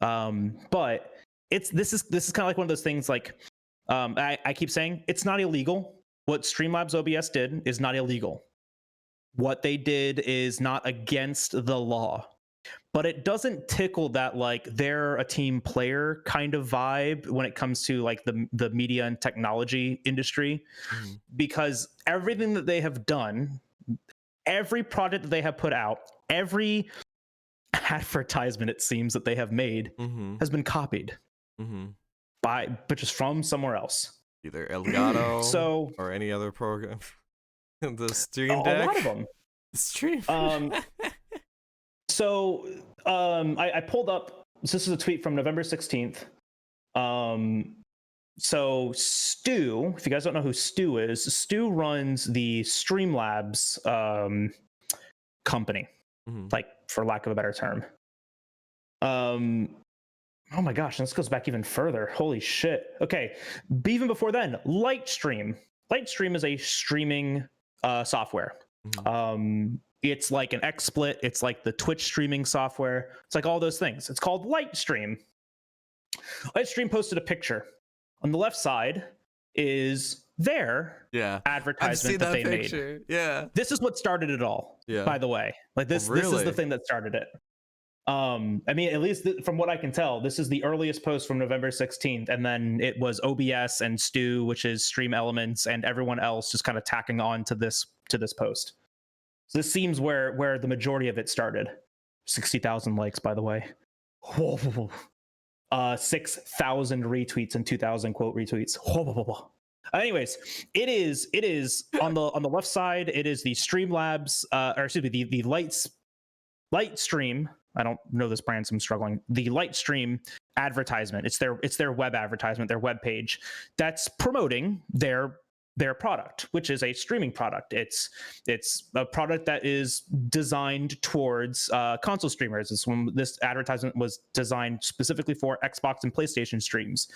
But this is kind of like one of those things, like, I keep saying it's not illegal. What Streamlabs OBS did is not illegal. What they did is not against the law. But it doesn't tickle that, like, they're a team player kind of vibe when it comes to like the media and technology industry, because everything that they have done, every product that they have put out, every advertisement it seems that they have made has been copied but just from somewhere else, either Elgato or any other program. The Stream Deck, a lot of them. Stream. So I pulled up, so this is a tweet from November 16th. So Stu, if you guys don't know who Stu is, Stu runs the Streamlabs company, like, for lack of a better term. Oh my gosh, this goes back even further. Holy shit. Okay, even before then, Lightstream. Lightstream is a streaming software. It's like an XSplit. It's like the Twitch streaming software. It's like all those things. It's called Lightstream. Lightstream posted a picture. On the left side is their advertisement that they made. Yeah. This is what started it all, by the way. Like, this is the thing that started it. I mean, at least from what I can tell, this is the earliest post from November 16th. And then it was OBS and Stu, which is Stream Elements, and everyone else just kind of tacking on to this post. So this seems where the majority of it started. 60,000 likes, by the way. 6,000 retweets and 2,000 quote retweets. Anyways, it is on the left side. It is the Streamlabs, or excuse me, the Lightstream. I don't know this brand, so I'm struggling. The Lightstream advertisement. It's their web advertisement, their web page that's promoting their product, which is a streaming product. It's a product that is designed towards console streamers. This advertisement was designed specifically for Xbox and PlayStation streams.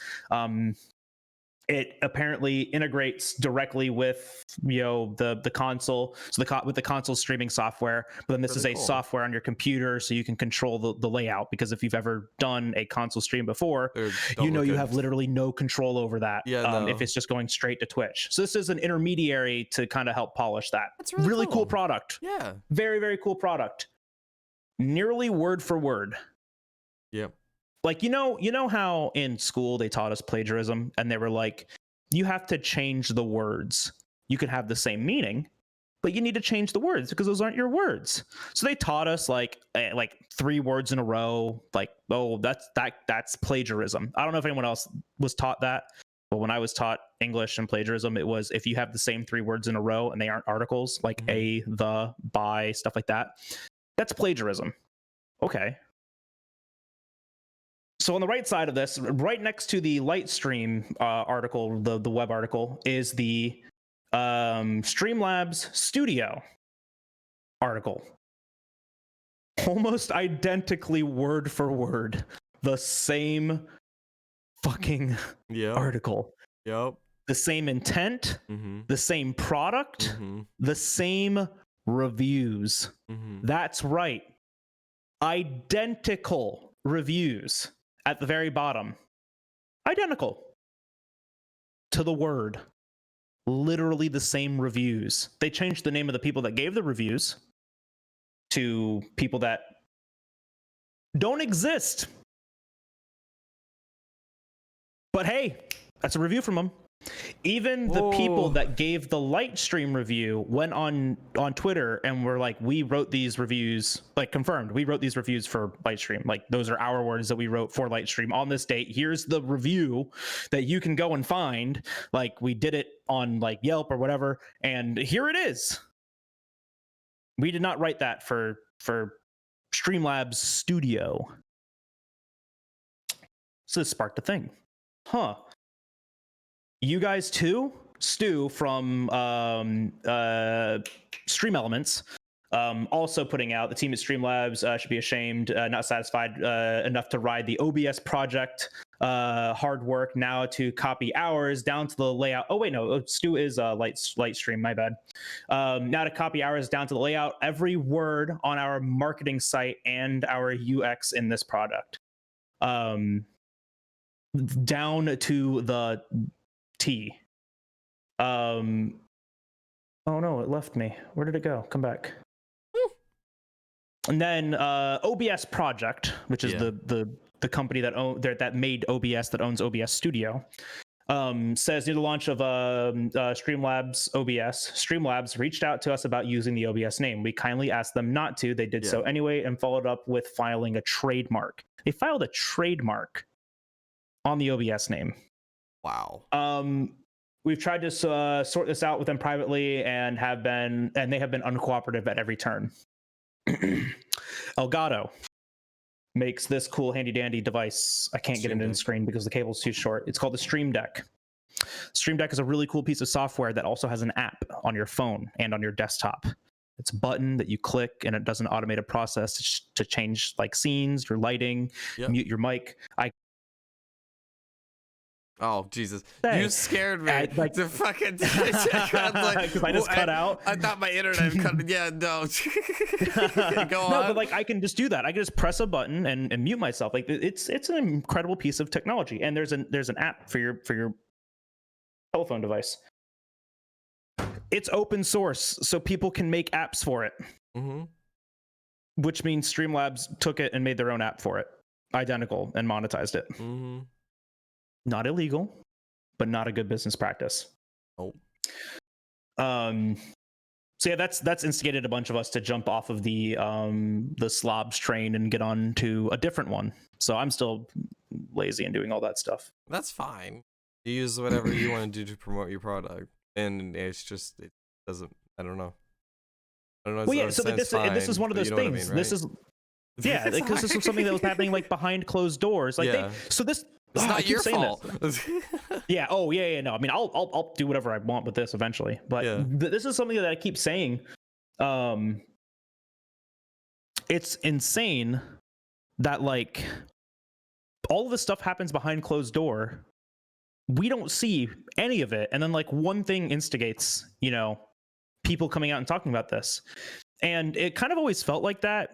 It apparently integrates directly with, you know, the console, so with the console streaming software. But then this is a software on your computer, so you can control the layout. Because if you've ever done a console stream before, you know you have literally no control over that. If it's just going straight to Twitch. So this is an intermediary to kind of help polish that. That's really cool product. Yeah, very, very cool product. Nearly word for word. Yep. Like, you know how in school they taught us plagiarism, and they were like, you have to change the words. You can have the same meaning, but you need to change the words because those aren't your words. So they taught us like 3 words in a row, like, oh, that's plagiarism. I don't know if anyone else was taught that, but when I was taught English and plagiarism, it was if you have the same 3 words in a row and they aren't articles, like a, the, by, stuff like that, that's plagiarism. Okay. So on the right side of this, right next to the Lightstream article, the web article, is the Streamlabs Studio article. almost identically word for word the same fucking article. Yep. The same intent, the same product, the same reviews. That's right. Identical reviews at the very bottom. Identical to the word. Literally the same reviews. They changed the name of the people that gave the reviews to people that don't exist. But hey, that's a review from them. Even the people that gave the Lightstream review went on Twitter and were like, we wrote these reviews, like confirmed, we wrote these reviews for Lightstream. Like those are our words that we wrote for Lightstream on this date. Here's the review that you can go and find. Like we did it on like Yelp or whatever. And here it is. We did not write that for Streamlabs Studio. So this sparked a thing. Huh. You guys too? Stu from Stream Elements, also putting out, the team at Streamlabs should be ashamed, not satisfied enough to ride the OBS project hard work now to copy hours down to the layout. Oh wait, no, Stu is Lightstream, my bad. Now to copy hours down to the layout, every word on our marketing site and our UX in this product. Down to the T. Oh no, it left me. Where did it go? Come back. And then OBS Project, which is the company that made OBS, that owns OBS Studio, says near the launch of Streamlabs OBS, Streamlabs reached out to us about using the OBS name. We kindly asked them not to. They did so anyway and followed up with filing a trademark. They filed a trademark on the OBS name. Wow. We've tried to sort this out with them privately and they have been uncooperative at every turn. Elgato makes this cool handy dandy device. I can't get it in the screen because the cable's too short. It's called the Stream Deck. Stream Deck is a really cool piece of software that also has an app on your phone and on your desktop. It's a button that you click and it does an automated process to change like scenes, your lighting, mute your mic. Oh Jesus! You scared me. To fucking because I just cut out. I thought my internet cut. Yeah, no. Go on. No, but like I can just do that. I can just press a button and mute myself. Like it's an incredible piece of technology. And there's an app for your telephone device. It's open source, so people can make apps for it. Which means Streamlabs took it and made their own app for it, identical, and monetized it. Not illegal, but not a good business practice. So yeah, that's instigated a bunch of us to jump off of the slobs train and get on to a different one. So I'm still lazy and doing all that stuff. That's fine. You use whatever you want to do to promote your product, and it doesn't. I don't know. Well, yeah. So this is one of those things. I mean, right? This is because this was something that was happening like behind closed doors. Like this. It's not your fault. Yeah. Oh, yeah. No. I mean, I'll do whatever I want with this eventually. But this is something that I keep saying. It's insane that like all of this stuff happens behind closed door. We don't see any of it, and then like one thing instigates, people coming out and talking about this. And it kind of always felt like that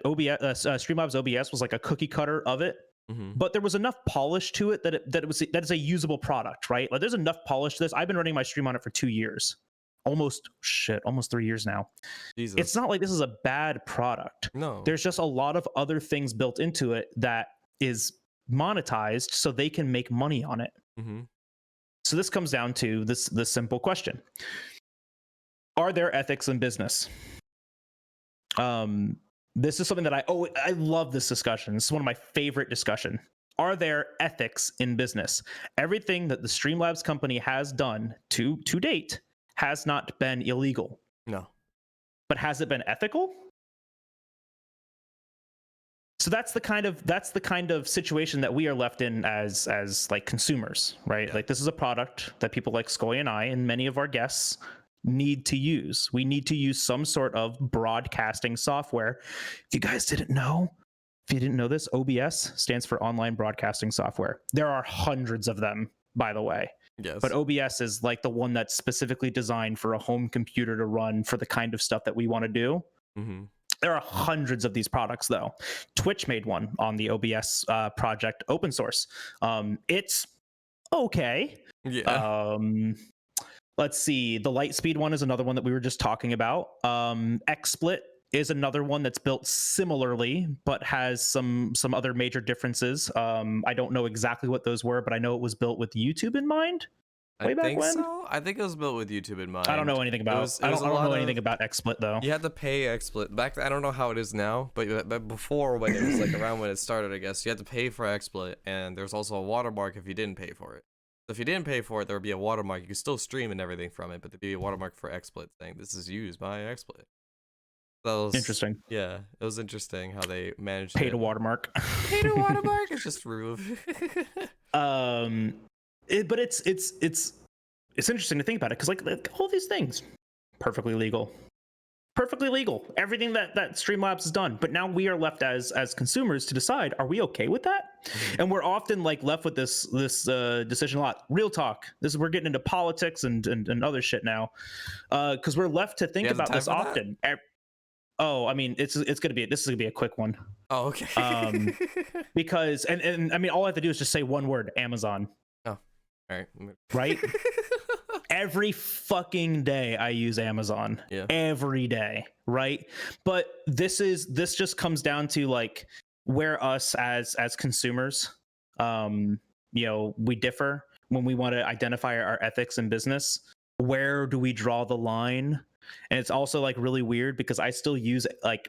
OBS, Streamlabs OBS was like a cookie cutter of it. But there was enough polish to it that is a usable product, right? Like there's enough polish to this. I've been running my stream on it for 2 years, almost 3 years now. Jesus. It's not like this is a bad product. No, there's just a lot of other things built into it that is monetized, so they can make money on it. So this comes down to this simple question: are there ethics in business? This is something that I love this discussion. This is one of my favorite discussion. Are there ethics in business? Everything that the Streamlabs company has done to date has not been illegal. No. But has it been ethical? So that's the kind of situation that we are left in as like consumers, right? Like this is a product that people like Skoy and I and many of our guests need to use. We need to use some sort of broadcasting software. If you guys didn't know, if you didn't know this, OBS stands for Online Broadcasting Software. There are hundreds of them, by the way. Yes. But OBS is like the one that's specifically designed for a home computer to run for the kind of stuff that we want to do. Mm-hmm. There are hundreds of these products, though. Twitch made one on the OBS project, open source. It's okay. Yeah. Let's see. The Lightspeed one is another one that we were just talking about. XSplit is another one that's built similarly, but has some other major differences. I don't know exactly what those were, but I know it was built with YouTube in mind. I think so. I think it was built with YouTube in mind. I don't know anything about. I don't know anything about XSplit though. You had to pay XSplit back then. I don't know how it is now, but before, when it was like around when it started, I guess you had to pay for XSplit, and there's also a watermark if you didn't pay for it. So if you didn't pay for it, there would be a watermark. You could still stream and everything from it, but there'd be a watermark for XSplit saying this is used by XSplit. That was interesting. Yeah, it was interesting how they managed pay to watermark. Pay to watermark is just remove. But it's interesting to think about it because like all these things perfectly legal, everything that Streamlabs has done, but now we are left as consumers to decide, are we okay with that? Mm-hmm. And we're often like left with this decision a lot. Real talk, we're getting into politics and other shit now, because we're left to think about this often. Oh, I mean, this is gonna be a quick one. Oh, okay. Because and I mean, all I have to do is just say one word: Amazon. Oh, all right. Right. Every fucking day I use Amazon. Yeah. Every day, right? But this just comes down to like where us as consumers, we differ when we want to identify our ethics in business. Where do we draw the line? And it's also like really weird because I still use like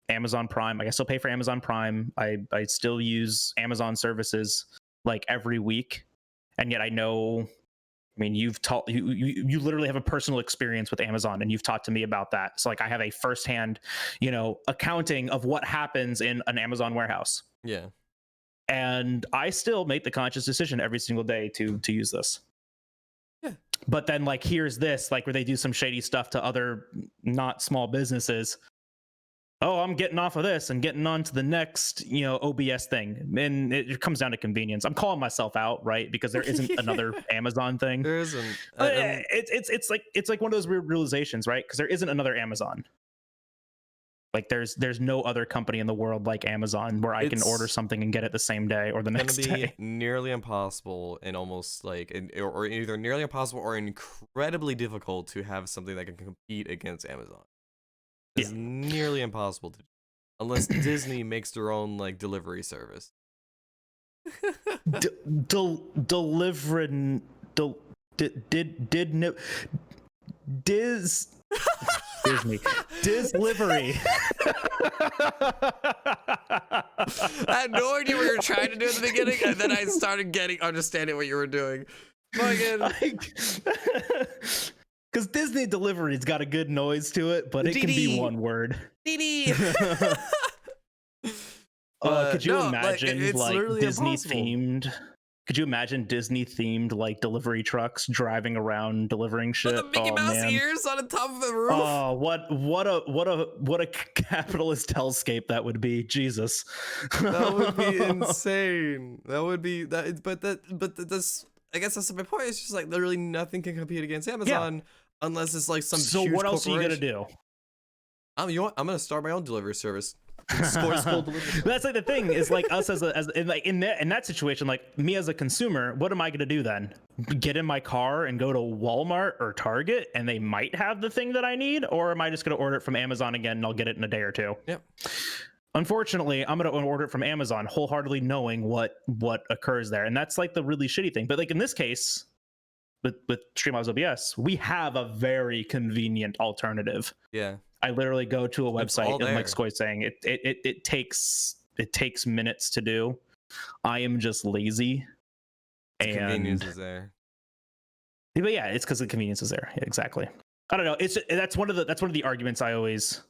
Amazon Prime. Like I still pay for Amazon Prime. I still use Amazon services like every week, and yet I know. I mean, you literally have a personal experience with Amazon, and you've talked to me about that. So like I have a firsthand, accounting of what happens in an Amazon warehouse. Yeah. And I still make the conscious decision every single day to use this. Yeah. But then like here's this, like where they do some shady stuff to other not small businesses. Oh, I'm getting off of this and getting on to the next, OBS thing. And it comes down to convenience. I'm calling myself out, right? Because there isn't another Amazon thing. There isn't. It's like one of those weird realizations, right? Because there isn't another Amazon. Like there's no other company in the world like Amazon where I can order something and get it the same day or the next day. It's going to be nearly impossible and almost like, or either nearly impossible or incredibly difficult to have something that can compete against Amazon. It's nearly impossible to do unless Disney makes their own like delivery service. Delivering Disney Dislivery. I had no idea what you were trying to do at the beginning, and then I started understanding what you were doing. Because Disney Delivery's got a good noise to it, but it can be one word. Dee could you imagine like Disney impossible. themed? Could you imagine Disney themed like delivery trucks driving around delivering shit? With the Mickey Mouse ears on the top of the roof. Oh, what a capitalist hellscape that would be. Jesus, that would be insane. That would be that. But that's. I guess that's my point. It's just like literally nothing can compete against Amazon unless it's like some. So huge what else are you gonna do? You know what? I'm gonna start my own delivery service. SkojSkull delivery. That's like the thing is like us as in that situation, like me as a consumer, what am I gonna do then? Get in my car and go to Walmart or Target and they might have the thing that I need, or am I just gonna order it from Amazon again and I'll get it in a day or two? Yep. Unfortunately, I'm going to order it from Amazon wholeheartedly knowing what occurs there. And that's like the really shitty thing. But like in this case, with Streamlabs OBS, we have a very convenient alternative. Yeah. I literally go to a website and like Skoj saying, it takes minutes to do. I am just lazy. The convenience is there. But yeah, it's because the convenience is there. Yeah, exactly. I don't know. That's one of the arguments I always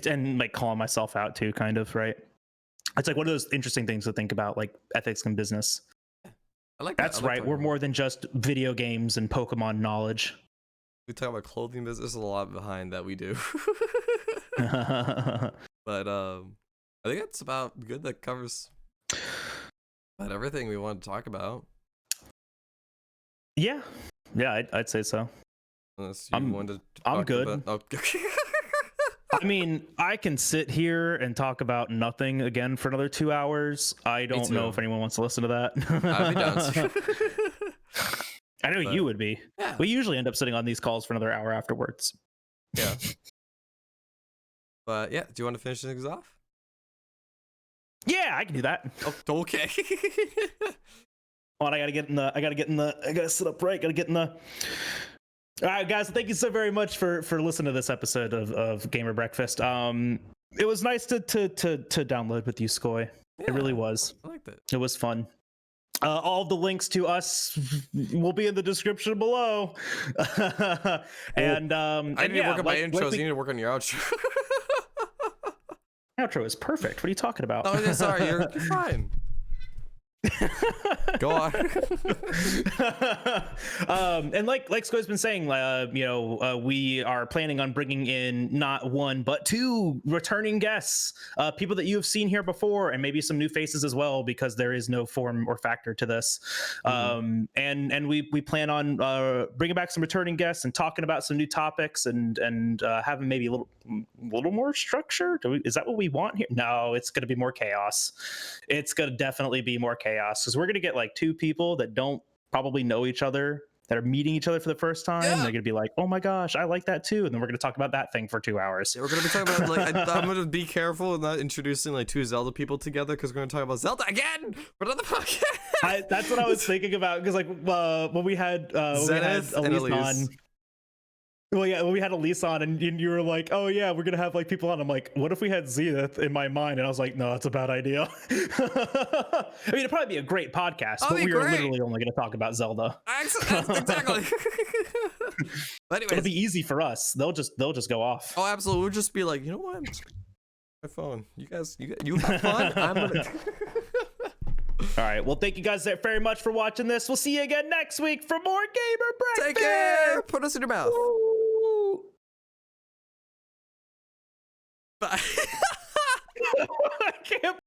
and like calling myself out too, kind of, right? It's like one of those interesting things to think about, like ethics in business. I like that's right. We're more than just video games and Pokemon knowledge. We talk about clothing business. There's a lot behind that we do. But I think that's about good. That covers about everything we want to talk about. Yeah, I'd say so. Unless you wanted to I'm good. Okay. I mean, I can sit here and talk about nothing again for another 2 hours. I don't know if anyone wants to listen to that. I'd be down to. I know you would be. Yeah. We usually end up sitting on these calls for another hour afterwards. Yeah. But yeah, do you want to finish things off? Yeah, I can do that. Oh, okay. Oh, I gotta sit up right. Gotta get in the. All right, guys. Thank you so very much for listening to this episode of Gamer Breakfast. It was nice to download with you, Skoj. Yeah, it really was. I liked it. It was fun. All of the links to us will be in the description below. And I need to work on my intros. You need to work on your outro. Outro is perfect. What are you talking about? Oh, yeah, sorry. You're fine. Go on. And like Skoj's been saying, we are planning on bringing in not one but two returning guests, people that you have seen here before, and maybe some new faces as well, because there is no form or factor to this. And we plan on bringing back some returning guests and talking about some new topics and having maybe a little more structure. Is that what we want here? No, it's going to be more chaos. It's going to definitely be more chaos, because we're going to get like two people that don't probably know each other, that are meeting each other for the first time. They're going to be like, oh my gosh, I like that too. And then we're going to talk about that thing for 2 hours. Yeah, we're going to be talking about, like, I'm going to be careful and not introducing like two Zelda people together, because we're going to talk about Zelda again for another podcast. That's what I was thinking about, because like when we had Elise on. Well, yeah, when we had Elise on, and you were like, "Oh yeah, we're gonna have like people on." I'm like, "What if we had Zenith?" In my mind, and I was like, "No, it's a bad idea." I mean, it'd probably be a great podcast, but we are literally only gonna talk about Zelda. Exactly. But anyways, it'll be easy for us. They'll just go off. Oh, absolutely. We'll just be like, you know what? My phone. You guys, you have fun. I'm gonna. All right. Well, thank you guys very much for watching this. We'll see you again next week for more Gamer Breakfast. Take care. Put us in your mouth. Woo. Bye. I can't